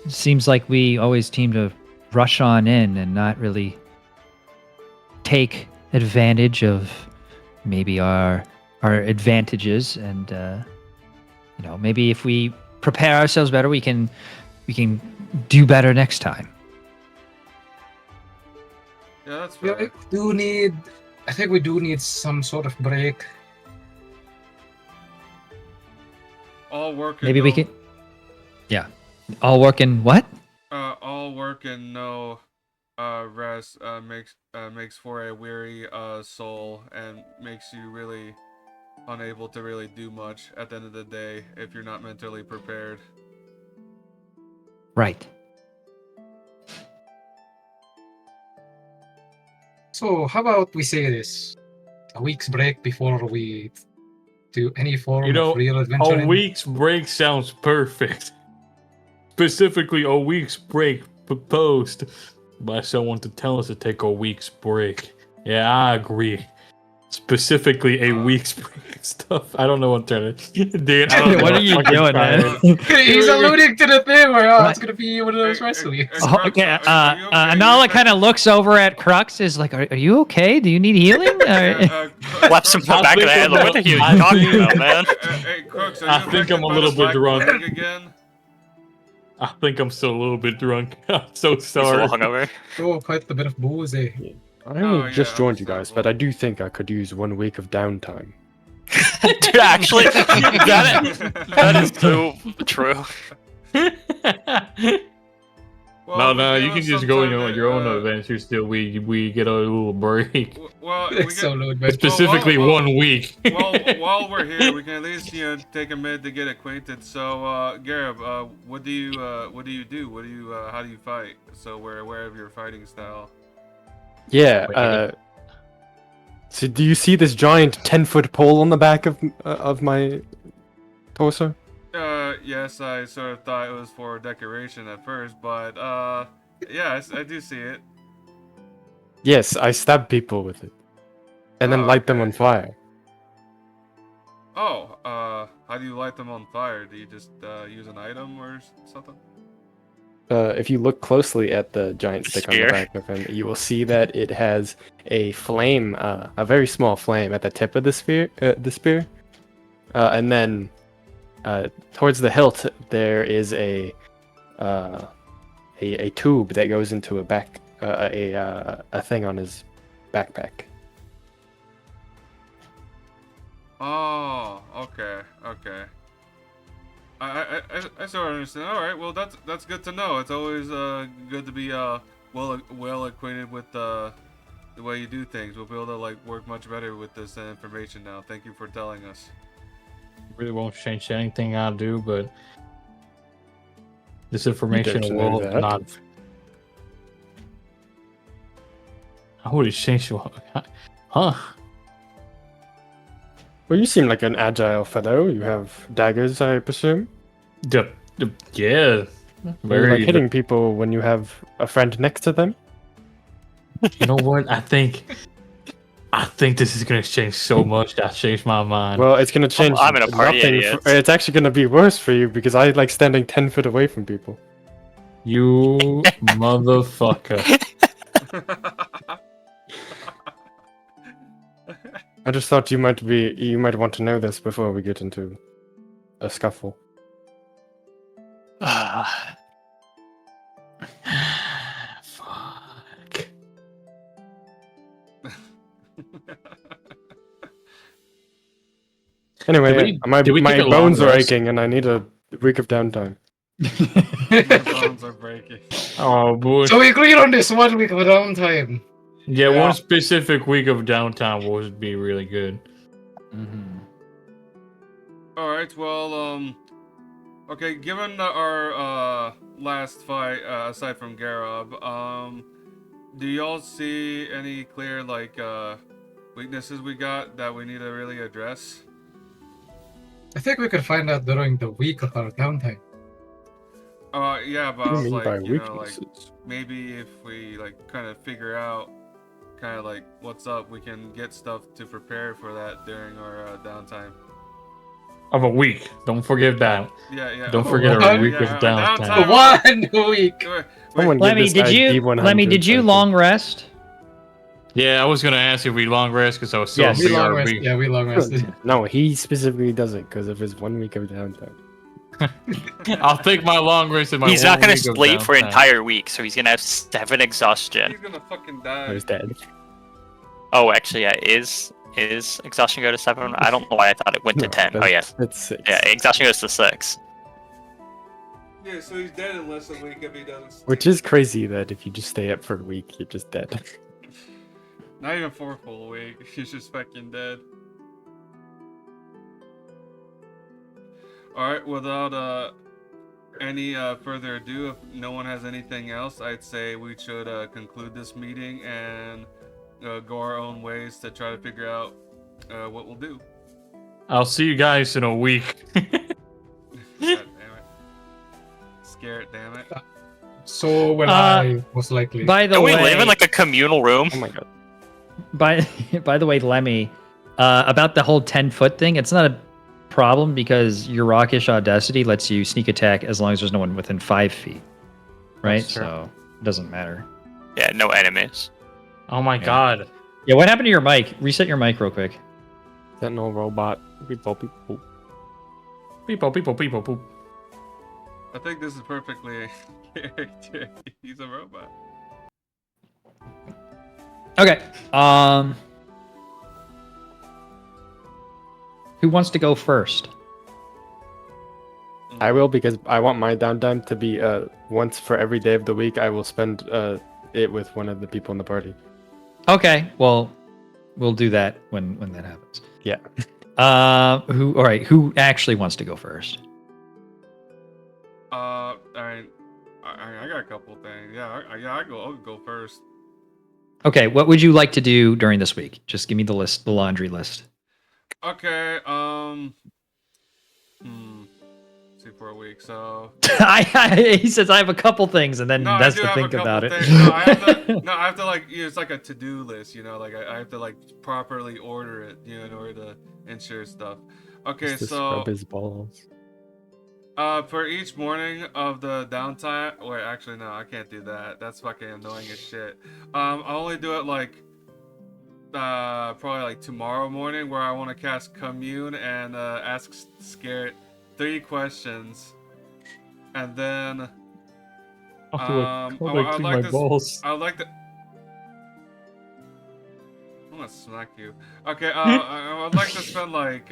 [SPEAKER 1] Seems like we always seem to rush on in and not really take advantage of maybe our advantages, and maybe if we prepare ourselves better, we can do better next time.
[SPEAKER 2] Yeah, that's
[SPEAKER 4] Yeah,
[SPEAKER 2] fair.
[SPEAKER 4] I think we do need some sort of break.
[SPEAKER 2] All work. And
[SPEAKER 1] Maybe we
[SPEAKER 2] no,
[SPEAKER 1] can. Yeah, all work and what?
[SPEAKER 2] All work and no rest makes for a weary soul, and makes you really unable to really do much at the end of the day if you're not mentally prepared.
[SPEAKER 1] Right.
[SPEAKER 4] So, how about we say this? A week's break before we do any form of real
[SPEAKER 3] A
[SPEAKER 4] adventuring?
[SPEAKER 3] week's break sounds perfect. Specifically, a week's break proposed by someone to tell us to take a week's break. Yeah, I agree. Specifically, a week's break stuff. I don't know what to do.
[SPEAKER 1] What are you doing, man?
[SPEAKER 4] He's alluding to the thing where it's gonna be one of those rest weeks.
[SPEAKER 1] Oh, okay. Anala kind of looks over at Crux. Is like, are you okay? Do you need healing?
[SPEAKER 6] Slaps him on the back of the head. Like, what the hell are you talking about, man?
[SPEAKER 2] Hey, Crooks, are
[SPEAKER 3] I
[SPEAKER 2] you
[SPEAKER 3] think I'm
[SPEAKER 2] affected
[SPEAKER 3] a
[SPEAKER 2] by
[SPEAKER 3] little
[SPEAKER 2] the
[SPEAKER 3] bit
[SPEAKER 2] black
[SPEAKER 3] drunk.
[SPEAKER 2] plague again?
[SPEAKER 3] I think I'm still a little bit drunk. I'm so
[SPEAKER 6] He's a
[SPEAKER 3] sorry.
[SPEAKER 6] little hungover.
[SPEAKER 4] Oh, quite a bit of booze, eh?
[SPEAKER 5] I only
[SPEAKER 2] yeah,
[SPEAKER 5] just joined you guys, but
[SPEAKER 2] understandable.
[SPEAKER 5] I do think I could use 1 week of downtime.
[SPEAKER 6] Dude, actually, that is so true.
[SPEAKER 2] Well,
[SPEAKER 3] No,
[SPEAKER 2] we
[SPEAKER 3] you
[SPEAKER 2] give
[SPEAKER 3] can
[SPEAKER 2] us
[SPEAKER 3] just
[SPEAKER 2] some
[SPEAKER 3] go
[SPEAKER 2] time
[SPEAKER 3] on
[SPEAKER 2] to,
[SPEAKER 3] your own adventures till we get a little break.
[SPEAKER 2] Well, we
[SPEAKER 4] It's so
[SPEAKER 2] get,
[SPEAKER 4] load, man.
[SPEAKER 3] Specifically,
[SPEAKER 2] well,
[SPEAKER 3] 1 week.
[SPEAKER 2] while we're here, we can at least take a minute to get acquainted. So, Garrob, what do you do? How do you fight? So we're aware of your fighting style.
[SPEAKER 5] Yeah.
[SPEAKER 3] Wait,
[SPEAKER 5] So do you see this giant 10-foot pole on the back of my torso?
[SPEAKER 2] Yes, I sort of thought it was for decoration at first, but yeah, I do see it.
[SPEAKER 5] Yes, I stab people with it, and then
[SPEAKER 2] Oh,
[SPEAKER 5] light them
[SPEAKER 2] okay.
[SPEAKER 5] on fire.
[SPEAKER 2] Oh, how do you light them on fire? Do you just use an item or something?
[SPEAKER 5] If you look closely at the giant stick on the
[SPEAKER 6] Spear.
[SPEAKER 5] back of him, you will see that it has a flame, a very small flame at the tip of the spear, and then towards the hilt there is a tube that goes into a thing on his backpack.
[SPEAKER 2] Oh, okay. I sort of understand. All right, well that's good to know. It's always good to be well acquainted with the way you do things. We'll be able to work much better with this information now. Thank you for telling us.
[SPEAKER 3] Really won't change anything I do, but this information
[SPEAKER 5] don't
[SPEAKER 3] will
[SPEAKER 5] know that.
[SPEAKER 3] not. I would change. Huh?
[SPEAKER 5] Well, you seem like an agile fellow. You have daggers, I presume.
[SPEAKER 3] Yeah.
[SPEAKER 5] You're
[SPEAKER 3] Very.
[SPEAKER 5] like hitting people when you have a friend next to them.
[SPEAKER 3] You know what? I think this is gonna change so much that I changed my mind.
[SPEAKER 5] Well, it's gonna change.
[SPEAKER 6] I'm in a party,
[SPEAKER 5] nothing.
[SPEAKER 6] idiots.
[SPEAKER 5] It's actually gonna be worse for you because I like standing 10 foot away from people.
[SPEAKER 3] You motherfucker.
[SPEAKER 5] I just thought you might want to know this before we get into a scuffle.
[SPEAKER 3] Fuck.
[SPEAKER 5] Anyway,
[SPEAKER 3] Did we-
[SPEAKER 5] my
[SPEAKER 3] did we take a long
[SPEAKER 5] bones are
[SPEAKER 3] rest?
[SPEAKER 5] aching and I need a week of downtime.
[SPEAKER 2] My bones are breaking.
[SPEAKER 3] Oh boy.
[SPEAKER 4] So we agreed on this 1 week of downtime.
[SPEAKER 3] Yeah,
[SPEAKER 2] Yeah.
[SPEAKER 3] one specific week of downtime would be really good.
[SPEAKER 1] Mm-hmm.
[SPEAKER 2] All right. Well, okay. Given our last fight, aside from garrob, do y'all see any clear like weaknesses we got that we need to really address?
[SPEAKER 4] I think we could find out during the week of our downtime.
[SPEAKER 2] Yeah, but
[SPEAKER 5] What
[SPEAKER 2] I
[SPEAKER 5] do you
[SPEAKER 2] was
[SPEAKER 5] mean by
[SPEAKER 2] like, you know, like
[SPEAKER 5] weaknesses?
[SPEAKER 2] maybe if we like kind of figure out kind of like what's up, we can get stuff to prepare for that during our downtime.
[SPEAKER 3] Of a week. Don't forget that.
[SPEAKER 2] Yeah.
[SPEAKER 3] Don't
[SPEAKER 2] Oh,
[SPEAKER 3] forget
[SPEAKER 4] our
[SPEAKER 3] week
[SPEAKER 2] yeah,
[SPEAKER 3] of
[SPEAKER 2] our
[SPEAKER 3] downtime.
[SPEAKER 4] 1 week.
[SPEAKER 2] Wait,
[SPEAKER 5] Someone
[SPEAKER 1] Lemmy,
[SPEAKER 5] give this
[SPEAKER 1] did
[SPEAKER 5] guy
[SPEAKER 1] you
[SPEAKER 5] D100
[SPEAKER 1] Lemmy, did you
[SPEAKER 5] something.
[SPEAKER 1] long rest?
[SPEAKER 3] Yeah, I was gonna ask if we long rest because I was so
[SPEAKER 1] Yes.
[SPEAKER 4] We long
[SPEAKER 3] BRB.
[SPEAKER 4] rest. Yeah, we long rested.
[SPEAKER 5] No, he specifically does it because of his 1 week of downtime.
[SPEAKER 3] I'll take my long rest and my
[SPEAKER 6] He's not
[SPEAKER 3] 1
[SPEAKER 6] gonna
[SPEAKER 3] week of
[SPEAKER 6] sleep for an
[SPEAKER 3] downtime.
[SPEAKER 6] entire week, so he's gonna have 7 exhaustion.
[SPEAKER 2] he's gonna fucking
[SPEAKER 5] I
[SPEAKER 2] die.
[SPEAKER 5] was dead.
[SPEAKER 6] Oh, actually, yeah, is exhaustion go to 7? I don't know why I thought it went to 10. Oh yeah,
[SPEAKER 5] That's 6.
[SPEAKER 6] yeah, exhaustion goes to 6.
[SPEAKER 2] Yeah, so he's dead in less than a week if he doesn't.
[SPEAKER 5] Which is crazy that if you just stay up for a week, you're just dead.
[SPEAKER 2] Not even for a full week. He's just fucking dead. Alright, without any further ado, if no one has anything else, I'd say we should conclude this meeting and go our own ways to try to figure out what we'll do.
[SPEAKER 3] I'll see you guys in a week.
[SPEAKER 2] God damn it. Scare it, damn it.
[SPEAKER 4] So when I most likely.
[SPEAKER 1] By the
[SPEAKER 6] Don't we
[SPEAKER 1] way,
[SPEAKER 6] live in like a communal room?
[SPEAKER 5] Oh my god.
[SPEAKER 1] by the way, Lemmy, about the whole 10-foot thing, it's not a problem because your rockish audacity lets you sneak attack as long as there's no one within 5 feet, right?
[SPEAKER 3] That's true.
[SPEAKER 1] So it doesn't matter.
[SPEAKER 6] Yeah, no enemies.
[SPEAKER 3] Oh my god.
[SPEAKER 1] Yeah, what happened to your mic? Reset your mic real quick.
[SPEAKER 5] Sentinel robot. People, people.
[SPEAKER 3] People, poop.
[SPEAKER 2] I think this is perfectly character. He's a robot.
[SPEAKER 1] Okay. Who wants to go first?
[SPEAKER 5] I will because I want my downtime to be once for every day of the week. I will spend it with one of the people in the party.
[SPEAKER 1] Okay. Well, we'll do that when that happens.
[SPEAKER 5] Yeah.
[SPEAKER 1] Who? All right. Who actually wants to go first?
[SPEAKER 2] I got a couple things. Yeah, I'll go first.
[SPEAKER 1] Okay. What would you like to do during this week? Just give me the list, the laundry list.
[SPEAKER 2] Okay, see for a week, so
[SPEAKER 1] He says I have a couple things, and then
[SPEAKER 2] no,
[SPEAKER 1] has
[SPEAKER 2] I do
[SPEAKER 1] to
[SPEAKER 2] have
[SPEAKER 1] think
[SPEAKER 2] a couple
[SPEAKER 1] about it.
[SPEAKER 2] things. No, I have to like, it's like a to-do list, you know, like I have to like properly order it, you know, in order to ensure stuff. Okay,
[SPEAKER 5] Just to
[SPEAKER 2] so
[SPEAKER 5] scrub his balls.
[SPEAKER 2] for each morning of the downtime, wait, actually no, I can't do that. That's fucking annoying as shit. I'll only do it like probably like tomorrow morning, where I want to cast Commune and ask Scarret 3 questions, and then I'd like to. I'm gonna smack you. Okay, I'd like to spend like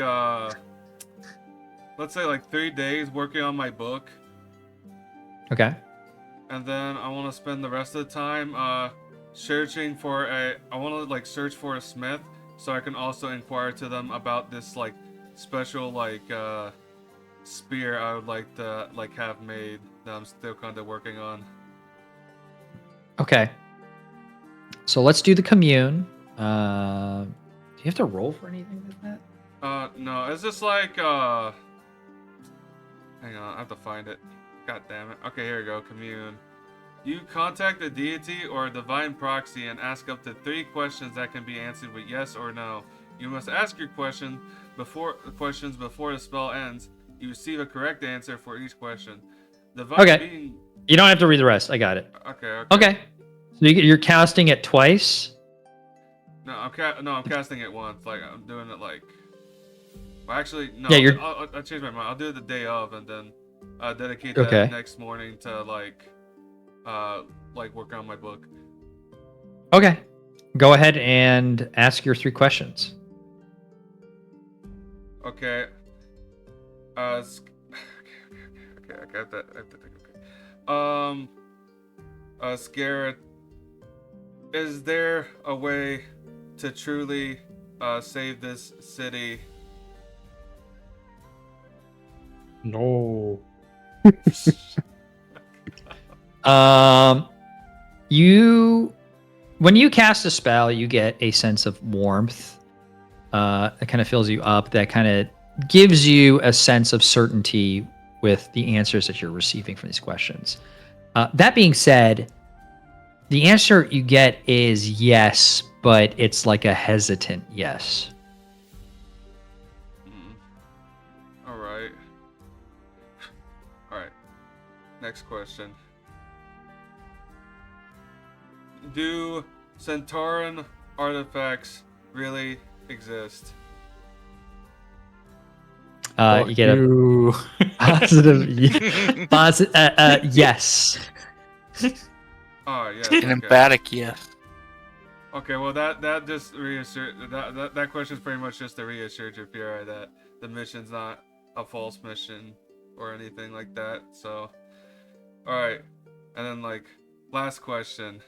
[SPEAKER 2] let's say like 3 days working on my book,
[SPEAKER 1] Okay.
[SPEAKER 2] and then I want to spend the rest of the time searching for I want to like search for a smith, so I can also inquire to them about this like special like spear I would like to like have made that I'm still kind of working on.
[SPEAKER 1] Okay. So let's do the commune. Do you have to roll for anything like that?
[SPEAKER 2] No, it's just like, hang on, I have to find it. God damn it. Okay, here we go, commune. You contact a deity or a divine proxy and ask up to 3 questions that can be answered with yes or no. You must ask your questions before the spell ends. You receive a correct answer for each question. Divine
[SPEAKER 1] Okay.
[SPEAKER 2] being...
[SPEAKER 1] You don't have to read the rest. I got it.
[SPEAKER 2] Okay.
[SPEAKER 1] Okay. So you're casting it twice?
[SPEAKER 2] No, I'm casting it once. Like, I'm doing it like... Well, actually, no.
[SPEAKER 1] Yeah,
[SPEAKER 2] I'll change my mind. I'll do it the day of and then dedicate
[SPEAKER 1] Okay.
[SPEAKER 2] that next morning to like work on my book.
[SPEAKER 1] Okay. Go ahead and ask your 3 questions.
[SPEAKER 2] Okay. Okay, I got that. I have to think. Okay. Scarrett, is there a way to truly save this city?
[SPEAKER 5] No.
[SPEAKER 1] When you cast a spell, you get a sense of warmth. It kind of fills you up. That kind of gives you a sense of certainty with the answers that you're receiving from these questions. That being said, the answer you get is yes, but it's like a hesitant yes.
[SPEAKER 2] All right. Next question. Do Centauran artifacts really exist?
[SPEAKER 1] You get a positive, yes.
[SPEAKER 2] Oh, yes.
[SPEAKER 7] An
[SPEAKER 2] Okay.
[SPEAKER 7] emphatic yes.
[SPEAKER 2] Okay, well that just reassured that question is pretty much just to reassure Jafira that the mission's not a false mission or anything like that. So, all right, and then like last question.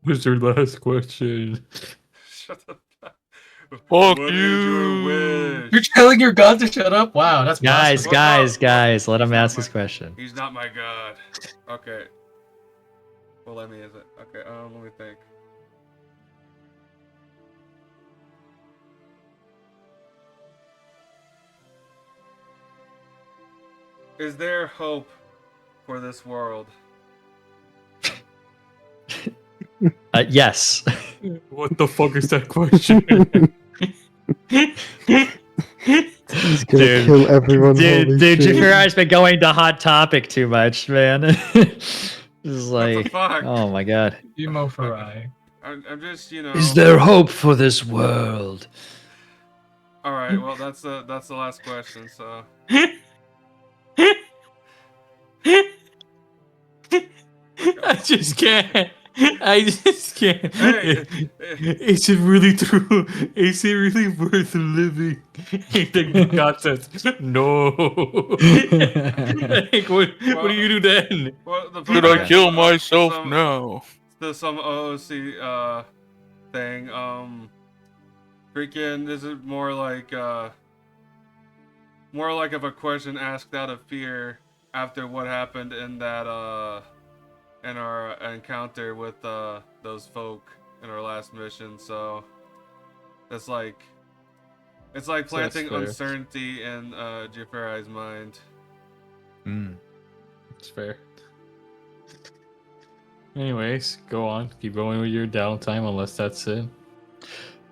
[SPEAKER 3] What's your last question?
[SPEAKER 2] Shut up.
[SPEAKER 7] Fuck
[SPEAKER 2] What is
[SPEAKER 7] you.
[SPEAKER 2] your wish?
[SPEAKER 4] You're telling your god to shut up? Wow, that's
[SPEAKER 1] Guys,
[SPEAKER 4] blasphemous.
[SPEAKER 1] guys, let
[SPEAKER 2] He's
[SPEAKER 1] him
[SPEAKER 2] not
[SPEAKER 1] ask his question.
[SPEAKER 2] He's not my god. Okay. Well, let me is it? Okay. Let me think. Is there hope for this world?
[SPEAKER 1] Yes.
[SPEAKER 3] What the fuck is that question?
[SPEAKER 5] He's gonna
[SPEAKER 1] Dude.
[SPEAKER 5] kill everyone.
[SPEAKER 1] Dude,
[SPEAKER 5] holy shit.
[SPEAKER 1] Jafira's been going to Hot Topic too much, man. This is
[SPEAKER 2] What the
[SPEAKER 1] like,
[SPEAKER 2] fuck?
[SPEAKER 1] oh my god.
[SPEAKER 4] Emo Farai.
[SPEAKER 2] I'm just, you know.
[SPEAKER 1] Is there hope for this world?
[SPEAKER 2] All right. Well, that's the last question. So.
[SPEAKER 3] I just can't. I just can't.
[SPEAKER 2] Hey.
[SPEAKER 3] Is it really true? Is it really worth living? The god says, no. Like, what do you do then?
[SPEAKER 2] Well, the
[SPEAKER 7] Should I
[SPEAKER 1] Okay.
[SPEAKER 7] kill myself now?
[SPEAKER 2] Some OOC thing. Freaking, this is more like of a question asked out of fear after what happened in that in our encounter with those folk in our last mission. So it's like planting
[SPEAKER 3] fair.
[SPEAKER 2] uncertainty in Jafirai's mind.
[SPEAKER 3] It's fair. Anyways, go on. Keep going with your downtime, unless that's it.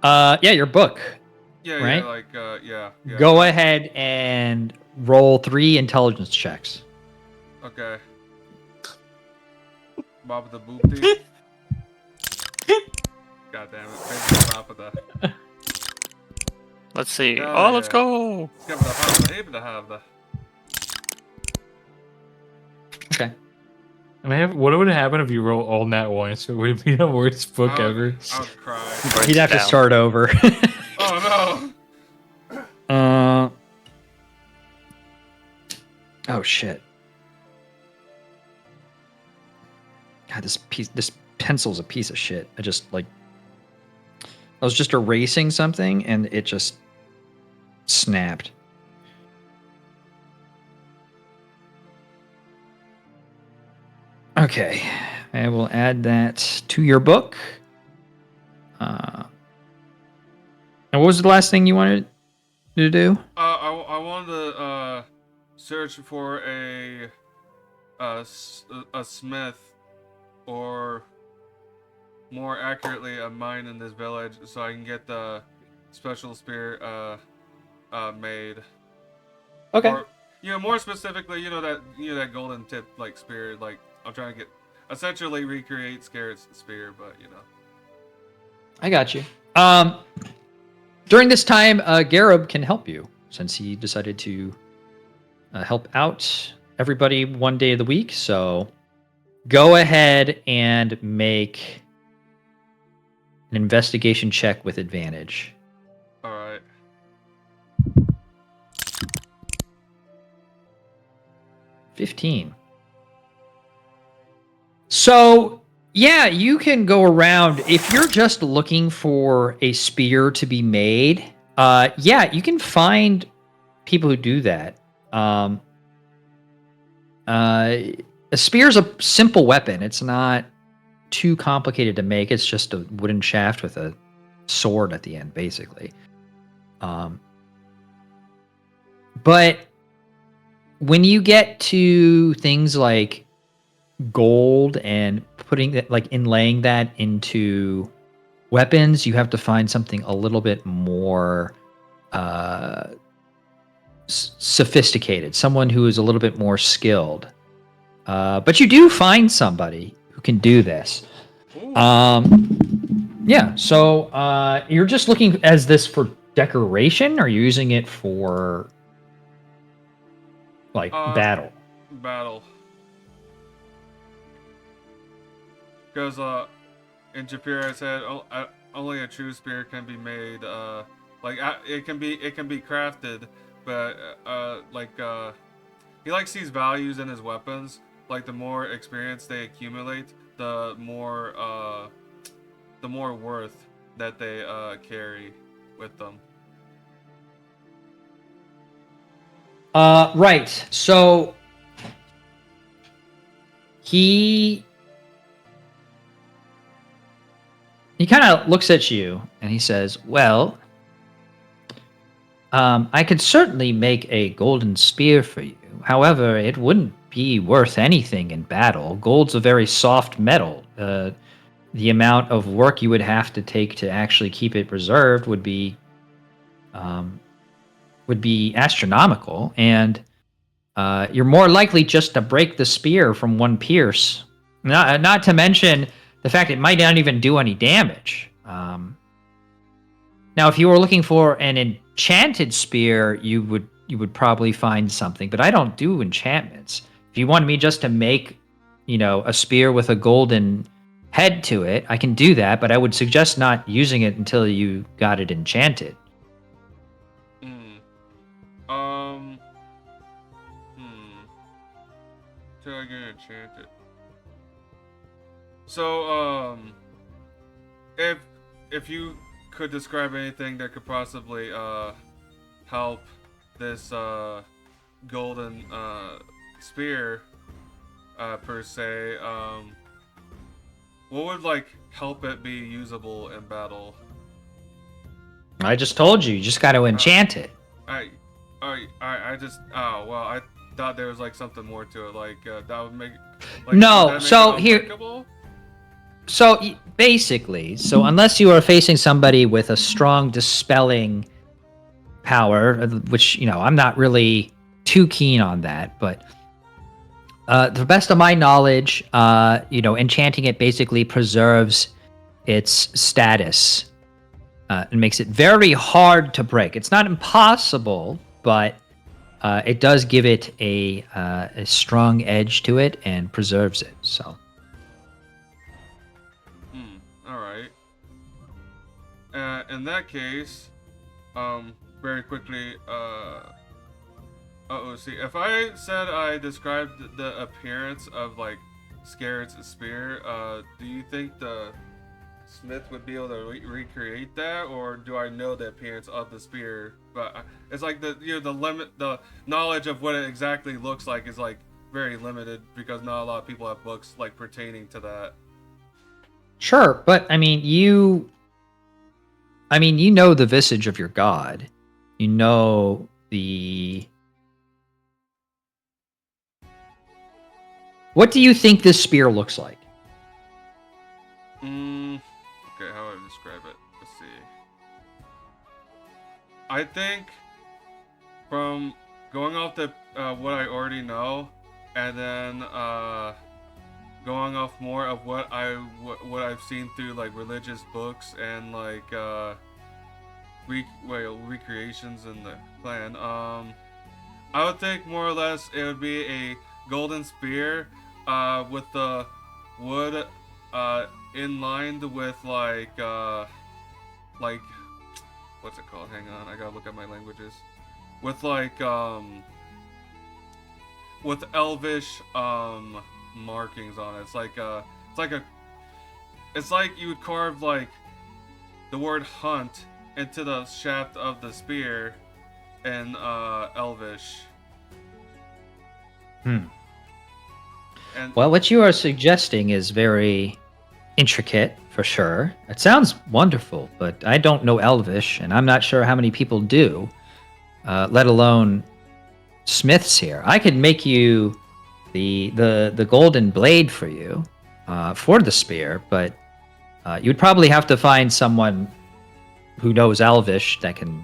[SPEAKER 1] Yeah, your book.
[SPEAKER 2] Yeah,
[SPEAKER 1] Right?
[SPEAKER 2] yeah, like yeah.
[SPEAKER 1] Go ahead and roll 3 intelligence checks.
[SPEAKER 2] Okay. Bob the boopty. God damn it. Crazy Bob the.
[SPEAKER 6] Let's see.
[SPEAKER 2] Hell
[SPEAKER 6] Oh, let's
[SPEAKER 2] yeah.
[SPEAKER 6] go.
[SPEAKER 2] Skip the have the even to have the.
[SPEAKER 1] Okay.
[SPEAKER 3] I mean, what would happen if you roll all nat ones? Would it be the worst book
[SPEAKER 2] I would-
[SPEAKER 3] ever?
[SPEAKER 2] I would cry.
[SPEAKER 6] Burns
[SPEAKER 1] He'd have
[SPEAKER 6] it
[SPEAKER 1] to
[SPEAKER 6] down.
[SPEAKER 1] start over.
[SPEAKER 2] Oh
[SPEAKER 1] Oh shit. God, this pencil's a piece of shit. I was just erasing something and it just snapped. Okay, I will add that to your book. And what was the last thing you wanted to do?
[SPEAKER 2] I wanted to search for a smith, or more accurately, a mine in this village, so I can get the special spear made.
[SPEAKER 1] Okay.
[SPEAKER 2] Or more specifically, that golden tip like spear. Like I'm trying to essentially recreate Scarrett's spear, but
[SPEAKER 1] I got you. During this time, Garrob can help you since he decided to help out everybody one day of the week. So go ahead and make an investigation check with advantage.
[SPEAKER 2] All right.
[SPEAKER 1] 15. So, yeah, you can go around. If you're just looking for a spear to be made, yeah, you can find people who do that. A spear's a simple weapon. It's not too complicated to make. It's just a wooden shaft with a sword at the end, basically. But when you get to things like gold and putting it, like inlaying that into weapons, you have to find something a little bit more sophisticated, someone who is a little bit more skilled. But you do find somebody who can do this. Yeah, so you're just looking as this for decoration, or are you using it for like battle?
[SPEAKER 2] Battle. Because in Japira it said only a true spear can be made. It can be crafted, but he sees values in his weapons. Like the more experience they accumulate, the more worth that they carry with them.
[SPEAKER 1] Right. So he kind of looks at you and he says, "Well, I could certainly make a golden spear for you. However, it wouldn't be worth anything in battle. Gold's a very soft metal. The amount of work you would have to take to actually keep it preserved would be astronomical, and you're more likely just to break the spear from one pierce. Not to mention the fact it might not even do any damage. Now, if you were looking for an enchanted spear, you would probably find something, but I don't do enchantments. If you wanted me just to make, a spear with a golden head to it, I can do that, but I would suggest not using it until you got it enchanted.
[SPEAKER 2] Till I get enchanted. So, if you could describe anything that could possibly help this golden spear per se, what would help it be usable in battle?
[SPEAKER 1] I just told you just got to enchant it.
[SPEAKER 2] I thought there was something more to it, that would make
[SPEAKER 1] So basically, unless you are facing somebody with a strong dispelling power, which I'm not really too keen on that, but to the best of my knowledge, enchanting it basically preserves its status and makes it very hard to break. It's not impossible, but it does give it a strong edge to it and preserves it. So.
[SPEAKER 2] All right. In that case, very quickly, see, if I said I described the appearance of Scarrett's spear, do you think the smith would be able to recreate that, or do I know the appearance of the spear? But it's the knowledge of what it exactly looks like is very limited, because not a lot of people have books pertaining to that.
[SPEAKER 1] Sure, but you know the visage of your god, you know the... What do you think this spear looks like?
[SPEAKER 2] Okay, how do I describe it? Let's see. I think from going off the what I already know, and then going off more of what I've seen through like religious books and like recreations in the clan. I would think more or less it would be a golden spear with the wood inlined with like what's it called? Hang on, I gotta look at my languages. With like with elvish markings on it. It's like you would carve like the word hunt into the shaft of the spear in elvish. And
[SPEAKER 1] Well, what you are suggesting is very intricate, for sure. It sounds wonderful, but I don't know Elvish, and I'm not sure how many people do, let alone smiths here. I could make you the golden blade for you for the spear, but you'd probably have to find someone who knows Elvish that can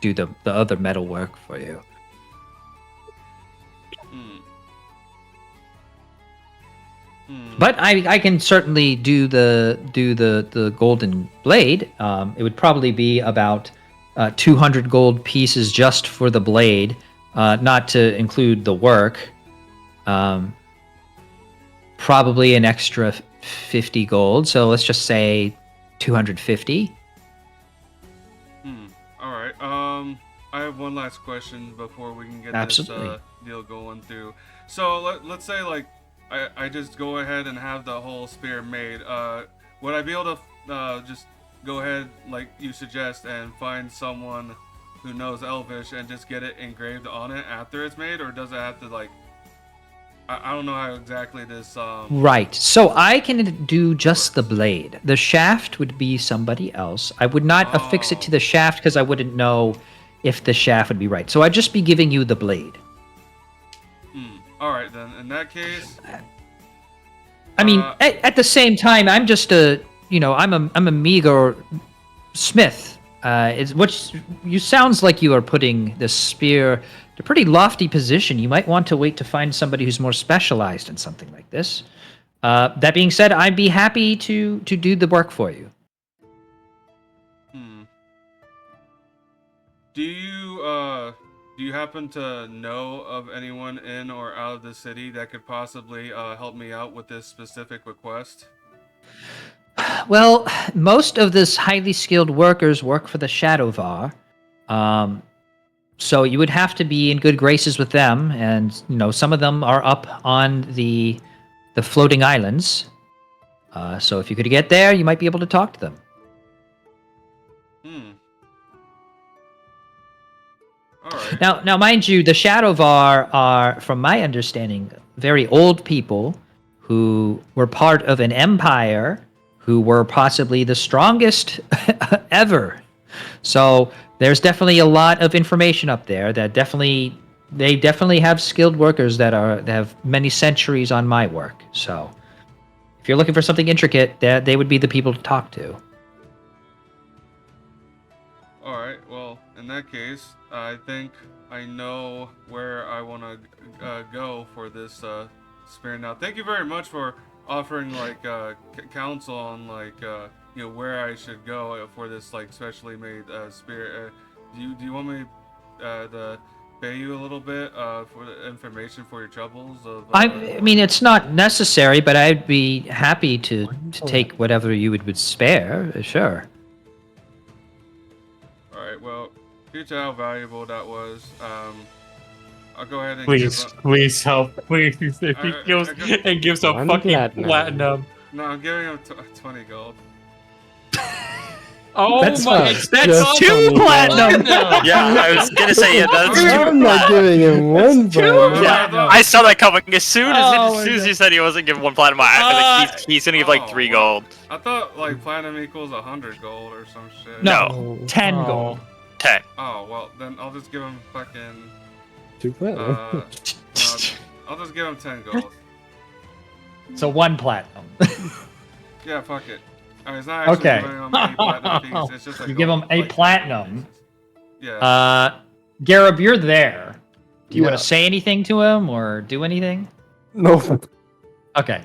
[SPEAKER 1] do the other metal work for you. But I can certainly do the golden blade. It would probably be about 200 gold pieces just for the blade, not to include the work. Probably an extra 50 gold. So let's just say 250.
[SPEAKER 2] All right. I have one last question before we can get
[SPEAKER 1] Absolutely.
[SPEAKER 2] this deal going through. So let's say like I just go ahead and have the whole spear made. Would I be able to just go ahead like you suggest and find someone who knows Elvish and just get it engraved on it after it's made, or does it have to like? I don't know how exactly this.
[SPEAKER 1] Right. So I can do just the blade. The shaft would be somebody else. I would not affix it to the shaft because I wouldn't know if the shaft would be right. So I'd just be giving you the blade.
[SPEAKER 2] All right then. In that case.
[SPEAKER 1] I mean, at the same time, I'm just I'm a meager smith. You sounds like you are putting the spear in a pretty lofty position. You might want to wait to find somebody who's more specialized in something like this. That being said, I'd be happy to do the work for you.
[SPEAKER 2] Do you happen to know of anyone in or out of the city that could possibly help me out with this specific request?
[SPEAKER 1] Well, most of this highly skilled workers work for the Shadowvar. So you would have to be in good graces with them, and some of them are up on the floating islands. So if you could get there, you might be able to talk to them.
[SPEAKER 2] All right.
[SPEAKER 1] Now, mind you, the Shadowvar are, from my understanding, very old people who were part of an empire who were possibly the strongest ever. So there's definitely a lot of information up there that they definitely have skilled workers that have many centuries on my work. So if you're looking for something intricate, they would be the people to talk to.
[SPEAKER 2] All right. Well, in that case, I think I know where I want to go for this spear now. Thank you very much for offering like counsel on like where I should go for this like specially made spear. Do you want me to pay you a little bit for the information for your troubles?
[SPEAKER 1] I mean, it's not necessary, but I'd be happy to take whatever you would spare. Sure.
[SPEAKER 2] All right. Well, due to how valuable that was, I'll go ahead and
[SPEAKER 3] Please help. Please. If he goes and gives a
[SPEAKER 5] One
[SPEAKER 3] fucking
[SPEAKER 5] platinum.
[SPEAKER 3] platinum.
[SPEAKER 2] No, I'm giving him 20 gold.
[SPEAKER 3] Oh
[SPEAKER 1] That's
[SPEAKER 3] my!
[SPEAKER 1] fine.
[SPEAKER 3] That's
[SPEAKER 5] Just
[SPEAKER 3] two
[SPEAKER 5] 20
[SPEAKER 3] platinum.
[SPEAKER 6] Yeah, I was gonna say that's
[SPEAKER 5] I'm not giving him one platinum.
[SPEAKER 3] Yeah.
[SPEAKER 6] I saw that coming as soon as
[SPEAKER 3] Oh my
[SPEAKER 6] you said he wasn't giving one platinum. I think he's gonna give like 3 gold.
[SPEAKER 2] I thought like platinum equals 100 gold or some shit.
[SPEAKER 1] No, 10 gold.
[SPEAKER 6] 10 10.
[SPEAKER 2] Oh well, then I'll just give him fucking.
[SPEAKER 5] 2 platinum.
[SPEAKER 2] No, I'll just give him 10 gold.
[SPEAKER 1] So 1 platinum.
[SPEAKER 2] Yeah, fuck it. It's not actually
[SPEAKER 1] Okay.
[SPEAKER 2] giving him any platinum piece. It's just a
[SPEAKER 1] You give
[SPEAKER 2] gold,
[SPEAKER 1] him a
[SPEAKER 2] like,
[SPEAKER 1] platinum.
[SPEAKER 2] Yeah.
[SPEAKER 1] Garrob, you're there. Do you want
[SPEAKER 5] Yeah.
[SPEAKER 1] to say anything to him or do anything?
[SPEAKER 5] No.
[SPEAKER 1] Okay.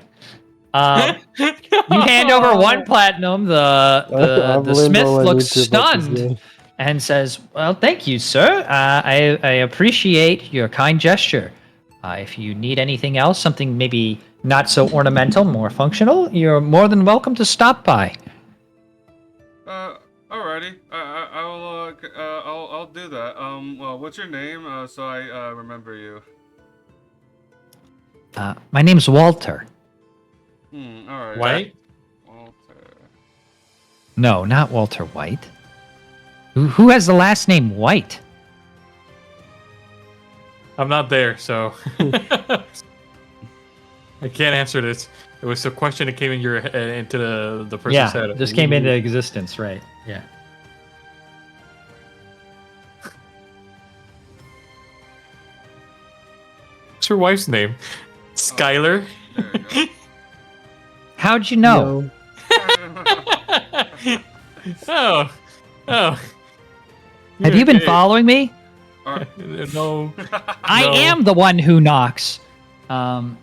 [SPEAKER 1] You hand over 1 platinum. The smith looks stunned and says, "Well, thank you, sir. I appreciate your kind gesture. If you need anything else, something maybe not so ornamental, more functional, you're more than welcome to stop by."
[SPEAKER 2] Alrighty. I'll do that. Well, what's your name? So I remember you.
[SPEAKER 1] My name's Walter.
[SPEAKER 2] Alright.
[SPEAKER 3] White?
[SPEAKER 2] Walter.
[SPEAKER 1] No, not Walter White. Who has the last name White?
[SPEAKER 3] I'm not there, so I can't answer this. It was a question that came in your into the person's head.
[SPEAKER 1] Just came into existence, right? Yeah.
[SPEAKER 3] What's your wife's name? Skylar?
[SPEAKER 2] There you go.
[SPEAKER 1] How'd you know?
[SPEAKER 3] Oh.
[SPEAKER 1] Have you been following me?
[SPEAKER 2] Alright.
[SPEAKER 3] No.
[SPEAKER 1] I
[SPEAKER 3] No.
[SPEAKER 1] am the one who knocks.
[SPEAKER 3] Oh.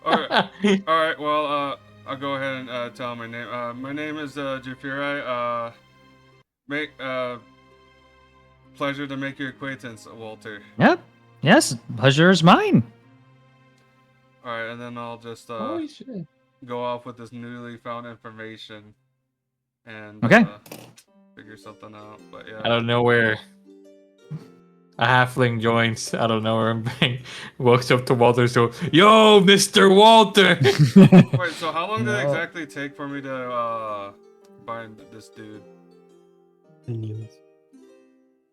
[SPEAKER 2] Alright, well, I'll go ahead and tell him my name. My name is Jafirai. Pleasure to make your acquaintance, Walter.
[SPEAKER 1] Yep. Yes, pleasure is mine.
[SPEAKER 2] Alright, and then I'll just
[SPEAKER 3] Holy shit.
[SPEAKER 2] go off with this newly found information and
[SPEAKER 1] Okay.
[SPEAKER 2] Figure something out. But yeah.
[SPEAKER 3] Out of nowhere, a halfling joins out of nowhere and walks up to Walter. So, yo, Mr. Walter.
[SPEAKER 2] Wait, so how long did it exactly take for me to find this dude?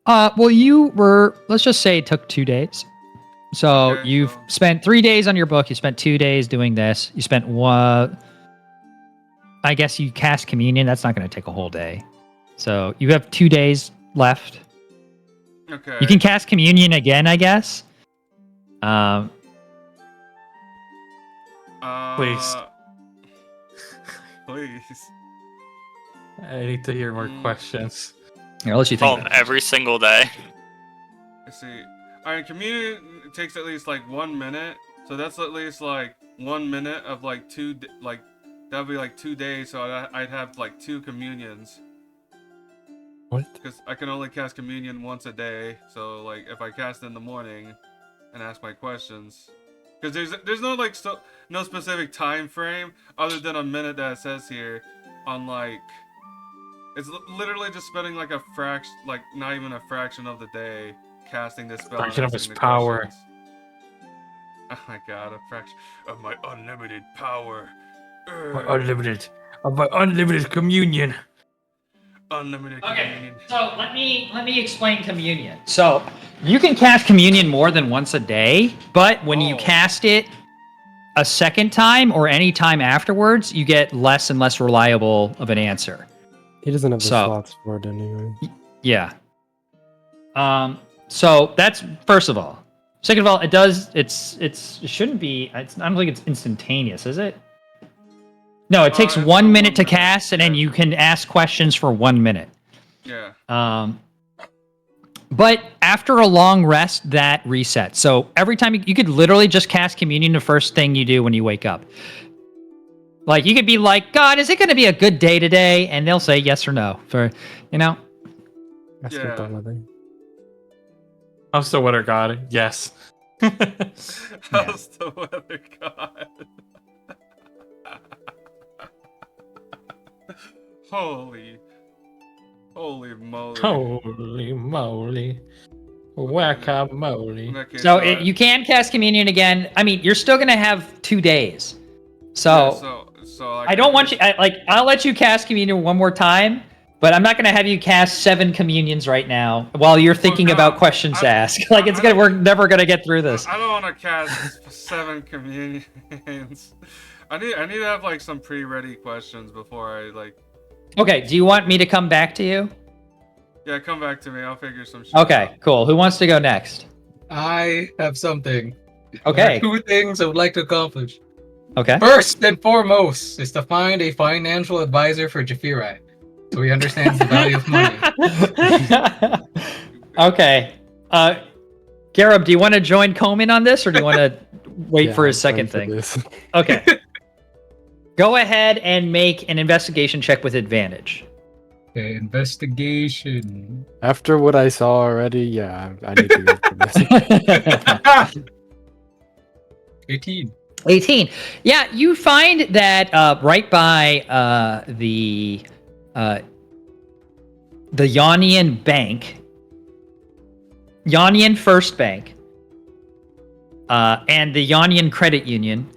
[SPEAKER 1] Well, you were, let's just say it took 2 days. So
[SPEAKER 2] Okay,
[SPEAKER 1] you've
[SPEAKER 2] so-
[SPEAKER 1] spent 3 days on your book. You spent 2 days doing this. You spent one, I guess you cast communion. That's not going to take a whole day. So you have 2 days left.
[SPEAKER 2] Okay.
[SPEAKER 1] You can cast communion again, I guess.
[SPEAKER 3] Please.
[SPEAKER 2] Please.
[SPEAKER 3] I need to hear more questions.
[SPEAKER 1] Here, I'll let you think.
[SPEAKER 6] Home every single day.
[SPEAKER 2] Let's see. Alright, communion takes at least like 1 minute. So that's at least like 1 minute of like that'd be like 2 days. So I'd have like 2 communions.
[SPEAKER 5] What?
[SPEAKER 2] Because I can only cast communion once a day. So like if I cast in the morning and ask my questions, because there's no like no specific time frame other than a minute that it says here on like. It's literally just spending like a fraction, like not even a fraction of the day casting this spell. and
[SPEAKER 3] Fraction of
[SPEAKER 2] asking
[SPEAKER 3] his
[SPEAKER 2] the
[SPEAKER 3] power.
[SPEAKER 2] questions. Oh my god, a fraction of my unlimited power.
[SPEAKER 3] Unlimited. Of my unlimited communion.
[SPEAKER 2] Unlimited
[SPEAKER 1] Okay,
[SPEAKER 2] communion.
[SPEAKER 1] so let me explain communion. So you can cast communion more than once a day, but when you
[SPEAKER 2] Oh.
[SPEAKER 1] cast it a second time or any time afterwards, you get less and less reliable of an answer.
[SPEAKER 5] He doesn't have the
[SPEAKER 1] So-
[SPEAKER 5] slots for it anyway.
[SPEAKER 1] Yeah. So that's first of all. Second of all, it shouldn't be. I don't think it's instantaneous, is it? No, it takes
[SPEAKER 2] It's
[SPEAKER 1] 1
[SPEAKER 2] 1
[SPEAKER 1] minute to
[SPEAKER 2] minute,
[SPEAKER 1] cast, and then
[SPEAKER 2] yeah.
[SPEAKER 1] you can ask questions for 1 minute.
[SPEAKER 2] Yeah.
[SPEAKER 1] But after a long rest, that resets. So every time you could literally just cast communion the first thing you do when you wake up. Like you could be like, God, is it going to be a good day today? And they'll say yes or no. For
[SPEAKER 5] That's
[SPEAKER 2] Yeah.
[SPEAKER 5] what the weather.
[SPEAKER 3] How's the weather, God? Yes.
[SPEAKER 2] How's the weather, God? Holy moly.
[SPEAKER 3] Holy moly. Whack-a-mole.
[SPEAKER 2] Okay,
[SPEAKER 1] So you can cast communion again. I mean, you're still going to have 2 days. So I don't want you. I'll let you cast communion one more time, but I'm not going to have you cast 7 communions right now while you're thinking
[SPEAKER 2] no,
[SPEAKER 1] about questions to ask. Like
[SPEAKER 2] I-
[SPEAKER 1] we're never going to get through this.
[SPEAKER 2] I don't want to cast 7 communions. I need to have like some pre-ready questions before I like.
[SPEAKER 1] Okay. Do you want me to come back to you?
[SPEAKER 2] Yeah, come back to me. I'll figure some shit
[SPEAKER 1] Okay,
[SPEAKER 2] out.
[SPEAKER 1] cool. Who wants to go next?
[SPEAKER 4] I have something. There
[SPEAKER 1] Okay.
[SPEAKER 4] are 2 things I would like to accomplish.
[SPEAKER 1] Okay.
[SPEAKER 4] First and foremost is to find a financial advisor for Jafirai, so he understands the value of money.
[SPEAKER 1] Okay. Garrob, do you want to join Coleman on this, or do you want to wait
[SPEAKER 5] Yeah,
[SPEAKER 1] for his
[SPEAKER 5] I'm
[SPEAKER 1] second
[SPEAKER 5] fine for
[SPEAKER 1] thing?
[SPEAKER 5] this.
[SPEAKER 1] Okay. Go ahead and make an investigation check with advantage.
[SPEAKER 4] Okay, investigation.
[SPEAKER 5] After what I saw already, yeah, I need to go for this.
[SPEAKER 4] 18.
[SPEAKER 1] 18. Yeah, you find that right by the Yhaunian Bank, Yhaunian First Bank, and the Yhaunian Credit Union,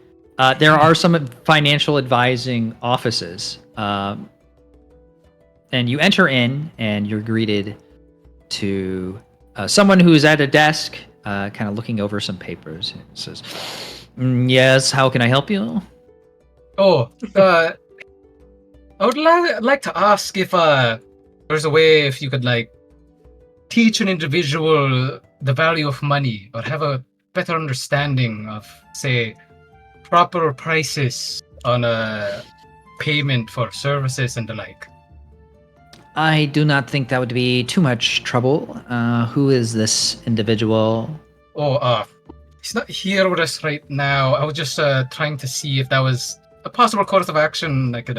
[SPEAKER 1] there are some financial advising offices. And you enter in, and you're greeted to someone who's at a desk, kind of looking over some papers. It says, yes, how can I help you?
[SPEAKER 4] Oh, I would like to ask if there's a way if you could like teach an individual the value of money or have a better understanding of, say, proper prices on a payment for services and the like.
[SPEAKER 1] I do not think that would be too much trouble. Who is this individual?
[SPEAKER 4] Oh, he's not here with us right now. I was just trying to see if that was a possible course of action I could,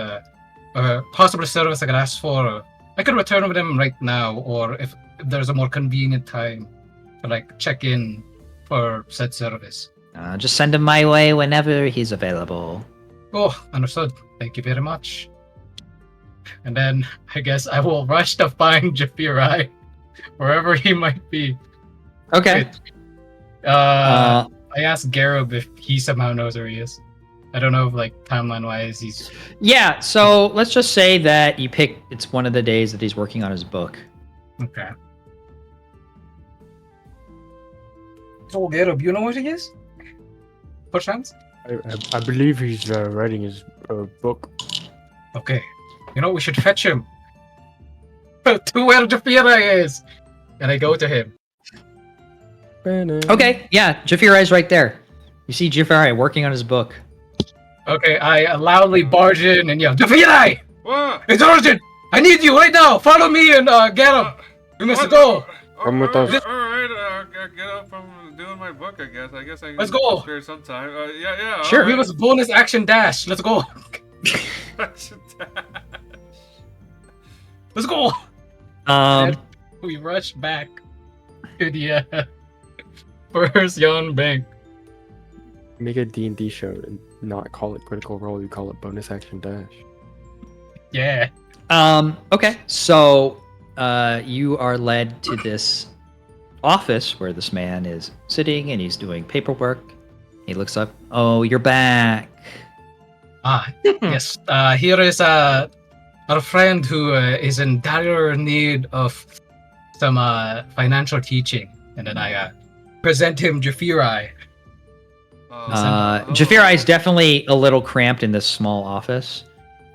[SPEAKER 4] possible service I could ask for. I could return with him right now, or if there's a more convenient time to like check in for said service.
[SPEAKER 1] Just send him my way whenever he's available.
[SPEAKER 4] Oh, understood. Thank you very much. And then I guess I will rush to find Jafirai, wherever he might be.
[SPEAKER 1] Okay.
[SPEAKER 4] I asked Garrob if he somehow knows where he is. I don't know if like timeline-wise he's...
[SPEAKER 1] Yeah, so let's just say that you pick, it's one of the days that he's working on his book.
[SPEAKER 4] Okay. So Garrob, you know where he is? Perchance?
[SPEAKER 5] I believe he's writing his book.
[SPEAKER 4] Okay. You know, we should fetch him. To where Jafirai is! And I go to him.
[SPEAKER 1] Okay, yeah, Jafirai's right there. You see Jafirai working on his book.
[SPEAKER 4] Okay, I loudly barge in and yell, Jafirai!
[SPEAKER 2] What?
[SPEAKER 4] It's urgent! I need you right now! Follow me and Garrob! We must go!
[SPEAKER 5] Come with us.
[SPEAKER 2] Alright, I'll get up from doing my book, I guess. I can
[SPEAKER 4] Let's go.
[SPEAKER 2] spare some time. Yeah.
[SPEAKER 1] Sure.
[SPEAKER 4] We must bonus action dash. Let's go. Let's go. And we rush back to the first Yhaunn Bank.
[SPEAKER 5] Make a D&D show and not call it Critical Role. You call it Bonus Action Dash.
[SPEAKER 4] Yeah.
[SPEAKER 1] Okay, so you are led to this office where this man is sitting and he's doing paperwork. He looks up. Oh, you're back.
[SPEAKER 4] Yes. Here is our friend who is in dire need of some financial teaching, and then I present him Jafirai.
[SPEAKER 1] Jafirai is definitely a little cramped in this small office.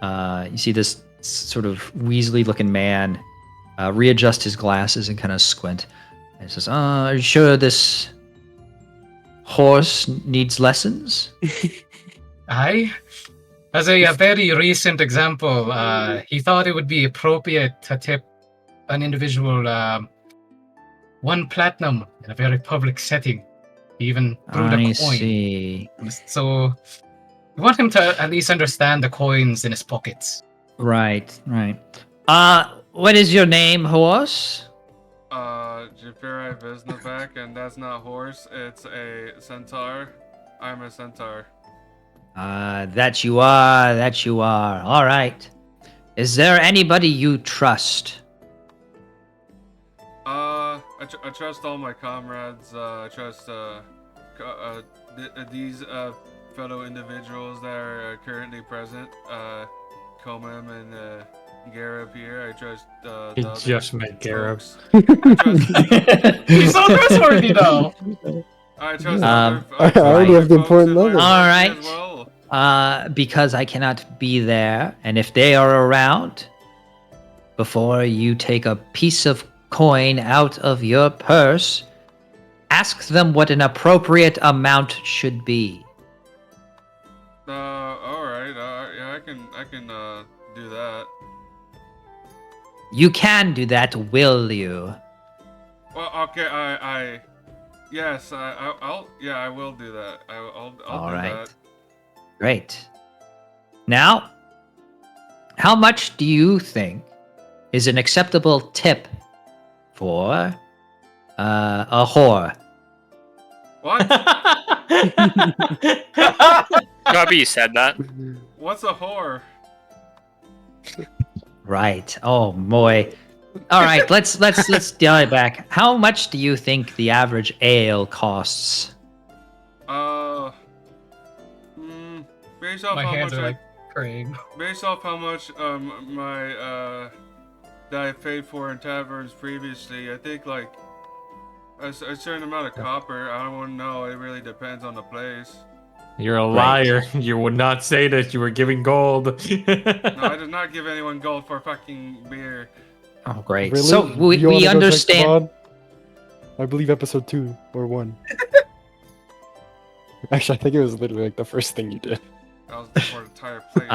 [SPEAKER 1] You see this sort of Weasley-looking man readjust his glasses and kind of squint. And he says, are you sure this horse needs lessons?
[SPEAKER 4] Aye. As a very recent example, he thought it would be appropriate to tip an individual 1 platinum in a very public setting. He even threw the
[SPEAKER 1] I
[SPEAKER 4] coin.
[SPEAKER 1] see.
[SPEAKER 4] So we want him to at least understand the coins in his pockets.
[SPEAKER 1] Right. What is your name, horse?
[SPEAKER 2] Jafirai Visnaback, and that's not horse, it's a centaur. I'm a centaur.
[SPEAKER 1] That you are. All right. Is there anybody you trust?
[SPEAKER 2] I trust all my comrades. I trust these fellow individuals that are currently present. Comem and Garrob here. I trust
[SPEAKER 3] He
[SPEAKER 2] the other
[SPEAKER 3] just met Garrob.
[SPEAKER 2] folks. I trust,
[SPEAKER 4] He's so trustworthy, though.
[SPEAKER 2] I trust
[SPEAKER 1] Um,
[SPEAKER 2] other,
[SPEAKER 5] I already have the
[SPEAKER 2] folks
[SPEAKER 5] important
[SPEAKER 2] in my
[SPEAKER 5] level.
[SPEAKER 1] All
[SPEAKER 2] party
[SPEAKER 1] right.
[SPEAKER 2] as well.
[SPEAKER 1] Because I cannot be there, and if they are around, before you take a piece of coin out of your purse, ask them what an appropriate amount should be.
[SPEAKER 2] All right. Yeah, I can do that.
[SPEAKER 1] You can do that, will you?
[SPEAKER 2] Well, okay. Yes. Yeah, I will do that. I'll
[SPEAKER 1] All
[SPEAKER 2] do
[SPEAKER 1] right.
[SPEAKER 2] that.
[SPEAKER 1] Great. Now, how much do you think is an acceptable tip for a whore?
[SPEAKER 2] What?
[SPEAKER 6] Robbie, you said that.
[SPEAKER 2] What's a whore?
[SPEAKER 1] Right. Oh boy. All right. Let's dial it back. How much do you think the average ale costs?
[SPEAKER 2] Based off
[SPEAKER 4] My
[SPEAKER 2] how
[SPEAKER 4] hands
[SPEAKER 2] much
[SPEAKER 4] are like praying.
[SPEAKER 2] based off how much my that I paid for in taverns previously, I think like a certain amount of copper. I don't want to know. It really depends on the place.
[SPEAKER 3] You're a
[SPEAKER 1] Right.
[SPEAKER 3] liar. You would not say that you were giving gold.
[SPEAKER 2] No, I did not give anyone gold for fucking beer.
[SPEAKER 1] Oh, great.
[SPEAKER 5] Really?
[SPEAKER 1] So
[SPEAKER 5] You wanna go
[SPEAKER 1] we
[SPEAKER 5] check the
[SPEAKER 1] understand.
[SPEAKER 5] VOD? I believe episode 2 or 1. Actually, I think it was literally like the first thing you did.
[SPEAKER 2] That was before the entire place.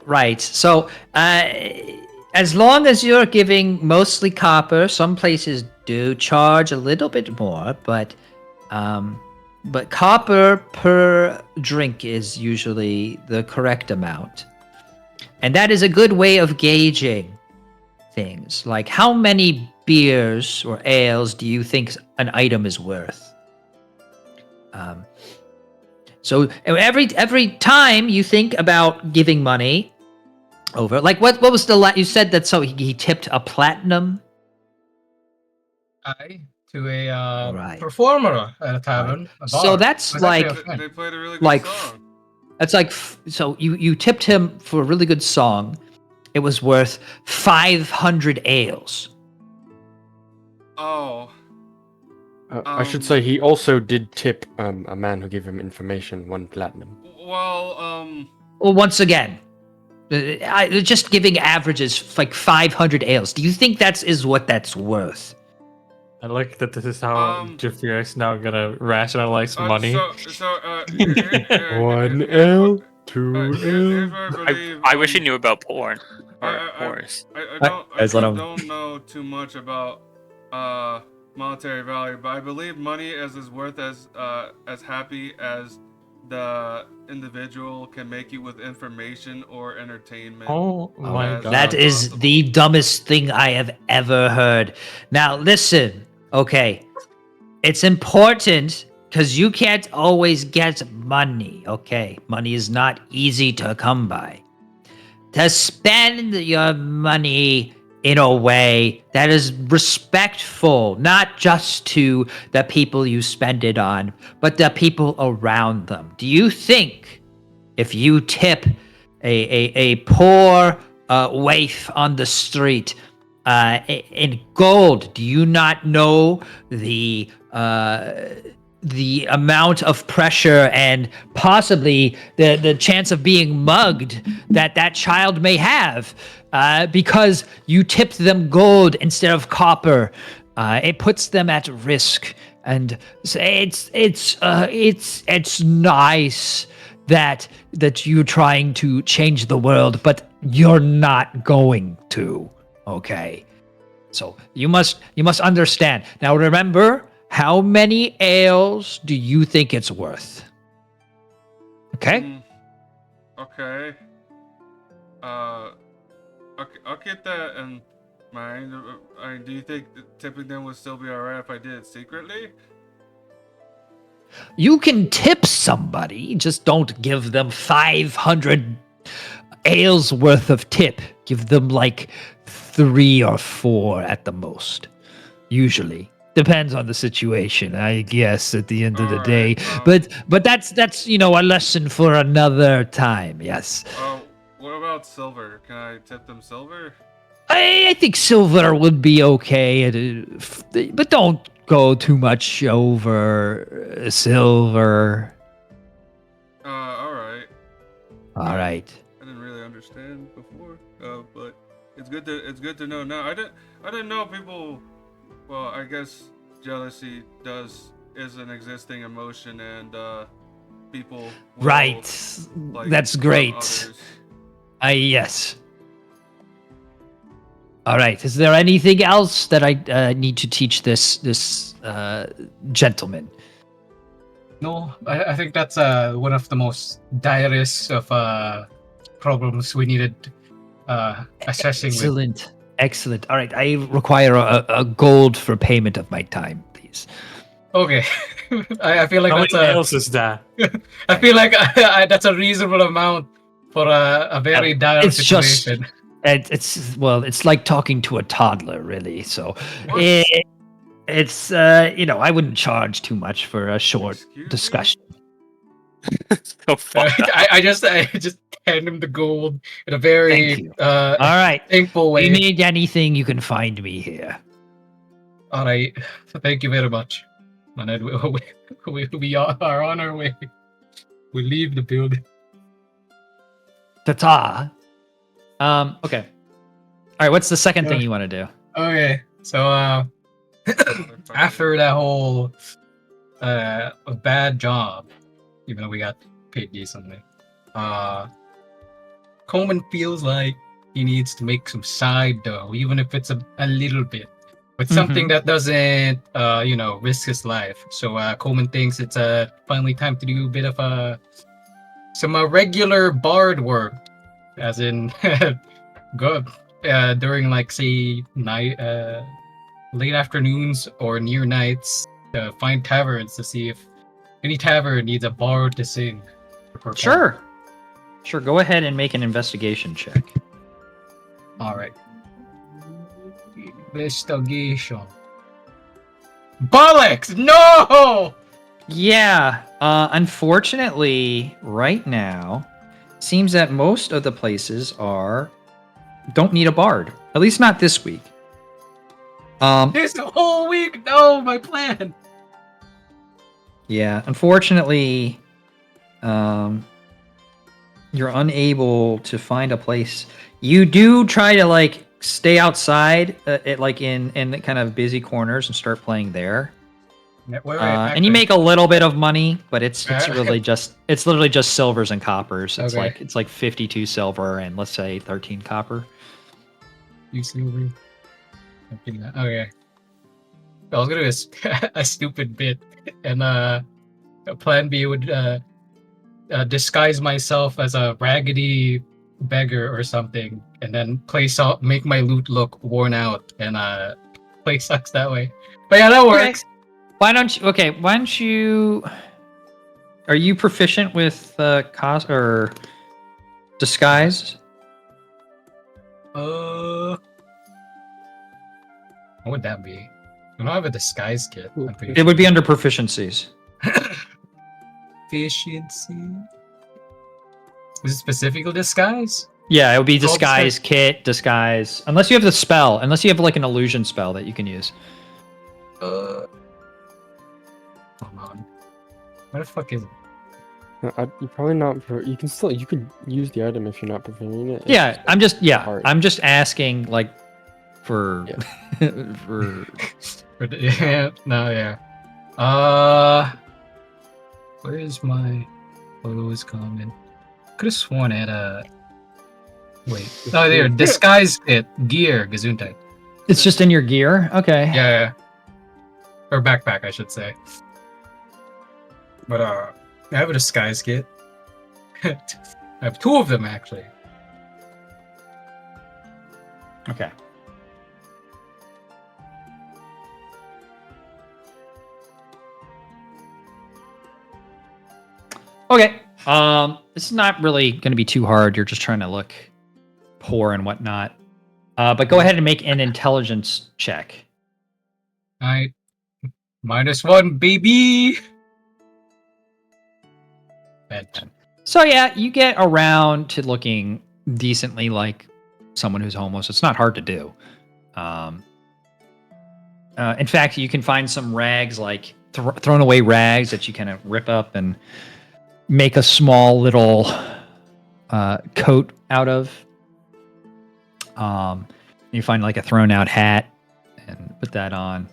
[SPEAKER 1] Right. So, as long as you're giving mostly copper, some places do charge a little bit more, but copper per drink is usually the correct amount, and that is a good way of gauging things. Like, how many beers or ales do you think an item is worth? So every time you think about giving money over, like what was the you said that so he tipped a platinum?
[SPEAKER 4] To a
[SPEAKER 1] Right.
[SPEAKER 4] performer at a tavern. A bar.
[SPEAKER 1] So that's
[SPEAKER 4] It was actually
[SPEAKER 1] like-
[SPEAKER 4] a friend.
[SPEAKER 2] They played a really good
[SPEAKER 1] like
[SPEAKER 2] song.
[SPEAKER 1] That's like so you tipped him for a really good song. It was worth 500 ales.
[SPEAKER 2] Oh,
[SPEAKER 5] I should say he also did tip a man who gave him information 1 platinum.
[SPEAKER 2] well,
[SPEAKER 1] Well, once again, just giving averages like 500 ales. Do you think is what that's worth?
[SPEAKER 3] I like that this is how Jeffrey is now gonna rationalize
[SPEAKER 2] uh,
[SPEAKER 3] money.
[SPEAKER 2] here-
[SPEAKER 5] 1
[SPEAKER 2] here-
[SPEAKER 5] L, 2
[SPEAKER 2] here's
[SPEAKER 5] L.
[SPEAKER 2] what I believe.
[SPEAKER 6] I wish he knew about porn. Or
[SPEAKER 2] I-
[SPEAKER 6] whores.
[SPEAKER 1] Guys, let him-
[SPEAKER 2] don't know too much about monetary value, but I believe money is worth as happy as the individual can make you with information or entertainment.
[SPEAKER 3] Oh my
[SPEAKER 2] as
[SPEAKER 3] god.
[SPEAKER 1] That is the dumbest thing I have ever heard. Now, listen, okay. It's important because you can't always get money, okay? Money is not easy to come by. To spend your money in a way that is respectful, not just to the people you spend it on, but the people around them. Do you think if you tip a poor waif on the street in gold, do you not know the amount of pressure and possibly the chance of being mugged that child may have because you tipped them gold instead of copper? It puts them at risk, and it's nice that you're trying to change the world, but you're not going to. Okay, so you must understand. Now remember, how many ales do you think it's worth? Okay.
[SPEAKER 2] Okay. Okay, I'll get that in mind. Do you think that tipping them would still be alright if I did it secretly?
[SPEAKER 1] You can tip somebody, just don't give them 500 ales worth of tip. Give them like 3 or 4 at the most. Usually. Depends on the situation, I guess, at the end of the day. But that's a lesson for another time, yes.
[SPEAKER 2] What about silver? Can I tip them silver?
[SPEAKER 1] I think silver would be okay, but don't go too much over silver.
[SPEAKER 2] Alright.
[SPEAKER 1] All right.
[SPEAKER 2] I didn't really understand before, but it's good to know now. I didn't know people. Well, I guess jealousy is an existing emotion, and people will,
[SPEAKER 1] Right.
[SPEAKER 2] like,
[SPEAKER 1] That's
[SPEAKER 2] harm
[SPEAKER 1] great.
[SPEAKER 2] others.
[SPEAKER 1] Yes. All right. Is there anything else that I need to teach this gentleman?
[SPEAKER 4] No, I think that's one of the most direst of problems we needed assessing with.
[SPEAKER 1] Excellent. Excellent. All right. I require a gold for payment of my time, please.
[SPEAKER 4] Okay, I feel like
[SPEAKER 3] How
[SPEAKER 4] that's
[SPEAKER 3] many
[SPEAKER 4] a.
[SPEAKER 3] nails is that?
[SPEAKER 4] I feel like that's a reasonable amount for a very dire
[SPEAKER 1] it's just-
[SPEAKER 4] situation.
[SPEAKER 1] It's like talking to a toddler, really. So
[SPEAKER 4] What?
[SPEAKER 1] it's I wouldn't charge too much for a short
[SPEAKER 2] Excuse me?
[SPEAKER 1] discussion.
[SPEAKER 3] Oh, fuck.
[SPEAKER 4] I just hand him the gold in a very
[SPEAKER 1] Thank you. All right.
[SPEAKER 4] thankful
[SPEAKER 1] If you
[SPEAKER 4] way.
[SPEAKER 1] need anything, you can find me here.
[SPEAKER 4] All right, thank you very much. And we are on our way. We leave the building.
[SPEAKER 1] Ta-ta. Okay. All right, what's the second thing you want to do?
[SPEAKER 4] Okay, so after that whole bad job, even though we got paid decently, Coleman feels like he needs to make some side dough, even if it's a little bit, but something that doesn't risk his life. So Coleman thinks it's finally time to do a bit of some regular bard work, as in go during, like, say, night late afternoons or near nights, to find taverns to see if any tavern needs a bard to sing. or perform.
[SPEAKER 1] Sure. Sure, go ahead and make an investigation check.
[SPEAKER 4] All right. Investigation. Bollocks! No!
[SPEAKER 1] Yeah, unfortunately, right now, seems that most of the places don't need a bard. At least not this week.
[SPEAKER 4] This whole week! No, my plan!
[SPEAKER 1] Yeah, unfortunately, you're unable to find a place. You do try to, like, stay outside, in kind of busy corners and start playing there.
[SPEAKER 4] Wait,
[SPEAKER 1] And you make a little bit of money, but it's
[SPEAKER 4] Uh,
[SPEAKER 1] literally just silvers and coppers. It's
[SPEAKER 4] Okay.
[SPEAKER 1] it's like 52 silver and, let's say, 13 copper.
[SPEAKER 4] You silver. Okay. I was gonna do a stupid bit, and plan B would disguise myself as a raggedy beggar or something, and then make my loot look worn out, and play sucks that way. But yeah, that works.
[SPEAKER 1] Why don't you? Are you proficient with cost or disguise?
[SPEAKER 4] What would that be? I don't have a disguise kit. I'm pretty
[SPEAKER 1] It would be under proficiencies.
[SPEAKER 4] efficiency. Is it specifically disguise?
[SPEAKER 1] Yeah, it would be
[SPEAKER 4] Roll
[SPEAKER 1] disguise kit, disguise. Unless you have the spell, unless you have like an illusion spell that you can use.
[SPEAKER 4] Hold on. Where the fuck is it?
[SPEAKER 5] You're probably not. You can use the item if you're not preferring it. It's
[SPEAKER 1] Yeah,
[SPEAKER 5] hard.
[SPEAKER 1] I'm just asking, like, for for
[SPEAKER 4] Yeah, no, yeah. Where's my photos comment? Could have sworn I had a. Wait. Oh, there. Disguise kit, gear, Gesundheit.
[SPEAKER 1] it's just in your gear. Okay.
[SPEAKER 4] Yeah. Or backpack, I should say. But I have a disguise kit. I have two of them, actually.
[SPEAKER 1] Okay. Okay. This is not really going to be too hard. You're just trying to look poor and whatnot. But go ahead and make an intelligence check.
[SPEAKER 4] Alright. -1, baby! Bad.
[SPEAKER 1] So yeah, you get around to looking decently like someone who's homeless. It's not hard to do. In fact, you can find some rags, like thrown away rags that you kind of rip up and make a small little coat out of. You find like a thrown out hat and put that on.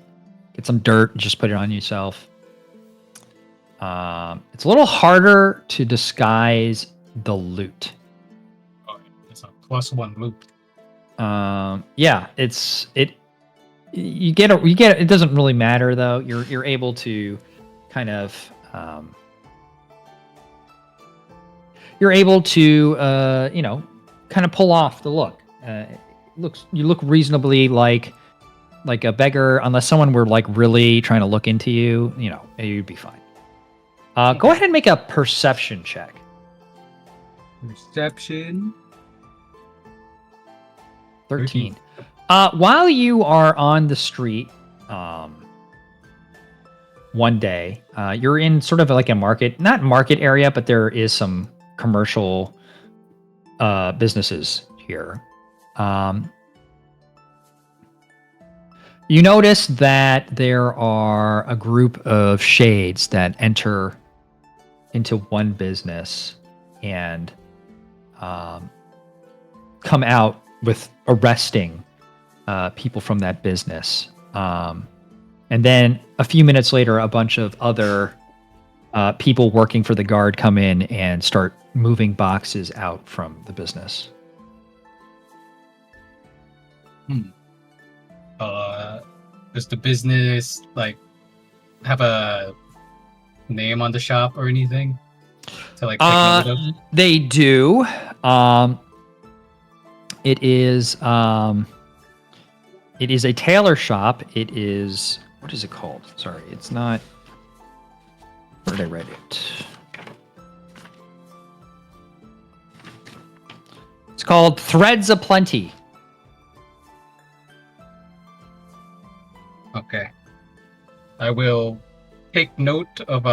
[SPEAKER 1] Get some dirt and just put it on yourself. It's a little harder to disguise the loot.
[SPEAKER 4] Okay, it's a +1 loop.
[SPEAKER 1] Yeah, you get it doesn't really matter though. You're able to kind of kind of pull off the look. You look reasonably like a beggar, unless someone were like really trying to look into you. You'd be fine. Go ahead and make a perception check.
[SPEAKER 4] Perception.
[SPEAKER 1] 13. While you are on the street, one day, you're in sort of like a not market area, but there is some commercial businesses here. You notice that there are a group of shades that enter into one business and come out with arresting people from that business. And then a few minutes later, a bunch of other people working for the guard come in and start moving boxes out from the business.
[SPEAKER 4] Does the business like have a name on the shop or anything to like take note of?
[SPEAKER 1] They do. It is a tailor shop. It is, what is it called? Sorry, it's not. Where did I write it? It's called Threads Aplenty.
[SPEAKER 4] Okay. I will take note of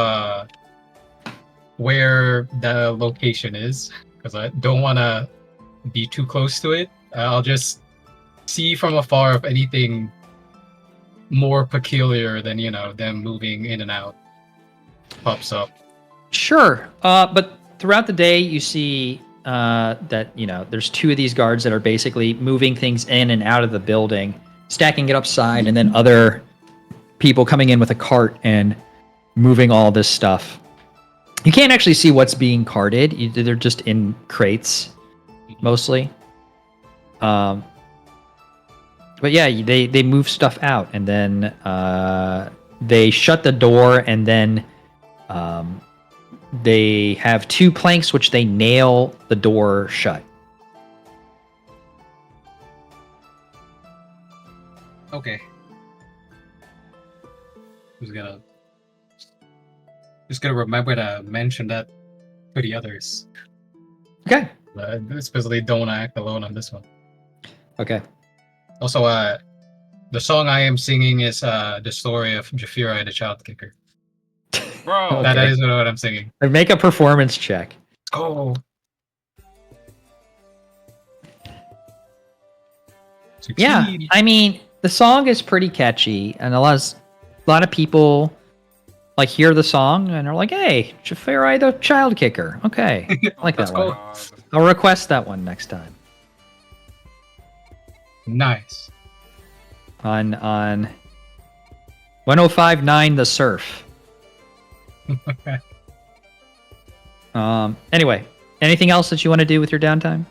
[SPEAKER 4] where the location is, because I don't want to be too close to it. I'll just see from afar if anything more peculiar than, them moving in and out pops up.
[SPEAKER 1] Sure. But throughout the day, you see that, there's two of these guards that are basically moving things in and out of the building, stacking it upside, and then other people coming in with a cart and moving all this stuff. You can't actually see what's being carted. They're just in crates, mostly. But yeah, they move stuff out, and then they shut the door, and then they have two planks which they nail the door shut.
[SPEAKER 4] Okay. Just gonna remember to mention that to the others.
[SPEAKER 1] Okay.
[SPEAKER 4] Especially don't want to act alone on this one.
[SPEAKER 1] Okay.
[SPEAKER 4] Also, the song I am singing is the story of Jafira the Child Kicker.
[SPEAKER 2] Bro.
[SPEAKER 1] Okay.
[SPEAKER 4] That is what I'm singing.
[SPEAKER 1] Make a performance check.
[SPEAKER 4] Oh.
[SPEAKER 1] Yeah,
[SPEAKER 4] Succeed.
[SPEAKER 1] I mean, the song is pretty catchy, and a lot of people like hear the song and are like, "Hey, Jafari the Child Kicker." Okay, I like that one.
[SPEAKER 2] God.
[SPEAKER 1] I'll request that one next time.
[SPEAKER 4] Nice.
[SPEAKER 1] On 105.9 The Surf. Anyway, anything else that you want to do with your downtime?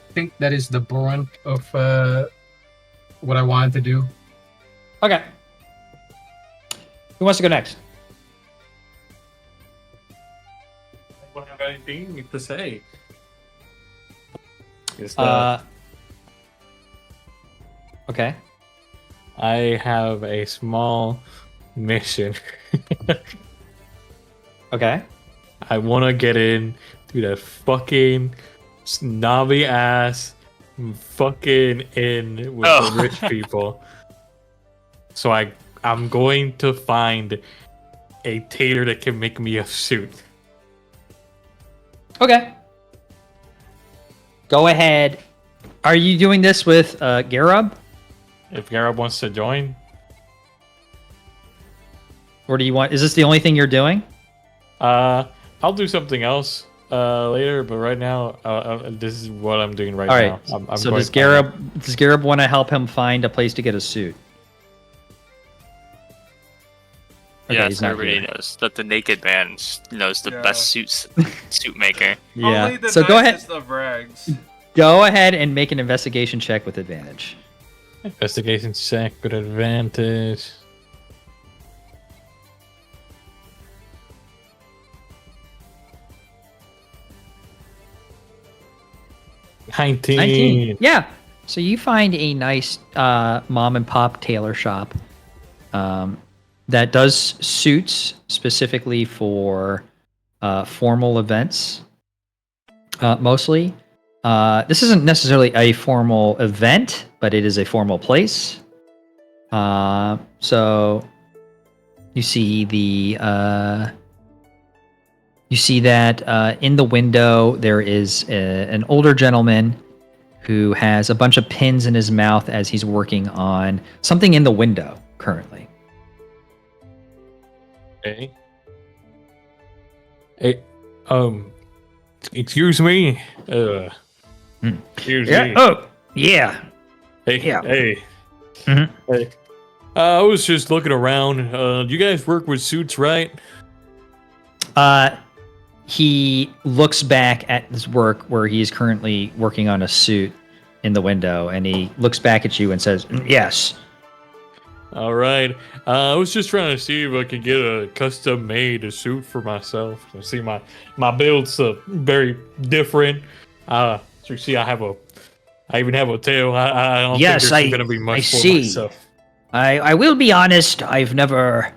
[SPEAKER 4] I think that is the brunt of what I wanted to do.
[SPEAKER 1] Okay. Who wants to go next?
[SPEAKER 3] I don't have anything to say.
[SPEAKER 1] Okay.
[SPEAKER 3] I have a small mission.
[SPEAKER 1] Okay.
[SPEAKER 3] I want to get in to the fucking snobby ass fucking in with the rich people. So I'm going to find a tailor that can make me a suit.
[SPEAKER 1] Okay. Go ahead. Are you doing this with garrob?
[SPEAKER 3] If garrob wants to join.
[SPEAKER 1] Or do you want... Is this the only thing you're doing?
[SPEAKER 3] I'll do something else. later, but right now, this is what I'm doing right
[SPEAKER 1] All right.
[SPEAKER 3] now. I'm
[SPEAKER 1] So
[SPEAKER 3] going
[SPEAKER 1] does
[SPEAKER 3] to find
[SPEAKER 1] Garrob want to help him find a place to get a suit? Okay,
[SPEAKER 6] Yes,
[SPEAKER 1] he's not
[SPEAKER 6] everybody
[SPEAKER 1] here.
[SPEAKER 6] knows that the naked man knows the
[SPEAKER 2] Yeah.
[SPEAKER 6] best suit maker.
[SPEAKER 1] Yeah.
[SPEAKER 2] Only the
[SPEAKER 1] So go ahead.
[SPEAKER 2] nicest of rags.
[SPEAKER 1] Go ahead and make an investigation check with advantage.
[SPEAKER 3] investigation check with advantage. Nineteen.
[SPEAKER 1] 19. Yeah. So you find a nice mom and pop tailor shop that does suits specifically for formal events, mostly. This isn't necessarily a formal event, but it is a formal place. So you see that in the window there is an older gentleman who has a bunch of pins in his mouth as he's working on something in the window currently.
[SPEAKER 3] Okay. Hey, excuse me. Excuse me.
[SPEAKER 1] Oh, yeah.
[SPEAKER 3] Hey,
[SPEAKER 1] yeah.
[SPEAKER 3] hey.
[SPEAKER 1] Mhm.
[SPEAKER 3] Hey. I was just looking around. You guys work with suits, right?
[SPEAKER 1] He looks back at his work where he is currently working on a suit in the window, and he looks back at you and says, "Yes."
[SPEAKER 3] All right. I was just trying to see if I could get a custom-made suit for myself. You see, my build's very different. So you see, I even have a tail. I don't
[SPEAKER 1] Yes,
[SPEAKER 3] think there's going to be much
[SPEAKER 1] I
[SPEAKER 3] for
[SPEAKER 1] see.
[SPEAKER 3] myself.
[SPEAKER 1] I will be honest, I've never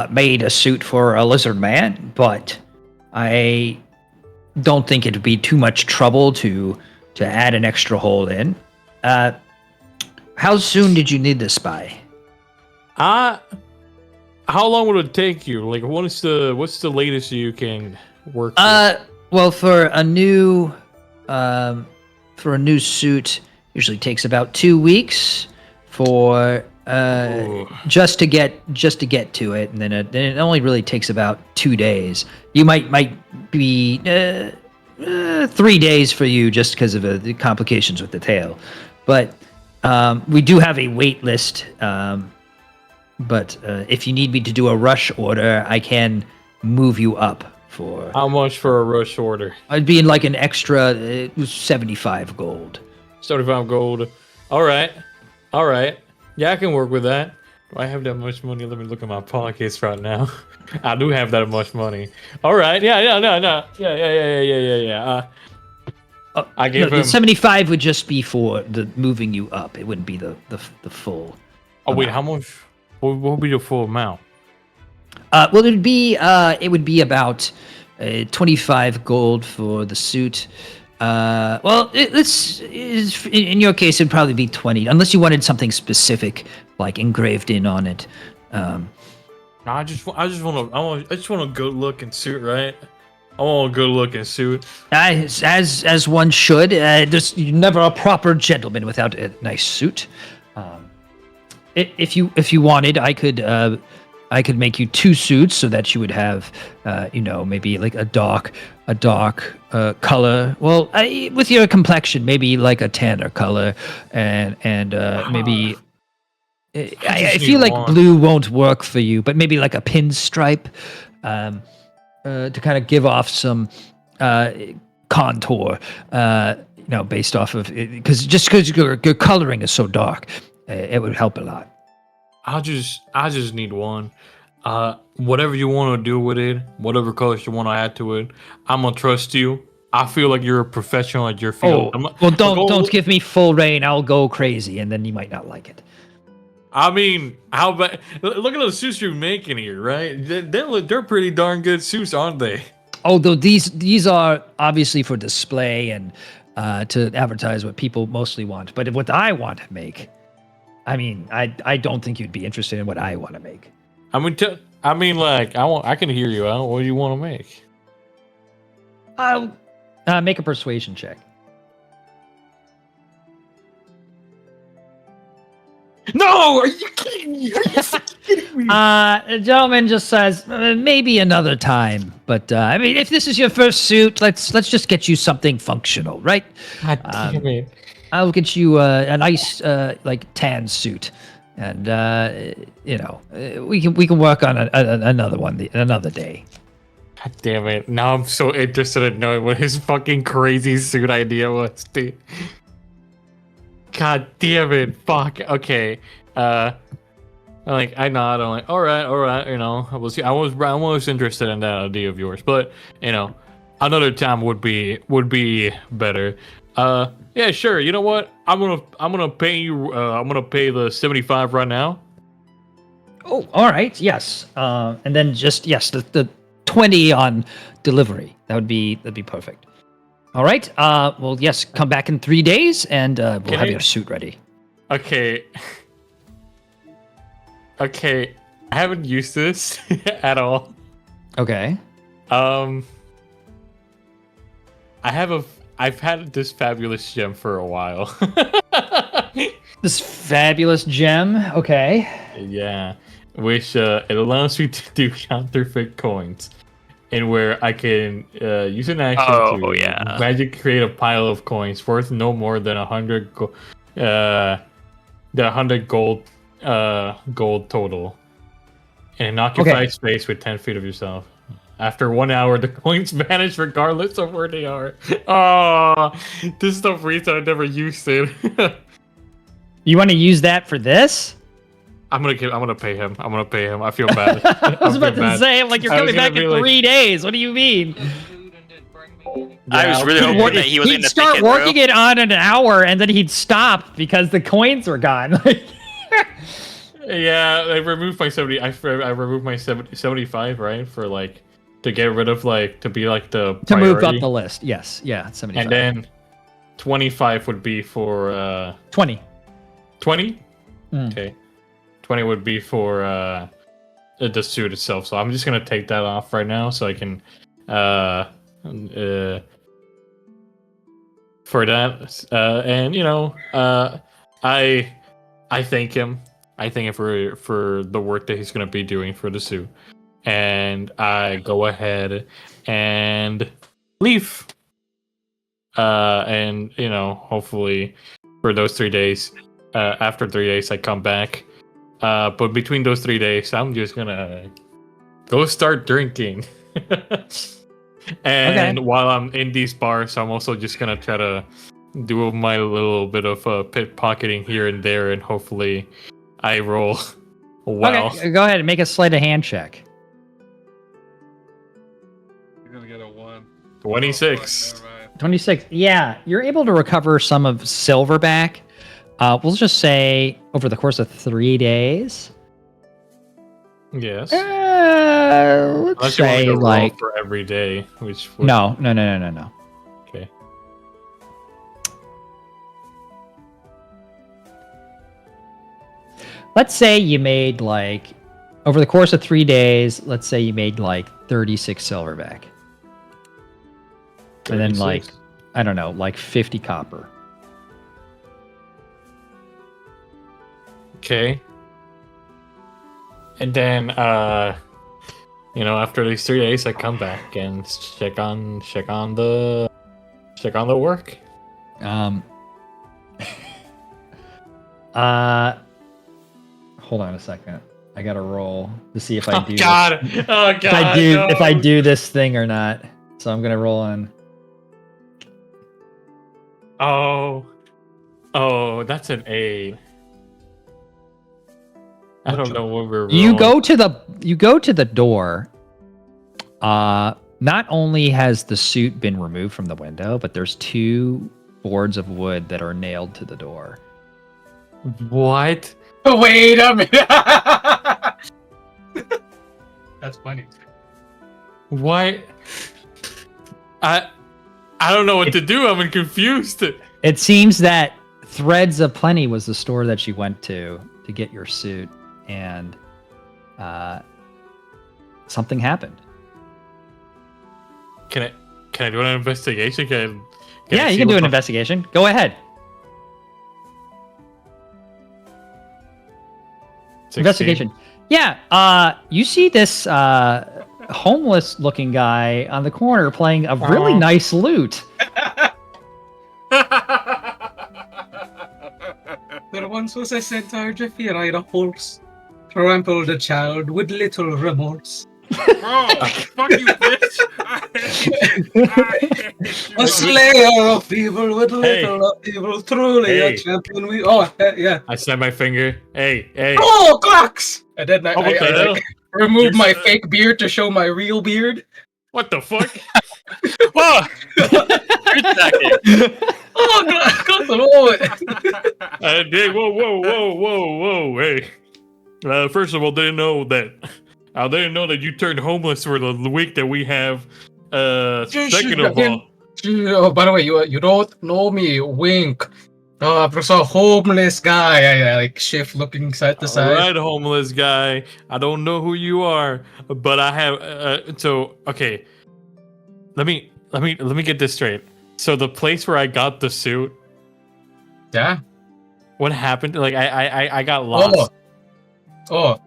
[SPEAKER 1] made a suit for a lizard man, but I don't think it'd be too much trouble to add an extra hole in. How soon did you need this by?
[SPEAKER 3] How long would it take you? Like, what's the latest you can work with?
[SPEAKER 1] Well, for a new suit, usually takes about 2 weeks for just to get to it, and then it only really takes about 2 days. You might be 3 days for you just because of the complications with the tail, but we do have a wait list. But if you need me to do a rush order, I can move you up for.
[SPEAKER 3] How much for a rush order?
[SPEAKER 1] I'd be in like an extra 75 gold.
[SPEAKER 3] 75 gold. All right. Yeah, I can work with that. Do I have that much money? Let me look at my pockets right now. I do have that much money. All right. Yeah. No. Yeah. I gave him.
[SPEAKER 1] The 75 would just be for the moving you up. It wouldn't be the full.
[SPEAKER 3] Oh wait,
[SPEAKER 1] amount.
[SPEAKER 3] how much? What would be the full amount?
[SPEAKER 1] Well, it would be about 25 gold for the suit. Well, in your case, it'd probably be 20, unless you wanted something specific, like engraved in on it.
[SPEAKER 3] I just want a good looking suit, right? I want a good looking suit.
[SPEAKER 1] As one should. There's never a proper gentleman without a nice suit. If you wanted, I could make you 2 suits so that you would have, maybe like a dark color. Well, with your complexion, maybe like a tanner color, and maybe. I feel like blue won't work for you, but maybe like a pinstripe, to kind of give off some contour, based off of because your coloring is so dark, it would help a lot.
[SPEAKER 3] I just need one. Whatever you want to do with it, whatever colors you want to add to it, I'm gonna trust you. I feel like you're a professional at your field.
[SPEAKER 1] Well, don't give me full reign. I'll go crazy, and then you might not like it.
[SPEAKER 3] I mean, how about look at those suits you're making here, right? They're pretty darn good suits, aren't they?
[SPEAKER 1] Although these are obviously for display and to advertise what people mostly want. But what I want to make, I mean, I don't think you'd be interested in what I want to make.
[SPEAKER 3] I mean, I can hear you. What do you want to make?
[SPEAKER 1] I'll make a persuasion check.
[SPEAKER 3] No, are you kidding me? Are you fucking kidding me?
[SPEAKER 1] The gentleman just says maybe another time, but I mean, if this is your first suit, let's just get you something functional, right?
[SPEAKER 3] God damn it.
[SPEAKER 1] I'll get you a nice like tan suit, and we can work on another one another day.
[SPEAKER 3] God damn it. Now I'm so interested in knowing what his fucking crazy suit idea was, dude. God damn it. Fuck. Okay. I nod. I'm like, all right. You know, I was interested in that idea of yours, but you know, another time would be better. Yeah, sure. You know what? I'm gonna pay you. I'm gonna pay the 75 right now.
[SPEAKER 1] Oh, all right. Yes. And then just the 20 on delivery. That'd be perfect. All right. Well, yes. Come back in 3 days, and we'll have your suit ready.
[SPEAKER 3] Okay. Okay. I haven't used this at all.
[SPEAKER 1] Okay.
[SPEAKER 3] I've had this fabulous gem for a while.
[SPEAKER 1] This fabulous gem. Okay.
[SPEAKER 3] Yeah, which it allows me to do counterfeit coins, and where I can use an action to magic create a pile of coins worth no more than 100 gold total, in an occupied space with 10 feet of yourself. After 1 hour, the coins vanish regardless of where they are. Oh, this is the reason I never used it.
[SPEAKER 1] You want to use that for this?
[SPEAKER 3] I'm gonna pay him. I feel bad.
[SPEAKER 1] I was about to say, I'm like, you're coming back in 3 days. What do you mean?
[SPEAKER 6] I was really hoping that he was going to
[SPEAKER 1] start working it on an hour, and then he'd stop because the coins were gone.
[SPEAKER 3] Yeah, I removed my 70. I removed my 75, right, for like to get rid of like to be like the
[SPEAKER 1] to move
[SPEAKER 3] priority.
[SPEAKER 1] up the list. Yes, yeah, 75.
[SPEAKER 3] And then 25 would be for
[SPEAKER 1] 20.
[SPEAKER 3] 20.
[SPEAKER 1] Mm.
[SPEAKER 3] Okay, 20 would be for the suit itself. So I'm just gonna take that off right now, so I can for that. And you know, I thank him. I thank him for the work that he's gonna be doing for the suit, and I go ahead and leave. And you know, hopefully, for those 3 days, after 3 days, I come back. But between those 3 days, I'm just gonna go start drinking. And while I'm in these bars, I'm also just gonna try to do my little bit of pickpocketing here and there, and hopefully I roll well.
[SPEAKER 1] Okay, go ahead and make a sleight of hand check.
[SPEAKER 2] You're gonna get a 1.
[SPEAKER 3] 26.
[SPEAKER 2] Never mind.
[SPEAKER 1] 26. Yeah, you're able to recover some of silver back. We'll just say over the course of 3 days.
[SPEAKER 3] Yes.
[SPEAKER 1] Let's
[SPEAKER 3] Unless you want me
[SPEAKER 1] say
[SPEAKER 3] to roll
[SPEAKER 1] like
[SPEAKER 3] for every day, which would...
[SPEAKER 1] no.
[SPEAKER 3] Okay.
[SPEAKER 1] Let's say you made like over the course of 3 days. Let's say you made like 36 silver back, and then like
[SPEAKER 3] 36.
[SPEAKER 1] I don't know, like 50 copper.
[SPEAKER 3] Okay. And then you know, after these 3 days, I come back and check on the work.
[SPEAKER 1] Hold on a second. I gotta roll to see if I do.
[SPEAKER 3] Oh God! Oh God!
[SPEAKER 1] If I do this thing or not. So I'm gonna roll on.
[SPEAKER 3] Oh, that's an A. I don't know what we're.
[SPEAKER 1] You go to the door. Not only has the suit been removed from the window, but there's 2 boards of wood that are nailed to the door.
[SPEAKER 3] What?
[SPEAKER 4] Wait a minute. That's funny.
[SPEAKER 3] Why? I don't know what to do. I'm confused.
[SPEAKER 1] It seems that Threads of Plenty was the store that you went to get your suit, and something happened.
[SPEAKER 3] Can I do an investigation?
[SPEAKER 1] Yeah, you can do an investigation. Go ahead. Investigation. Yeah. You see this homeless-looking guy on the corner playing a really nice lute.
[SPEAKER 4] There once was a centaur, Jeffy, and I had a horse. Trampled a child with little remorse.
[SPEAKER 2] Bro, fuck you, bitch. I hate you.
[SPEAKER 4] A slayer of evil with little of evil, truly a
[SPEAKER 3] Hey.
[SPEAKER 4] champion we... yeah.
[SPEAKER 3] I snap my finger. Hey, hey.
[SPEAKER 4] Oh, clocks! And then I,
[SPEAKER 3] Oh, what the
[SPEAKER 4] I,
[SPEAKER 3] hell?
[SPEAKER 4] like, removed my
[SPEAKER 3] You're-
[SPEAKER 4] fake beard to show my real beard.
[SPEAKER 3] What the fuck?
[SPEAKER 6] Whoa! You're attacking.
[SPEAKER 4] Oh, got the moment.
[SPEAKER 3] Hey, whoa, hey. First of all, I didn't know that you turned homeless for the week that we have. Second of all,
[SPEAKER 4] Oh, by the way, you don't know me. Wink. Oh, I'm just a homeless guy. I like shift looking side to side.
[SPEAKER 3] alright, homeless guy. I don't know who you are, but I have. So okay, let me get this straight. So the place where I got the suit,
[SPEAKER 4] Yeah.
[SPEAKER 3] what happened? Like I got lost.
[SPEAKER 4] Oh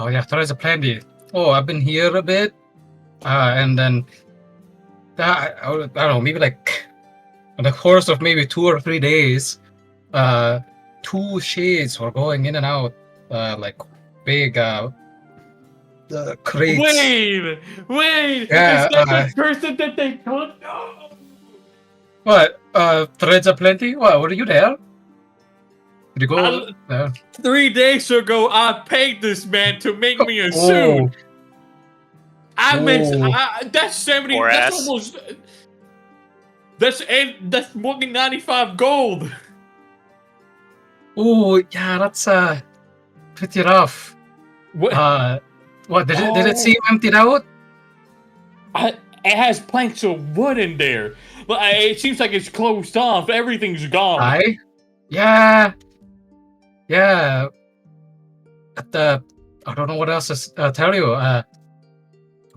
[SPEAKER 4] yeah. There is a plenty. Oh, I've been here a bit, and then I don't know, maybe like in the course of maybe 2 or 3 days, 2 shades were going in and out, like big crates.
[SPEAKER 3] Wait!
[SPEAKER 4] Yeah,
[SPEAKER 3] Is that the person that they took? No!
[SPEAKER 4] What? Threads aplenty? What? Were you there? Did you go?
[SPEAKER 3] 3 days ago, I paid this man to make me a
[SPEAKER 4] Oh.
[SPEAKER 3] suit. That's 70.
[SPEAKER 6] Poor
[SPEAKER 3] That's
[SPEAKER 6] ass.
[SPEAKER 3] almost. That's more than 95 gold.
[SPEAKER 4] Oh, yeah, that's pretty rough.
[SPEAKER 3] What?
[SPEAKER 4] What did it
[SPEAKER 3] Oh.
[SPEAKER 4] seem emptied out?
[SPEAKER 3] It has planks of wood in there, but it seems like it's closed off. Everything's gone.
[SPEAKER 4] Yeah. But I don't know what else to tell you. I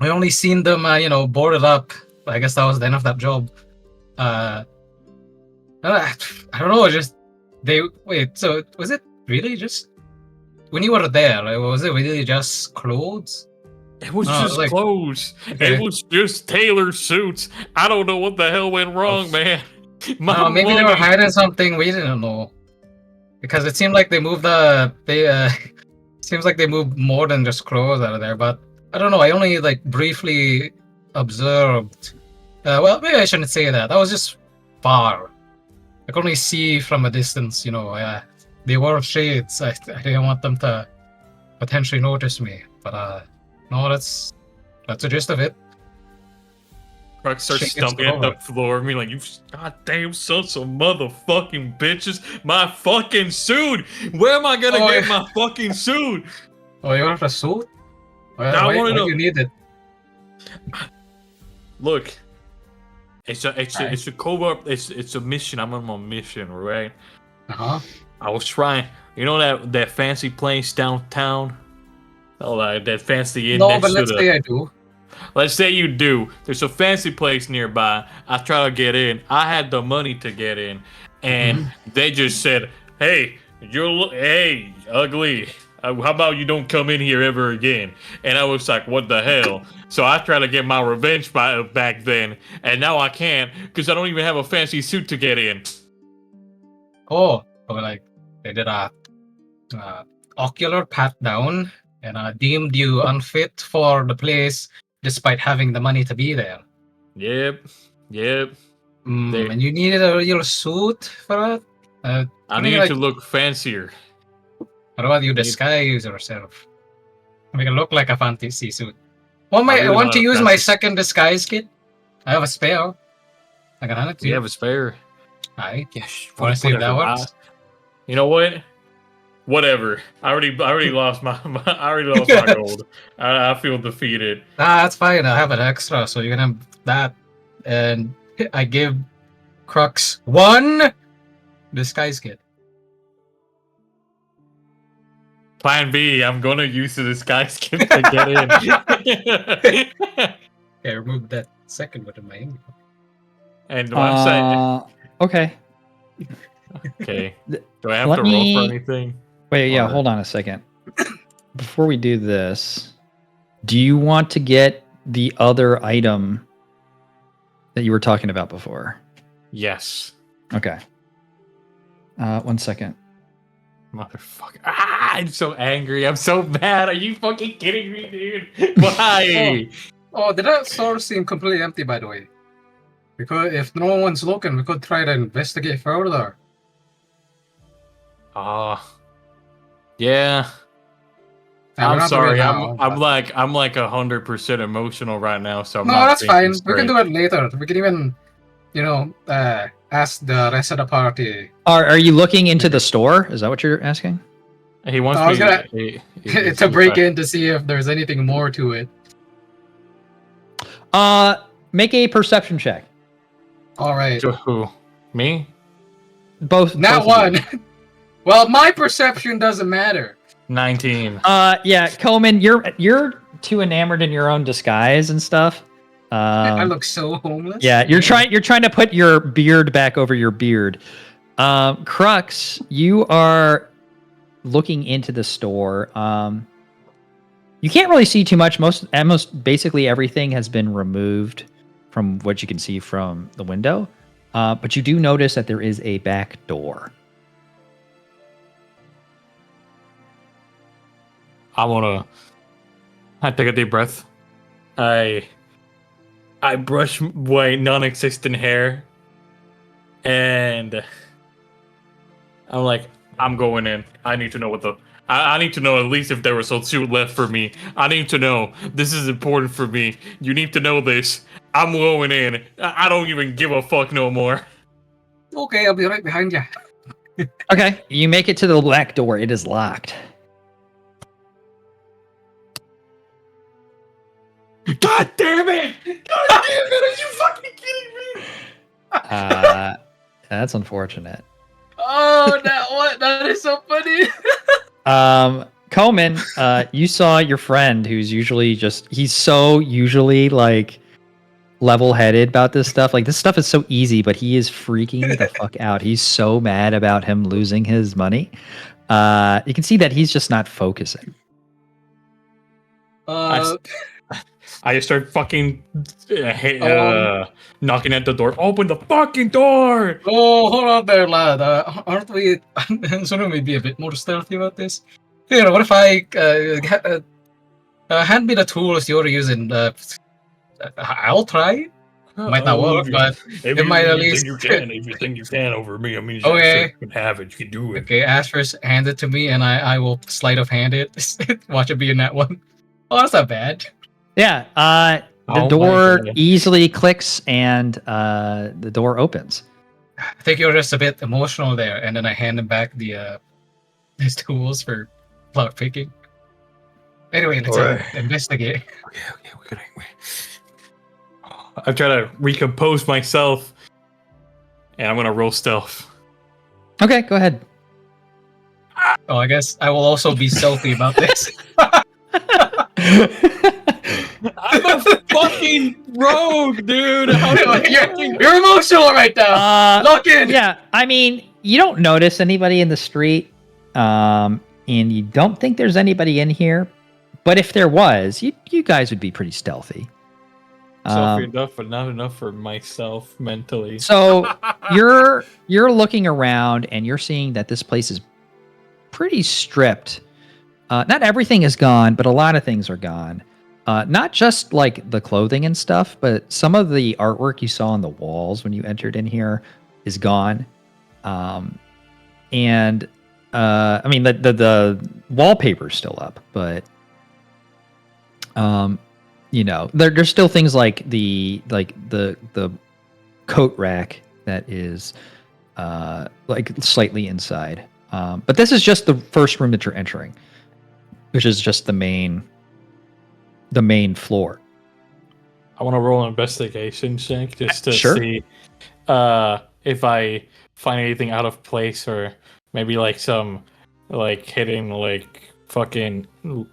[SPEAKER 4] only seen them, boarded up. I guess that was the end of that job. I don't know. So was it really just when you were there? Like, was it really just clothes?
[SPEAKER 3] It was
[SPEAKER 4] No,
[SPEAKER 3] just
[SPEAKER 4] like-
[SPEAKER 3] clothes.
[SPEAKER 4] Okay.
[SPEAKER 3] It was just tailored suits. I don't know what the hell went wrong, man. My
[SPEAKER 4] Maybe they were
[SPEAKER 3] money-
[SPEAKER 4] hiding something we didn't know. Because it seemed like they moved seems like they moved more than just clothes out of there, but I don't know, I only like briefly observed. Well, maybe I shouldn't say that. That was just far. I could only see from a distance, they were shades. I didn't want them to potentially notice me. But no, that's the gist of it.
[SPEAKER 3] Crux starts
[SPEAKER 4] Shit gets
[SPEAKER 3] stumping at the
[SPEAKER 4] over.
[SPEAKER 3] floor. Me like, you goddamn sons of motherfucking bitches. My fucking suit. Where am I gonna
[SPEAKER 4] Oh,
[SPEAKER 3] get
[SPEAKER 4] yeah.
[SPEAKER 3] my fucking suit?
[SPEAKER 4] Oh, you want a suit?
[SPEAKER 3] I
[SPEAKER 4] Why
[SPEAKER 3] wanna know.
[SPEAKER 4] do you need it?
[SPEAKER 3] Look, it's a
[SPEAKER 4] Alright.
[SPEAKER 3] covert. It's a mission. I'm on my mission, right?
[SPEAKER 4] Uh-huh.
[SPEAKER 3] I was trying. You know that fancy place downtown? Oh, like that fancy inn
[SPEAKER 4] No,
[SPEAKER 3] next
[SPEAKER 4] but
[SPEAKER 3] to
[SPEAKER 4] let's
[SPEAKER 3] the.
[SPEAKER 4] say I do.
[SPEAKER 3] Let's say you do. There's a fancy place nearby. I try to get in. I had the money to get in, and they just said, "Hey, hey, ugly. How about you don't come in here ever again?" And I was like, "What the hell?" So I tried to get my revenge back then, and now I can't because I don't even have a fancy suit to get in.
[SPEAKER 4] Oh, like they did a ocular pat down and deemed you unfit for the place despite having the money to be there.
[SPEAKER 3] Yep. They-
[SPEAKER 4] And you needed a real suit for that?
[SPEAKER 3] I
[SPEAKER 4] mean,
[SPEAKER 3] need
[SPEAKER 4] like-
[SPEAKER 3] to look fancier.
[SPEAKER 4] How about you disguise yourself? Make it look like a fantasy suit. I
[SPEAKER 3] really
[SPEAKER 4] want
[SPEAKER 3] not
[SPEAKER 4] to
[SPEAKER 3] a
[SPEAKER 4] use my
[SPEAKER 3] fantasy-
[SPEAKER 4] second disguise kit. I have a spare. I can hand it to
[SPEAKER 3] Do you
[SPEAKER 4] you.
[SPEAKER 3] have a spare?
[SPEAKER 4] Aye.
[SPEAKER 3] Yes.
[SPEAKER 4] Want to see if that works?
[SPEAKER 3] You know what? Whatever. I already lost my I already lost my gold. I feel defeated.
[SPEAKER 4] That's fine. I have an extra, so you can have that. And I give Crux 1 disguise kit.
[SPEAKER 3] Plan B. I'm gonna use the disguise kit to get in.
[SPEAKER 4] Okay, remove that second one in my inventory.
[SPEAKER 3] And what I'm saying,
[SPEAKER 1] Okay.
[SPEAKER 3] okay. Do I have
[SPEAKER 1] let
[SPEAKER 3] to roll
[SPEAKER 1] me-
[SPEAKER 3] for anything?
[SPEAKER 1] Wait, yeah,
[SPEAKER 3] Or-
[SPEAKER 1] hold on a second. before we do this, do you want to get the other item that you were talking about before?
[SPEAKER 3] Yes.
[SPEAKER 1] Okay. 1 second.
[SPEAKER 3] Motherfucker. Ah, I'm so angry. I'm so mad. Are you fucking kidding me, dude? Why?
[SPEAKER 4] Oh, did that store seem completely empty, by the way? Because if no one's looking, we could try to investigate further.
[SPEAKER 3] Yeah.
[SPEAKER 4] Nah, we're
[SPEAKER 3] I'm
[SPEAKER 4] not
[SPEAKER 3] sorry.
[SPEAKER 4] doing it
[SPEAKER 3] I'm
[SPEAKER 4] now,
[SPEAKER 3] I'm
[SPEAKER 4] but-
[SPEAKER 3] like 100% emotional right now, so I'm
[SPEAKER 4] No,
[SPEAKER 3] not
[SPEAKER 4] that's fine.
[SPEAKER 3] thinking
[SPEAKER 4] We can
[SPEAKER 3] straight.
[SPEAKER 4] do it later. We can even, ask the rest of the party.
[SPEAKER 1] Are you looking into the store? Is that what you're asking?
[SPEAKER 3] He wants
[SPEAKER 4] I was
[SPEAKER 3] me
[SPEAKER 4] gonna- to break in to see if there's anything more to it.
[SPEAKER 1] Make a perception check.
[SPEAKER 4] All right.
[SPEAKER 3] To who? Me?
[SPEAKER 1] Both.
[SPEAKER 4] Not
[SPEAKER 1] both of you.
[SPEAKER 4] one. Well, my perception doesn't matter.
[SPEAKER 3] 19.
[SPEAKER 1] Yeah, Coleman, you're too enamored in your own disguise and stuff.
[SPEAKER 4] I look so homeless.
[SPEAKER 1] Yeah, you're trying to put your beard back over your beard. Crux, you are looking into the store. You can't really see too much. Most basically everything has been removed from what you can see from the window. But you do notice that there is a back door.
[SPEAKER 3] I take a deep breath. I brush my non-existent hair, and I'm like, I'm going in. I need to know I need to know at least if there was a suit left for me. I need to know. This is important for me. You need to know this. I'm going in. I don't even give a fuck no more.
[SPEAKER 4] Okay, I'll be right behind you.
[SPEAKER 1] Okay, you make it to the back door. It is locked.
[SPEAKER 3] God damn it! God damn it! Are you fucking kidding me?
[SPEAKER 1] That's unfortunate.
[SPEAKER 4] Oh, that is so funny.
[SPEAKER 1] Coleman, you saw your friend who's he's so usually like level-headed about this stuff. Like, this stuff is so easy, but he is freaking the fuck out. He's so mad about him losing his money. You can see that he's just not focusing.
[SPEAKER 3] I just start fucking knocking at the door. Open the fucking door!
[SPEAKER 4] Oh, hold on there, lad. Aren't we? Shouldn't we be a bit more stealthy about this? What if I hand me the tools you're using? I'll try. Might not work, but
[SPEAKER 3] if
[SPEAKER 4] it might at
[SPEAKER 3] think
[SPEAKER 4] least-
[SPEAKER 3] you can. If you think you can over me, I mean,
[SPEAKER 4] Okay.
[SPEAKER 3] you can have it. You can do it.
[SPEAKER 4] okay. Ask first, hand it to me, and I will sleight of hand it. Watch it be in that one. Oh, that's not bad.
[SPEAKER 1] Yeah, the
[SPEAKER 3] Oh my
[SPEAKER 1] door
[SPEAKER 3] God.
[SPEAKER 1] easily clicks and the door opens.
[SPEAKER 4] I think you're just a bit emotional there, and then I hand him back his tools for lock picking. Anyway, let's
[SPEAKER 3] Alright.
[SPEAKER 4] investigate.
[SPEAKER 3] Okay, we're gonna. I try to recompose myself, and I'm gonna roll stealth.
[SPEAKER 1] Okay, go ahead.
[SPEAKER 4] Oh, I guess I will also be stealthy about this.
[SPEAKER 3] I'm a fucking rogue, dude.
[SPEAKER 4] You're emotional right now. Lock in.
[SPEAKER 1] Yeah, I mean, you don't notice anybody in the street, and you don't think there's anybody in here. But if there was, you guys would be pretty stealthy.
[SPEAKER 3] Stealthy enough, but not enough for myself mentally.
[SPEAKER 1] So you're looking around and you're seeing that this place is pretty stripped. Not everything is gone, but a lot of things are gone. Not just like the clothing and stuff, but some of the artwork you saw on the walls when you entered in here is gone. I mean, the wallpaper's still up, but there's still things like the coat rack that is like slightly inside. But this is just the first room that you're entering, which is just the main floor.
[SPEAKER 3] I want to roll an investigation check just to
[SPEAKER 1] Sure.
[SPEAKER 3] see if I find anything out of place, or maybe like some like hidden like fucking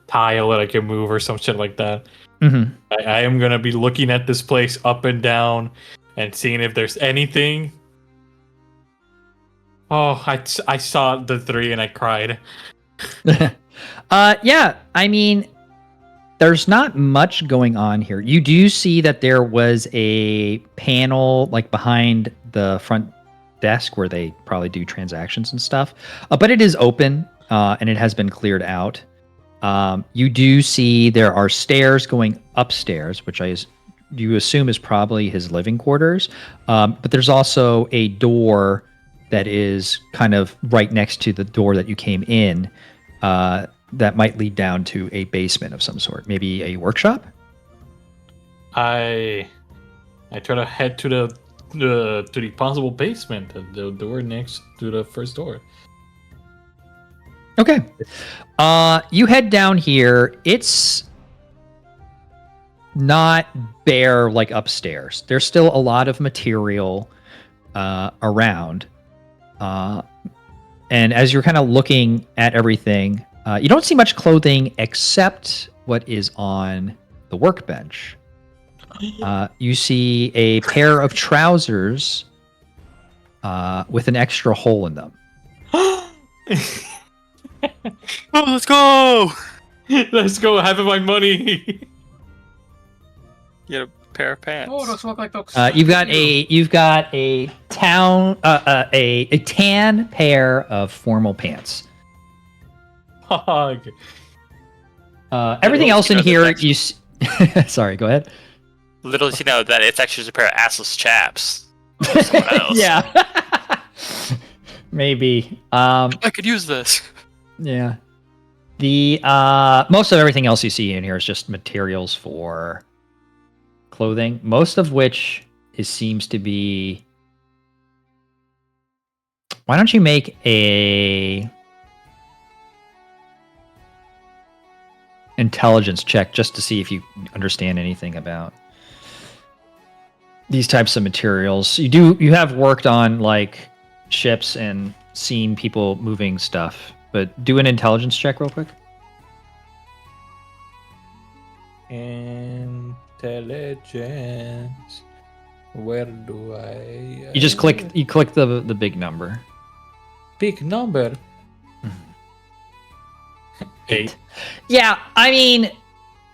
[SPEAKER 3] tile that I can move or some shit like that.
[SPEAKER 1] Mm-hmm.
[SPEAKER 3] I am gonna be looking at this place up and down and seeing if there's anything. Oh, I saw the 3 and I cried.
[SPEAKER 1] Yeah, I mean, there's not much going on here. You do see that there was a panel like behind the front desk where they probably do transactions and stuff, but it is open and it has been cleared out. You do see there are stairs going upstairs, which you assume is probably his living quarters. But there's also a door that is kind of right next to the door that you came in. That might lead down to a basement of some sort, maybe a workshop.
[SPEAKER 3] I try to head to the possible basement, the door next to the first door.
[SPEAKER 1] Okay. You head down here. It's not bare like upstairs. There's still a lot of material around. And as you're kind of looking at everything, you don't see much clothing except what is on the workbench. You see a pair of trousers with an extra hole in them.
[SPEAKER 6] Oh, let's go!
[SPEAKER 3] Let's go, having my money.
[SPEAKER 6] Get a pair of pants.
[SPEAKER 4] Oh, those look like those.
[SPEAKER 1] You've got a tan pair of formal pants.
[SPEAKER 3] Okay.
[SPEAKER 1] Everything else in
[SPEAKER 6] you know,
[SPEAKER 1] here,
[SPEAKER 6] that's
[SPEAKER 1] sorry, go ahead.
[SPEAKER 6] Little does he know that it's actually just a pair of assless chaps. Someone else.
[SPEAKER 1] Yeah. Maybe.
[SPEAKER 6] I could use this.
[SPEAKER 1] Yeah. The most of everything else you see in here is just materials for clothing, most of which seems to be. Why don't you make a intelligence check just to see if you understand anything about these types of materials? You have worked on like ships and seen people moving stuff, but do an intelligence check real quick.
[SPEAKER 3] Intelligence. Where do I?
[SPEAKER 1] You just click the big number.
[SPEAKER 3] Big number. 8.
[SPEAKER 1] Yeah, I mean,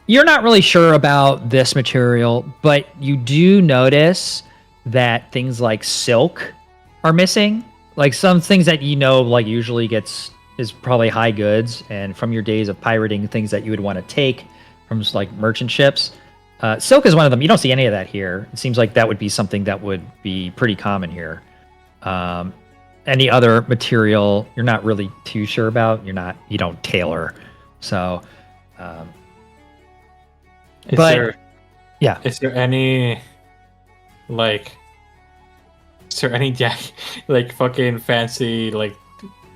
[SPEAKER 1] you're not really sure about this material, but you do notice that things like silk are missing. Like some things that like usually is probably high goods, and from your days of pirating, things that you would want to take from just like merchant ships. Silk is one of them. You don't see any of that here. It seems like that would be something that would be pretty common here. Any other material you're not really too sure about. You don't tailor. So,
[SPEAKER 3] Is
[SPEAKER 1] but
[SPEAKER 3] there,
[SPEAKER 1] yeah.
[SPEAKER 3] Is there any like fucking fancy like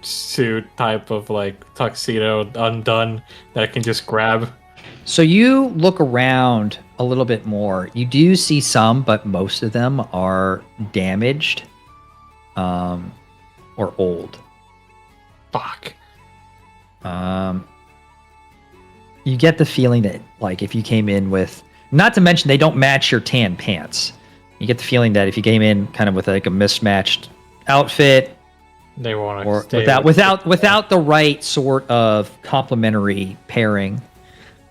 [SPEAKER 3] suit type of like tuxedo undone that I can just grab?
[SPEAKER 1] So you look around a little bit more. You do see some, but most of them are damaged, or old.
[SPEAKER 3] Fuck.
[SPEAKER 1] You get the feeling that, like, if you came in with, not to mention they don't match your tan pants. You get the feeling that if you came in kind of with like a mismatched outfit,
[SPEAKER 3] They want
[SPEAKER 1] or
[SPEAKER 3] to stay
[SPEAKER 1] without the right sort of complementary pairing,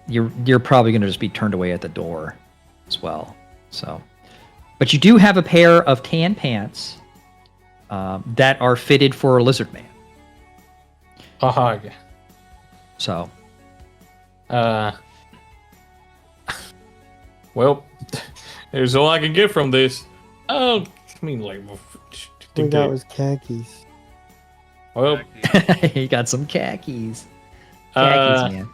[SPEAKER 1] you're probably going to just be turned away at the door as well. So, but you do have a pair of tan pants that are fitted for a lizard man.
[SPEAKER 3] Okay.
[SPEAKER 1] So,
[SPEAKER 3] well, there's all I can get from this. Oh, I mean, like,
[SPEAKER 5] All we got was khakis.
[SPEAKER 3] well,
[SPEAKER 1] he got some khakis.
[SPEAKER 3] uh,
[SPEAKER 1] Khakis, man.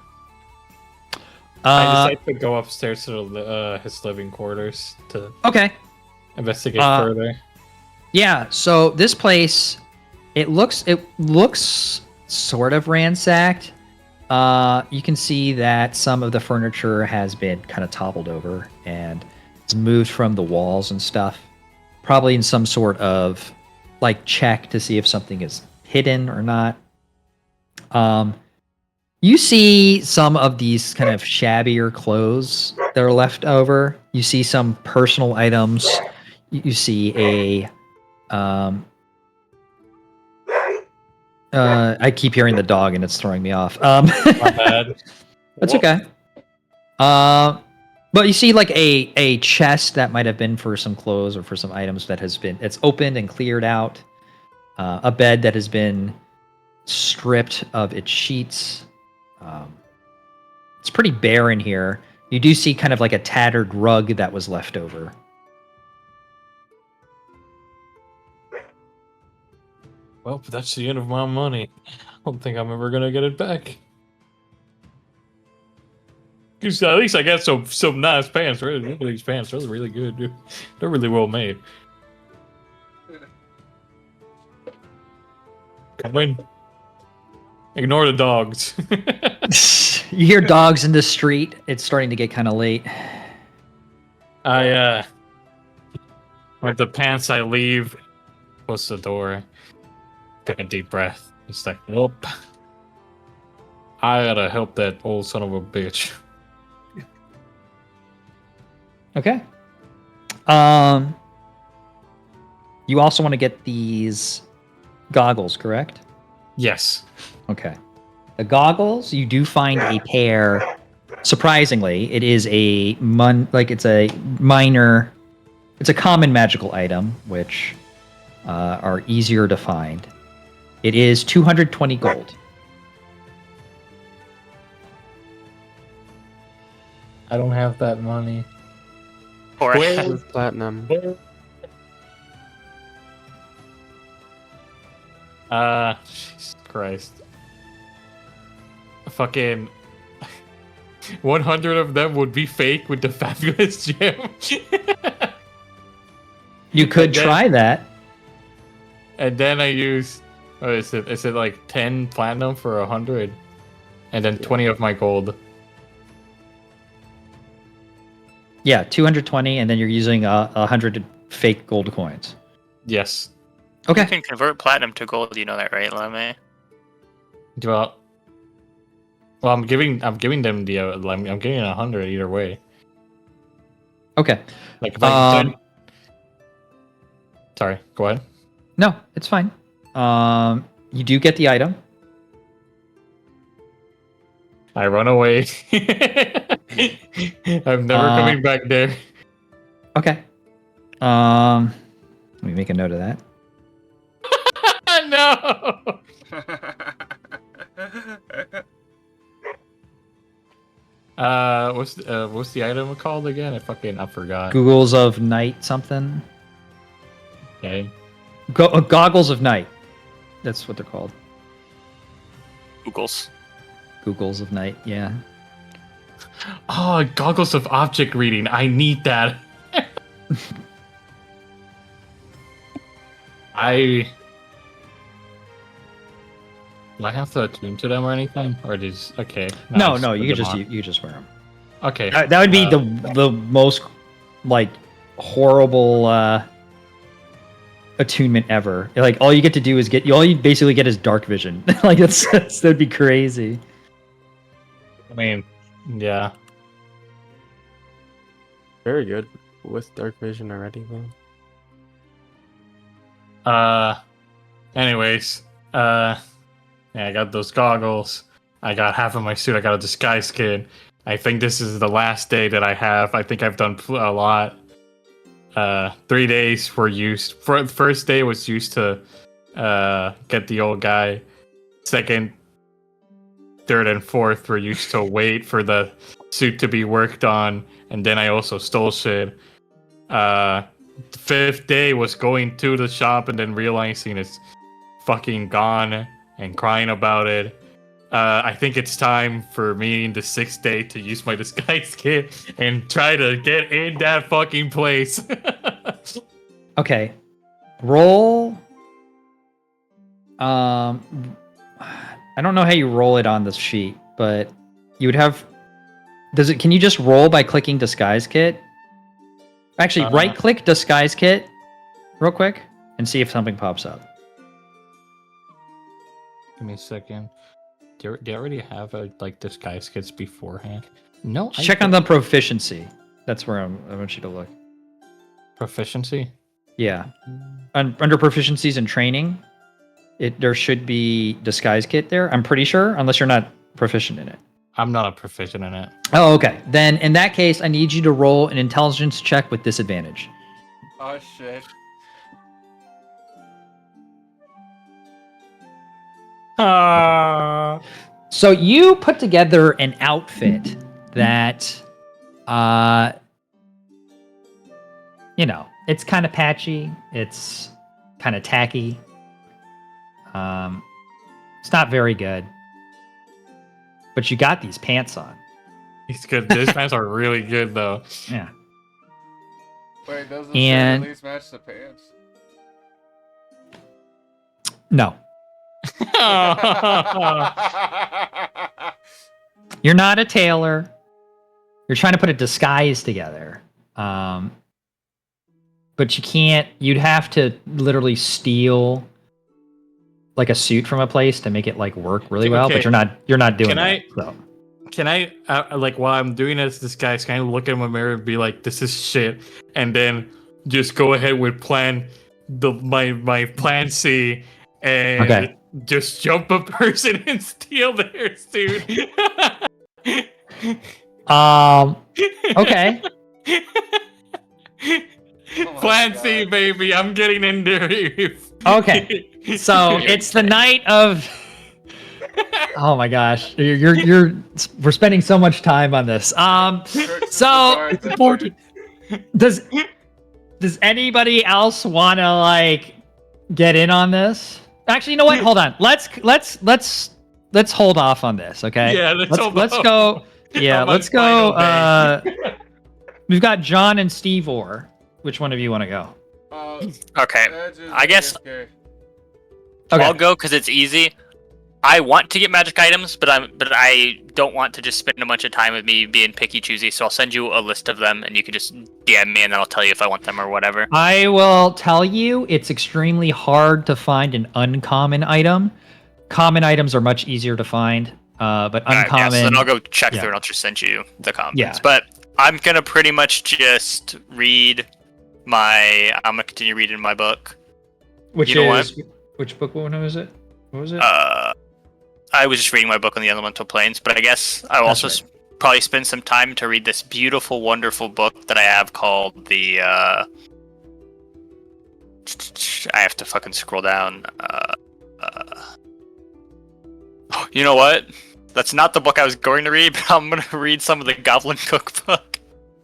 [SPEAKER 3] I decided to go upstairs to his living quarters to
[SPEAKER 1] Okay.
[SPEAKER 3] investigate further.
[SPEAKER 1] Yeah, so this place, it looks sort of ransacked. You can see that some of the furniture has been kind of toppled over and it's moved from the walls and stuff. Probably in some sort of like check to see if something is hidden or not. You see some of these kind of shabbier clothes that are left over. You see some personal items. You see I keep hearing the dog and it's throwing me off.
[SPEAKER 3] My bad.
[SPEAKER 1] That's okay. But you see like a chest that might have been for some clothes or for some items that it's opened and cleared out. A bed that has been stripped of its sheets. It's pretty bare in here. You do see kind of like a tattered rug that was left over.
[SPEAKER 3] Well, that's the end of my money. I don't think I'm ever gonna get it back. 'Cause at least I got some nice pants. Really, these pants are really good, dude. They're really well made. Come in. Ignore the dogs.
[SPEAKER 1] You hear dogs in the street. It's starting to get kind of late.
[SPEAKER 3] With the pants I leave, close the door. Take a deep breath. It's like, nope. I gotta help that old son of a bitch.
[SPEAKER 1] Okay. You also want to get these goggles, correct?
[SPEAKER 3] Yes.
[SPEAKER 1] Okay. The goggles, you do find a pair. Surprisingly, it is it's a minor, it's a common magical item, which are easier to find. It is 220 gold.
[SPEAKER 3] I don't have that money.
[SPEAKER 6] Or
[SPEAKER 5] With platinum.
[SPEAKER 3] Jesus Christ. Fucking 100 of them would be fake with the fabulous gem.
[SPEAKER 1] You could
[SPEAKER 3] And then-
[SPEAKER 1] try that.
[SPEAKER 3] And then I use, what is it? Is it like 10 platinum for 100? And then 20 of my gold.
[SPEAKER 1] Yeah, 220, and then you're using 100 fake gold coins.
[SPEAKER 3] Yes.
[SPEAKER 6] you
[SPEAKER 1] Okay.
[SPEAKER 6] can convert platinum to gold. You know that, right, Lame?
[SPEAKER 3] Well, I'm giving them the, I'm getting 100 either way.
[SPEAKER 1] Okay.
[SPEAKER 3] Like if I
[SPEAKER 1] Um,
[SPEAKER 3] sorry, go ahead.
[SPEAKER 1] No, it's fine. You do get the item.
[SPEAKER 3] I run away. I'm never coming back there.
[SPEAKER 1] Okay. Let me make a note of that.
[SPEAKER 3] No. What's the item called again? I forgot.
[SPEAKER 1] Googles of night something.
[SPEAKER 3] Okay.
[SPEAKER 1] Goggles of night. That's what they're called.
[SPEAKER 6] Googles.
[SPEAKER 1] Googles of night. Yeah.
[SPEAKER 3] Oh, goggles of object reading. I need that. Do I have to attune to them or anything? Or just okay?
[SPEAKER 1] No,
[SPEAKER 3] just
[SPEAKER 1] no,
[SPEAKER 3] put
[SPEAKER 1] you
[SPEAKER 3] them
[SPEAKER 1] just
[SPEAKER 3] on.
[SPEAKER 1] you just wear them.
[SPEAKER 3] Okay.
[SPEAKER 1] That would be the most like horrible attunement ever. Like all you get to do is all you basically get is dark vision. Like that'd be crazy.
[SPEAKER 3] I mean, yeah.
[SPEAKER 5] Very good. With dark vision already, though.
[SPEAKER 3] Anyways, yeah, I got those goggles. I got half of my suit. I got a disguise kit. I think this is the last day that I have. I think I've done a lot. 3 days were used. For the first day was used to get the old guy. Second, third, and fourth were used to wait for the suit to be worked on, and then I also stole shit. The fifth day was going to the shop and then realizing it's fucking gone and crying about it. I think it's time for me in the sixth day to use my disguise kit and try to get in that fucking place.
[SPEAKER 1] Okay. Roll. I don't know how you roll it on this sheet, but you would have. Can you just roll by clicking disguise kit? Actually, right click disguise kit real quick and see if something pops up.
[SPEAKER 3] Give me a second. Do you already have like disguise kits beforehand? No.
[SPEAKER 1] Check on the proficiency. That's where I want you to look.
[SPEAKER 3] proficiency.
[SPEAKER 1] Yeah. Under proficiencies and training, there should be disguise kit there. I'm pretty sure, unless you're not proficient in it.
[SPEAKER 3] I'm not a proficient in it.
[SPEAKER 1] Oh, okay. Then in that case, I need you to roll an intelligence check with disadvantage.
[SPEAKER 2] Oh shit.
[SPEAKER 1] So you put together an outfit that, it's kind of patchy. It's kind of tacky. It's not very good. But you got these pants on.
[SPEAKER 3] He's good. These pants are really good, though.
[SPEAKER 1] Yeah.
[SPEAKER 2] Wait, does the
[SPEAKER 1] And-
[SPEAKER 2] shirt at least match the pants?
[SPEAKER 1] No. You're not a tailor. You're trying to put a disguise together. But you can't. You'd have to literally steal like a suit from a place to make it like work really well.
[SPEAKER 3] Okay.
[SPEAKER 1] But you're not doing
[SPEAKER 3] Can
[SPEAKER 1] that.
[SPEAKER 3] I-
[SPEAKER 1] So.
[SPEAKER 3] Can I, like, while I'm doing this guy's kind of look in my mirror and be like, "This is shit," and then just go ahead with my plan C and
[SPEAKER 1] Okay.
[SPEAKER 3] just jump a person and steal their suit.
[SPEAKER 1] Okay.
[SPEAKER 2] Oh my
[SPEAKER 3] Plan C,
[SPEAKER 2] God.
[SPEAKER 3] baby. I'm getting in there.
[SPEAKER 1] Okay. So it's the night of. Oh my gosh, we're spending so much time on this. So
[SPEAKER 2] It's important.
[SPEAKER 1] does anybody else want to like get in on this? Actually, you know what? Hold on. Let's hold off on this. Okay.
[SPEAKER 3] Yeah,
[SPEAKER 1] Let's go. Yeah,
[SPEAKER 3] On my
[SPEAKER 1] let's go.
[SPEAKER 3] final
[SPEAKER 1] We've got John and Steve Orr. Which one of you want to go?
[SPEAKER 6] Okay,
[SPEAKER 2] Edge is
[SPEAKER 6] I guess-
[SPEAKER 2] AFK.
[SPEAKER 1] Okay.
[SPEAKER 6] I'll go because it's easy. I want to get magic items, but I don't want to just spend a bunch of time with me being picky choosy. So I'll send you a list of them, and you can just DM me, and then I'll tell you if I want them or whatever.
[SPEAKER 1] I will tell you, it's extremely hard to find an uncommon item. Common items are much easier to find, but
[SPEAKER 6] Alright,
[SPEAKER 1] uncommon.
[SPEAKER 6] yeah, so then I'll go check
[SPEAKER 1] yeah.
[SPEAKER 6] through, and I'll just send you the comments.
[SPEAKER 1] Yeah.
[SPEAKER 6] But I'm gonna pretty much just read I'm gonna continue reading my book.
[SPEAKER 1] Which
[SPEAKER 6] you know
[SPEAKER 1] is which book? What was it? What was it?
[SPEAKER 6] I was just reading my book on the elemental planes, but I guess I'll
[SPEAKER 1] That's
[SPEAKER 6] also
[SPEAKER 1] right.
[SPEAKER 6] probably spend some time to read this beautiful, wonderful book that I have called the. I have to fucking scroll down. You know what? That's not the book I was going to read, but I'm gonna read some of the Goblin Cookbook.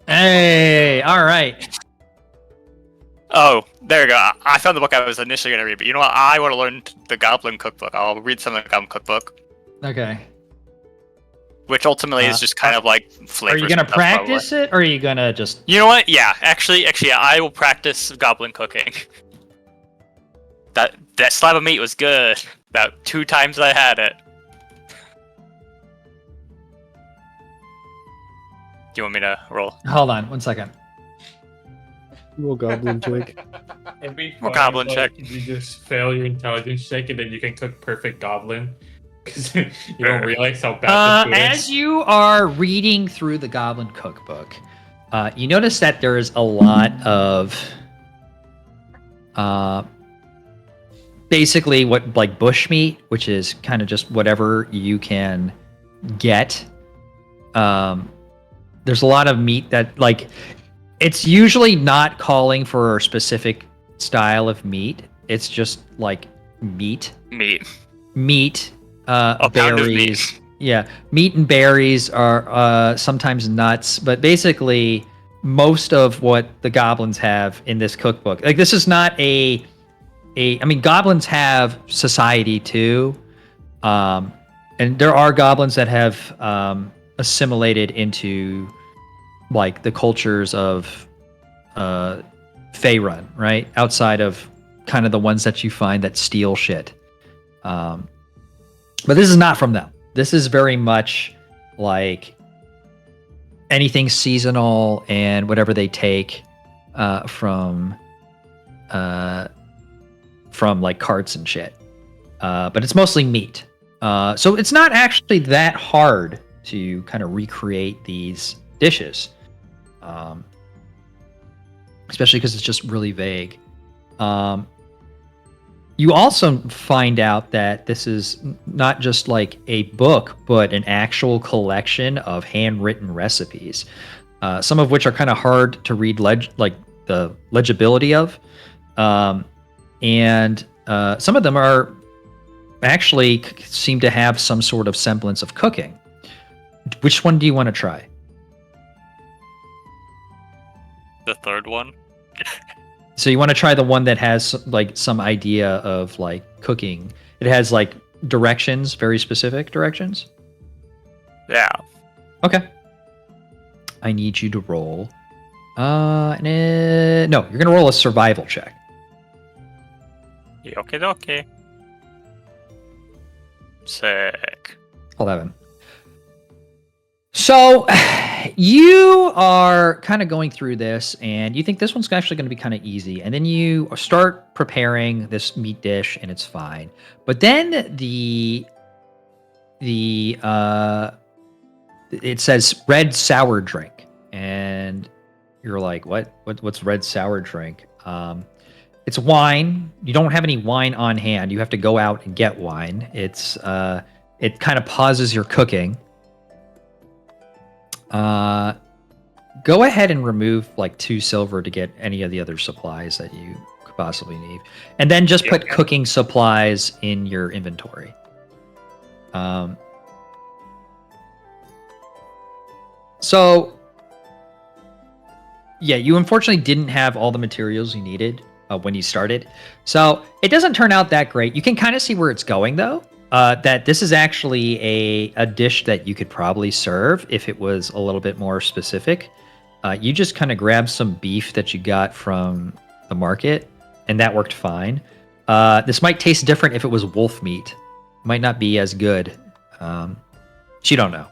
[SPEAKER 1] Hey, all right.
[SPEAKER 6] Oh, there you go. I found the book I was initially going to read, but you know what? I want to learn the Goblin Cookbook. I'll read some of the Goblin Cookbook,
[SPEAKER 1] Okay.
[SPEAKER 6] which ultimately is just kind of like flavors.
[SPEAKER 1] Are you gonna
[SPEAKER 6] and stuff, probably.
[SPEAKER 1] practice it, or are you gonna just?
[SPEAKER 6] You know what? Yeah, actually, yeah, I will practice goblin cooking. That slab of meat was good. About 2 times I had it. Do you want me to roll?
[SPEAKER 1] Hold on, 1 second.
[SPEAKER 5] Little goblin jig.
[SPEAKER 3] It'd be
[SPEAKER 6] Well,
[SPEAKER 3] fun,
[SPEAKER 6] goblin
[SPEAKER 3] like,
[SPEAKER 6] check.
[SPEAKER 3] if you just fail your intelligence check and then you can cook perfect goblin. Because you don't realize how bad this
[SPEAKER 1] As you are reading through the Goblin Cookbook, you notice that there is a lot of basically what like bush meat, which is kind of just whatever you can get. There's a lot of meat that like it's usually not calling for a specific style of meat. It's just like meat,
[SPEAKER 6] Meat. A pound of
[SPEAKER 1] berries.
[SPEAKER 6] meat.
[SPEAKER 1] Yeah, meat and berries are sometimes nuts, but basically most of what the goblins have in this cookbook. Like this is not I mean goblins have society too. And there are goblins that have assimilated into like the cultures of Faerun, right? Outside of kind of the ones that you find that steal shit. But this is not from them. This is very much like anything seasonal and whatever they take from like carts and shit. But it's mostly meat. So it's not actually that hard to kind of recreate these dishes. Especially because it's just really vague. You also find out that this is not just like a book, but an actual collection of handwritten recipes, some of which are kind of hard to read, like the legibility of, and some of them are actually seem to have some sort of semblance of cooking. Which one do you want to try?
[SPEAKER 6] The third one.
[SPEAKER 1] So you want to try the one that has like some idea of like cooking. It has like directions, very specific directions.
[SPEAKER 6] Yeah.
[SPEAKER 1] Okay. I need you to roll. No, you're gonna roll a survival check.
[SPEAKER 6] Okay, okay. Sick.
[SPEAKER 1] 11. So you are kind of going through this, and you think this one's actually going to be kind of easy, and then you start preparing this meat dish, and it's fine. But then it says red sour drink, and you're like, what's red sour drink? It's wine. You don't have any wine on hand. You have to go out and get wine. It kind of pauses your cooking. Go ahead and remove like 2 silver to get any of the other supplies that you could possibly need, and then just put cooking supplies in your inventory. So yeah, you unfortunately didn't have all the materials you needed when you started, so it doesn't turn out that great. You can kind of see where it's going though. That this is actually a dish that you could probably serve if it was a little bit more specific. You just kind of grabbed some beef that you got from the market, and that worked fine. This might taste different if it was wolf meat. Might not be as good. You don't know.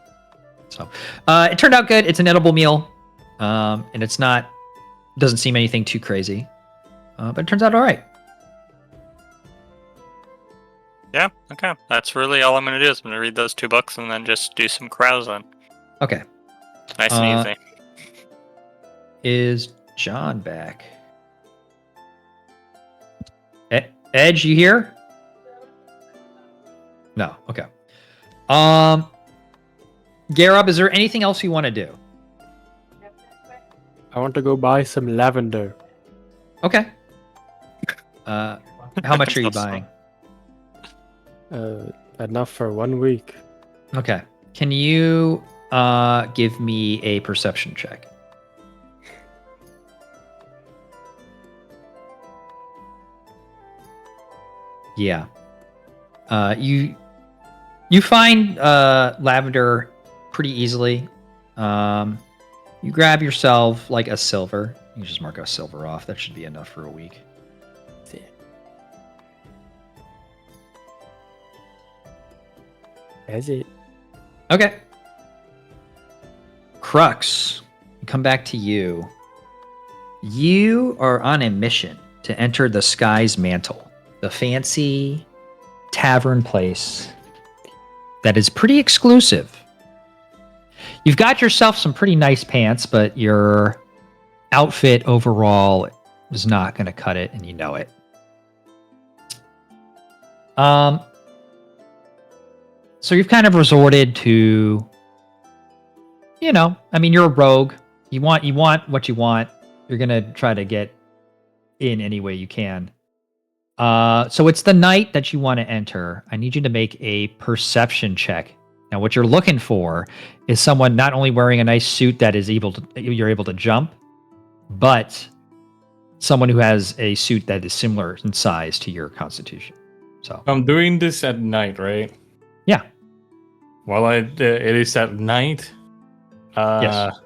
[SPEAKER 1] So it turned out good. It's an edible meal, and it's not doesn't seem anything too crazy, but it turns out all right.
[SPEAKER 6] Yeah, okay. That's really all I'm going to do is I'm going to read those 2 books and then just do some carousing.
[SPEAKER 1] Okay.
[SPEAKER 6] Nice and easy.
[SPEAKER 1] Is John back? Edge, you here? No. Okay. Garrob, is there anything else you want to do?
[SPEAKER 5] I want to go buy some lavender.
[SPEAKER 1] Okay. How much are you buying?
[SPEAKER 5] Enough for 1 week.
[SPEAKER 1] Okay. Can you give me a perception check? Yeah. You find lavender pretty easily. You grab yourself like a silver. You can just mark a silver off. That should be enough for a week.
[SPEAKER 5] That's it.
[SPEAKER 1] Okay. Crux, come back to you. You are on a mission to enter the Sky's Mantle, the fancy tavern place that is pretty exclusive. You've got yourself some pretty nice pants, but your outfit overall is not going to cut it, and you know it. So you've kind of resorted to, I mean, you're a rogue. You want what you want. You're gonna try to get in any way you can. So it's the night that you want to enter. I need you to make a perception check. Now, what you're looking for is someone not only wearing a nice suit that you're able to jump, but someone who has a suit that is similar in size to your constitution. So
[SPEAKER 3] I'm doing this at night, right?
[SPEAKER 1] Yeah.
[SPEAKER 3] Well, it is at night.
[SPEAKER 1] Yes.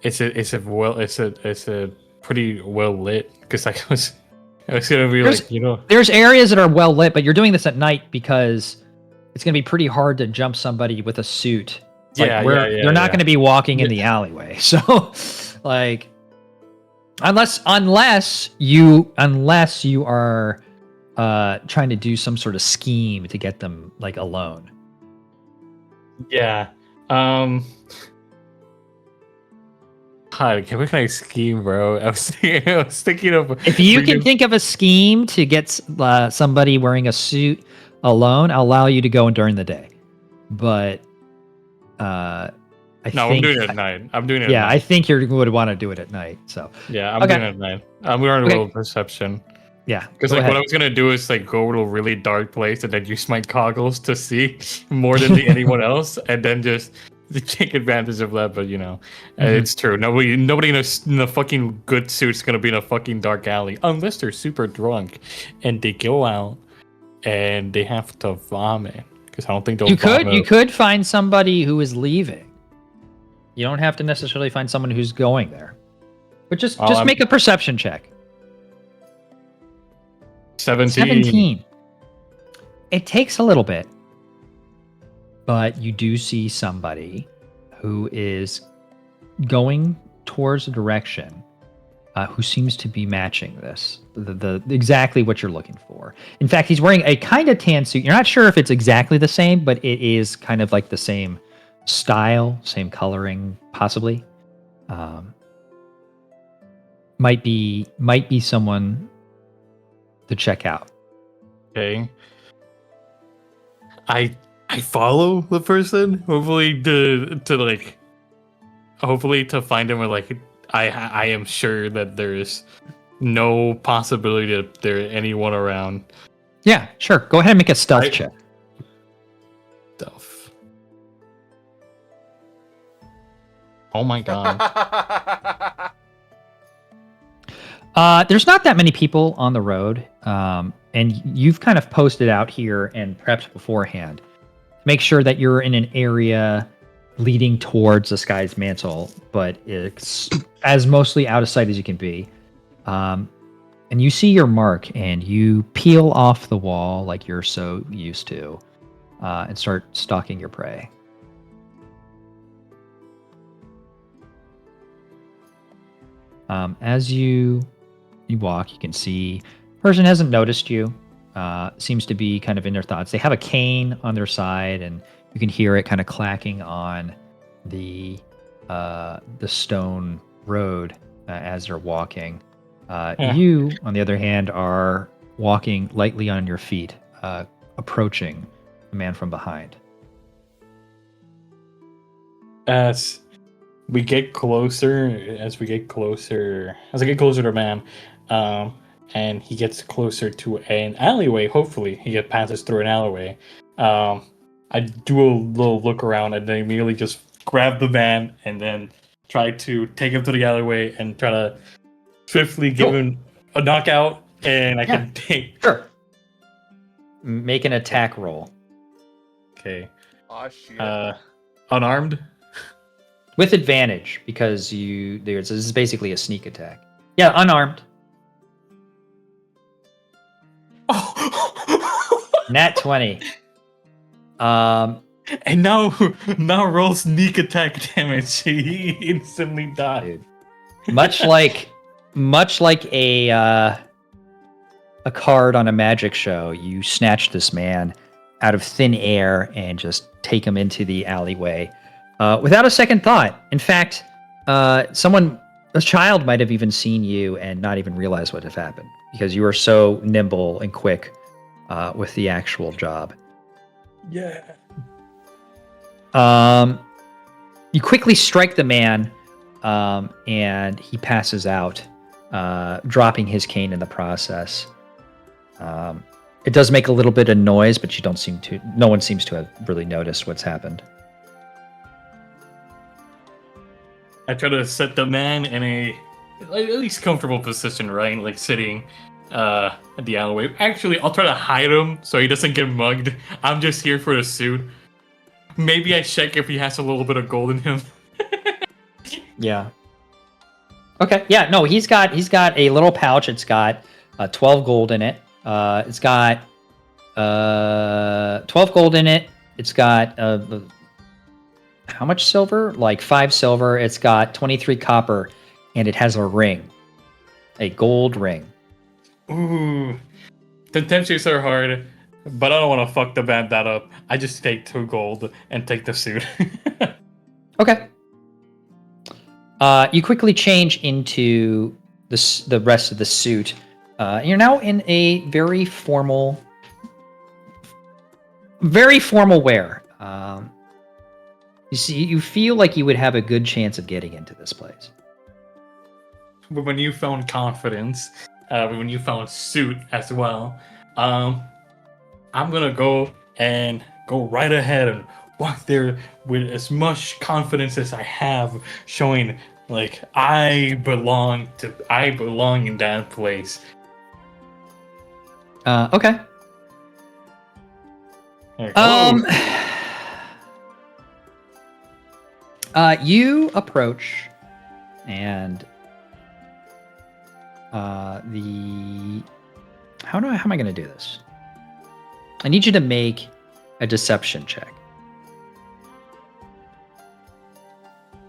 [SPEAKER 3] It's a pretty well lit because I was gonna be
[SPEAKER 1] there's areas that are well lit, but you're doing this at night because it's gonna be pretty hard to jump somebody with a suit. They're not gonna be walking in the alleyway. So, like, unless you are trying to do some sort of scheme to get them like alone.
[SPEAKER 3] Yeah. God, can we make a scheme, bro? I was thinking of
[SPEAKER 1] If you can
[SPEAKER 3] bringing-
[SPEAKER 1] think of a scheme to get somebody wearing a suit alone, I'll allow you to go during the day. But I
[SPEAKER 3] No,
[SPEAKER 1] think
[SPEAKER 3] I'm doing it at night. I'm doing it.
[SPEAKER 1] yeah,
[SPEAKER 3] at
[SPEAKER 1] I
[SPEAKER 3] night.
[SPEAKER 1] think you would want to do it at night. So
[SPEAKER 3] Yeah, I'm
[SPEAKER 1] Okay.
[SPEAKER 3] doing it at night. I'm learning
[SPEAKER 1] Okay.
[SPEAKER 3] a little perception.
[SPEAKER 1] yeah,
[SPEAKER 3] Because
[SPEAKER 1] go
[SPEAKER 3] like
[SPEAKER 1] ahead.
[SPEAKER 3] what I was gonna do is like go to a really dark place and then use my goggles to see more than anyone else, and then just take advantage of that. But
[SPEAKER 1] Mhm.
[SPEAKER 3] it's true. Nobody in a fucking good suit's gonna be in a fucking dark alley unless they're super drunk, and they go out and they have to vomit. Because I don't think they'll.
[SPEAKER 1] You could
[SPEAKER 3] vomit.
[SPEAKER 1] find somebody who is leaving. You don't have to necessarily find someone who's going there, but just
[SPEAKER 3] I'm-
[SPEAKER 1] make a perception check.
[SPEAKER 3] 17.
[SPEAKER 1] 17. It takes a little bit, but you do see somebody who is going towards a direction who seems to be matching this, the exactly what you're looking for. In fact, he's wearing a kind of tan suit. You're not sure if it's exactly the same, but it is kind of like the same style, same coloring, possibly. Might be someone to check out.
[SPEAKER 3] Okay. I follow the person. Hopefully to find him. Or like I am sure that there's no possibility that there's anyone around.
[SPEAKER 1] Yeah, sure. Go ahead and make a stealth
[SPEAKER 3] I-
[SPEAKER 1] check.
[SPEAKER 3] Stuff. Oh my god.
[SPEAKER 1] There's not that many people on the road, and you've kind of posted out here and prepped beforehand. Make sure that you're in an area leading towards the sky's mantle, but it's as mostly out of sight as you can be. And you see your mark, and you peel off the wall like you're so used to, and start stalking your prey. As you walk, you can see person hasn't noticed you. Seems to be kind of in their thoughts. They have a cane on their side, and you can hear it kind of clacking on the stone road as they're walking. You, on the other hand, are walking lightly on your feet, approaching the man from behind.
[SPEAKER 3] As I get closer to the man, and he gets closer to an alleyway. Hopefully, he passes through an alleyway. I do a little look around and then immediately just grab the man and then try to take him to the alleyway and try to swiftly give him a knockout. And I can take.
[SPEAKER 1] Sure. Make an attack roll.
[SPEAKER 3] Okay.
[SPEAKER 2] Aw, shit.
[SPEAKER 3] Unarmed.
[SPEAKER 1] With advantage, because this is basically a sneak attack. Yeah, unarmed. Nat 20.
[SPEAKER 3] And now roll sneak attack damage. He instantly died.
[SPEAKER 1] Dude. Much like a card on a magic show, you snatch this man out of thin air and just take him into the alleyway without a second thought. In fact, a child might have even seen you and not even realize what had happened because you were so nimble and quick with the actual job.
[SPEAKER 3] Yeah.
[SPEAKER 1] You quickly strike the man, and he passes out, dropping his cane in the process. It does make a little bit of noise, but no one seems to have really noticed what's happened.
[SPEAKER 3] I try to set the man in a at least comfortable position, right? Like sitting at the alleyway. Actually, I'll try to hide him so he doesn't get mugged. I'm just here for the suit. Maybe I check if he has a little bit of gold in him.
[SPEAKER 1] Yeah. Okay. Yeah. No, he's got a little pouch. It's got 12 gold in it. It's got 12 gold in it. It's got how much silver? Like 5 silver. It's got 23 copper, and it has a ring, a gold ring.
[SPEAKER 3] Ooh, the temptations are hard, but I don't want to fuck the band that up. I just take 2 gold and take the suit.
[SPEAKER 1] Okay. You quickly change into the rest of the suit. You're now in a very formal wear. You feel like you would have a good chance of getting into this place.
[SPEAKER 3] But when you found confidence, when you found suit as well, I'm gonna go right ahead and walk there with as much confidence as I have, showing like I belong in that place.
[SPEAKER 1] Okay.
[SPEAKER 3] Like, hello.
[SPEAKER 1] You approach, and how am I going to do this? I need you to make a deception check.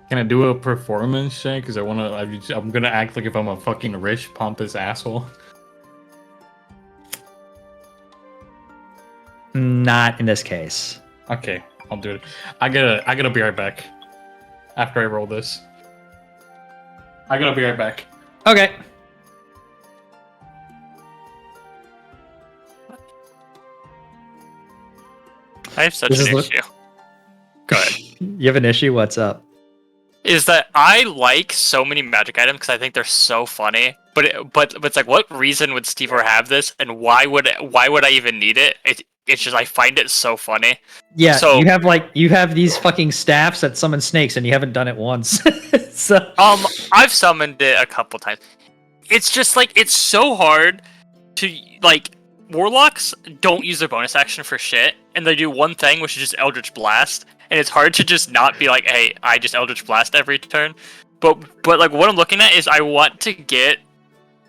[SPEAKER 3] Can I do a performance check? Because I'm gonna act like if I'm a fucking rich, pompous asshole.
[SPEAKER 1] Not in this case.
[SPEAKER 3] Okay, I'll do it. I gotta be right back. After I roll this, I gotta be right back.
[SPEAKER 1] Okay.
[SPEAKER 6] I have such
[SPEAKER 1] This
[SPEAKER 6] an
[SPEAKER 1] is
[SPEAKER 6] issue. Go ahead.
[SPEAKER 1] You have an issue? What's up?
[SPEAKER 6] Is that I like so many magic items because I think they're so funny. But it's like, what reason would Steve have this, and why would I even need it? It's just I find it so funny.
[SPEAKER 1] Yeah,
[SPEAKER 6] So
[SPEAKER 1] you have these fucking staffs that summon snakes, and you haven't done it once. So
[SPEAKER 6] I've summoned it a couple times. It's just like it's so hard to like. Warlocks don't use their bonus action for shit, and they do one thing, which is just Eldritch Blast, and it's hard to just not be like, hey, I just Eldritch Blast every turn. But like what I'm looking at is I want to get,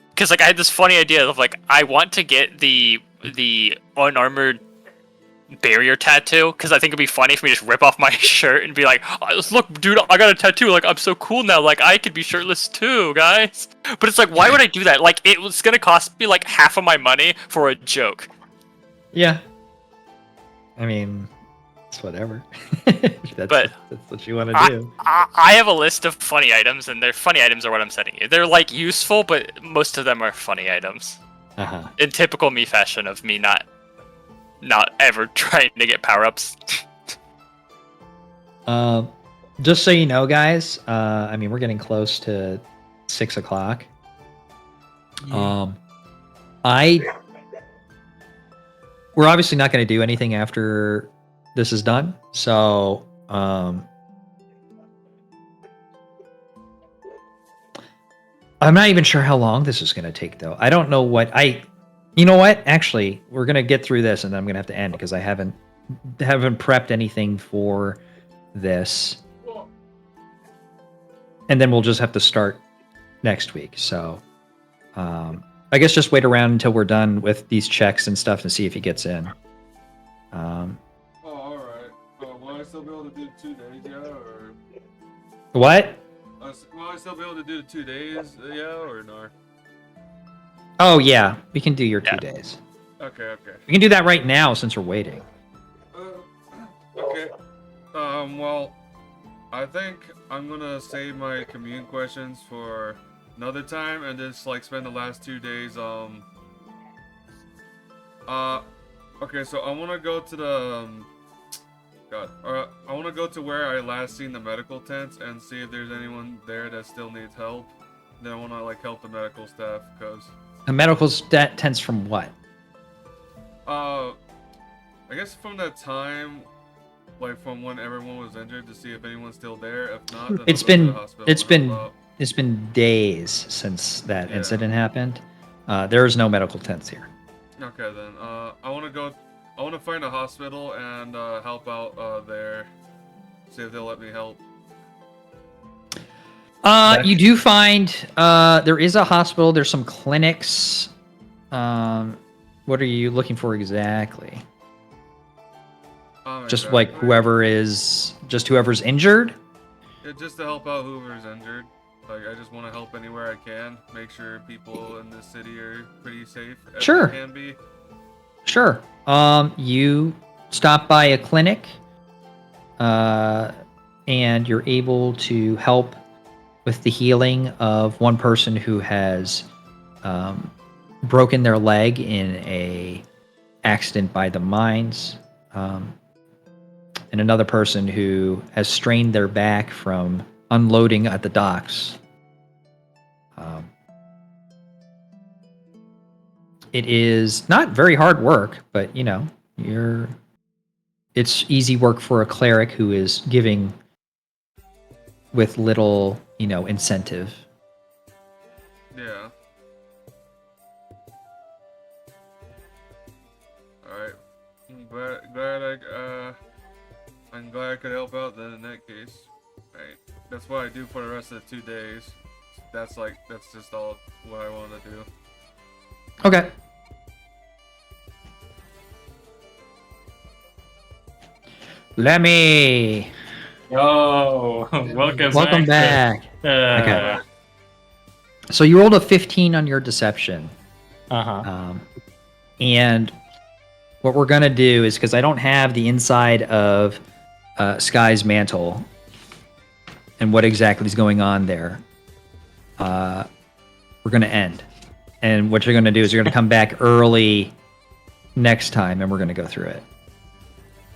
[SPEAKER 6] because like I had this funny idea of like I want to get the unarmored barrier tattoo, because I think it'd be funny for me to just rip off my shirt and be like, oh, look, dude, I got a tattoo, like I'm so cool now, like I could be shirtless too, guys. But it's like, why would I do that? Like it was gonna cost me like half of my money for a joke.
[SPEAKER 1] yeah, I mean, it's whatever. That's what you want to do.
[SPEAKER 6] I have a list of funny items, and their funny items are what I'm sending you. They're like useful, but most of them are funny items.
[SPEAKER 1] Uh-huh.
[SPEAKER 6] In typical me fashion of me not ever trying to get power-ups.
[SPEAKER 1] Just so you know, guys, I mean, we're getting close to 6 o'clock. We're obviously not going to do anything after this is done. So, I'm not even sure how long this is going to take, though. I don't know you know what? Actually, we're going to get through this, and then I'm going to have to end because I haven't prepped anything for this. And then we'll just have to start next week. So, I guess just wait around until we're done with these checks and stuff and see if he gets in.
[SPEAKER 2] Oh, all right. Will I still be able to do 2 days, yeah, or?
[SPEAKER 1] What?
[SPEAKER 2] Will I still be able to do the 2 days, yeah, or no?
[SPEAKER 1] Oh, yeah. We can do your 2 days.
[SPEAKER 2] Okay.
[SPEAKER 1] We can do that right now since we're waiting.
[SPEAKER 2] Okay. Well, I think I'm gonna save my commune questions for another time and just like spend the last 2 days. Okay, so I want to go to the. I want to go to where I last seen the medical tents and see if there's anyone there that still needs help. Then I want to like help the medical staff because.
[SPEAKER 1] A medical tents from what?
[SPEAKER 2] I guess from that time, like from when everyone was injured, to see if anyone's still there. If not, then
[SPEAKER 1] It's
[SPEAKER 2] I'll go to
[SPEAKER 1] been
[SPEAKER 2] the hospital.
[SPEAKER 1] it's been days since that incident happened. There is no medical tents here.
[SPEAKER 2] Okay then. I want to find a hospital and help out there. See if they'll let me help.
[SPEAKER 1] You do find there is a hospital. There's some clinics. What are you looking for exactly? Just like whoever's injured.
[SPEAKER 2] Yeah, just to help out whoever's injured. Like I just want to help anywhere I can. Make sure people in this city are pretty safe as
[SPEAKER 1] Sure.
[SPEAKER 2] they can be.
[SPEAKER 1] Sure. You stop by a clinic, and you're able to help with the healing of one person who has broken their leg in a accident by the mines, and another person who has strained their back from unloading at the docks. It is not very hard work, but it's easy work for a cleric who is giving with little, incentive.
[SPEAKER 2] Yeah. Alright. I'm glad I could help out then in that case. Right. That's what I do for the rest of the 2 days. That's just all what I want to do.
[SPEAKER 1] Okay. Lemmy!
[SPEAKER 3] Oh,
[SPEAKER 1] Welcome back. Okay. So you rolled a 15 on your deception. And what we're going to do is, because I don't have the inside of Sky's mantle and what exactly is going on there, we're going to end. And what you're going to do is you're going to come back early next time, and we're going to go through it.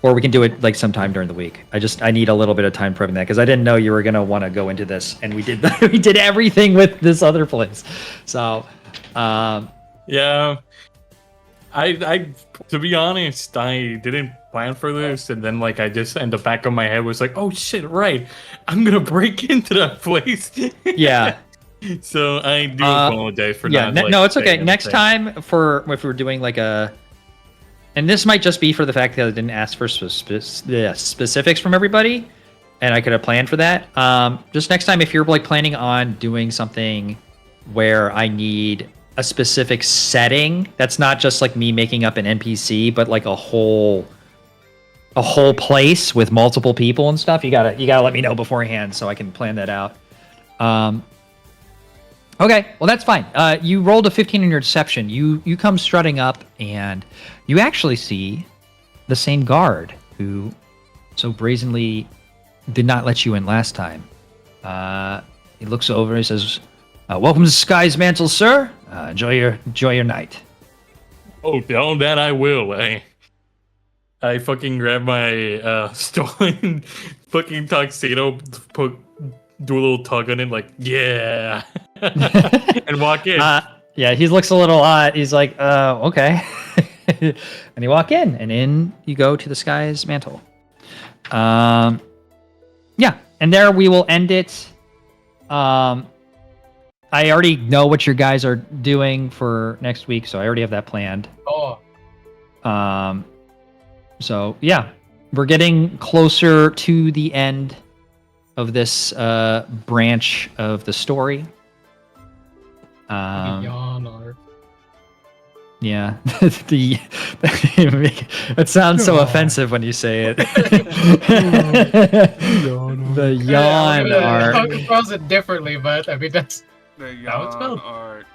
[SPEAKER 1] Or we can do it like sometime during the week. I need a little bit of time prepping that, because I didn't know you were going to want to go into this, and we did everything with this other place. So,
[SPEAKER 3] yeah, I to be honest, I didn't plan for this, and then I just in the back of my head was like, oh shit, right, I'm gonna break into that place.
[SPEAKER 1] Yeah.
[SPEAKER 3] So I do apologize for not.
[SPEAKER 1] No, it's okay. Next time, if we're doing and this might just be for the fact that I didn't ask for specifics from everybody, and I could have planned for that. Just next time, if you're planning on doing something where I need a specific setting, that's not just me making up an NPC, but a whole place with multiple people and stuff, you gotta let me know beforehand so I can plan that out. Okay, well that's fine. You rolled a 15 in your deception. You come strutting up, and you actually see the same guard who so brazenly did not let you in last time. He looks over and says, "Welcome to Sky's Mantle, sir. Enjoy your night."
[SPEAKER 3] Oh, that I will. I fucking grab my stolen fucking tuxedo, do a little tug on it, yeah, and walk in.
[SPEAKER 1] Yeah, he looks a little odd. He's like, okay. And you walk in, and in you go to the Sky's Mantle. Yeah, and there we will end it. I already know what your guys are doing for next week, so I already have that planned.
[SPEAKER 4] Oh.
[SPEAKER 1] So yeah, we're getting closer to the end of this branch of the story.
[SPEAKER 4] Yhaunn or...
[SPEAKER 1] Yeah, it sounds so offensive when you say it. The Yhaunn art.
[SPEAKER 4] I pronounce it differently, but I mean that's
[SPEAKER 2] The
[SPEAKER 4] how it's
[SPEAKER 2] Yhaunn
[SPEAKER 4] spelled.
[SPEAKER 2] art.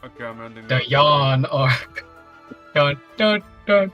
[SPEAKER 2] Okay, I'm ending
[SPEAKER 4] The
[SPEAKER 2] that.
[SPEAKER 4] Yhaunn art. Dun dun dun.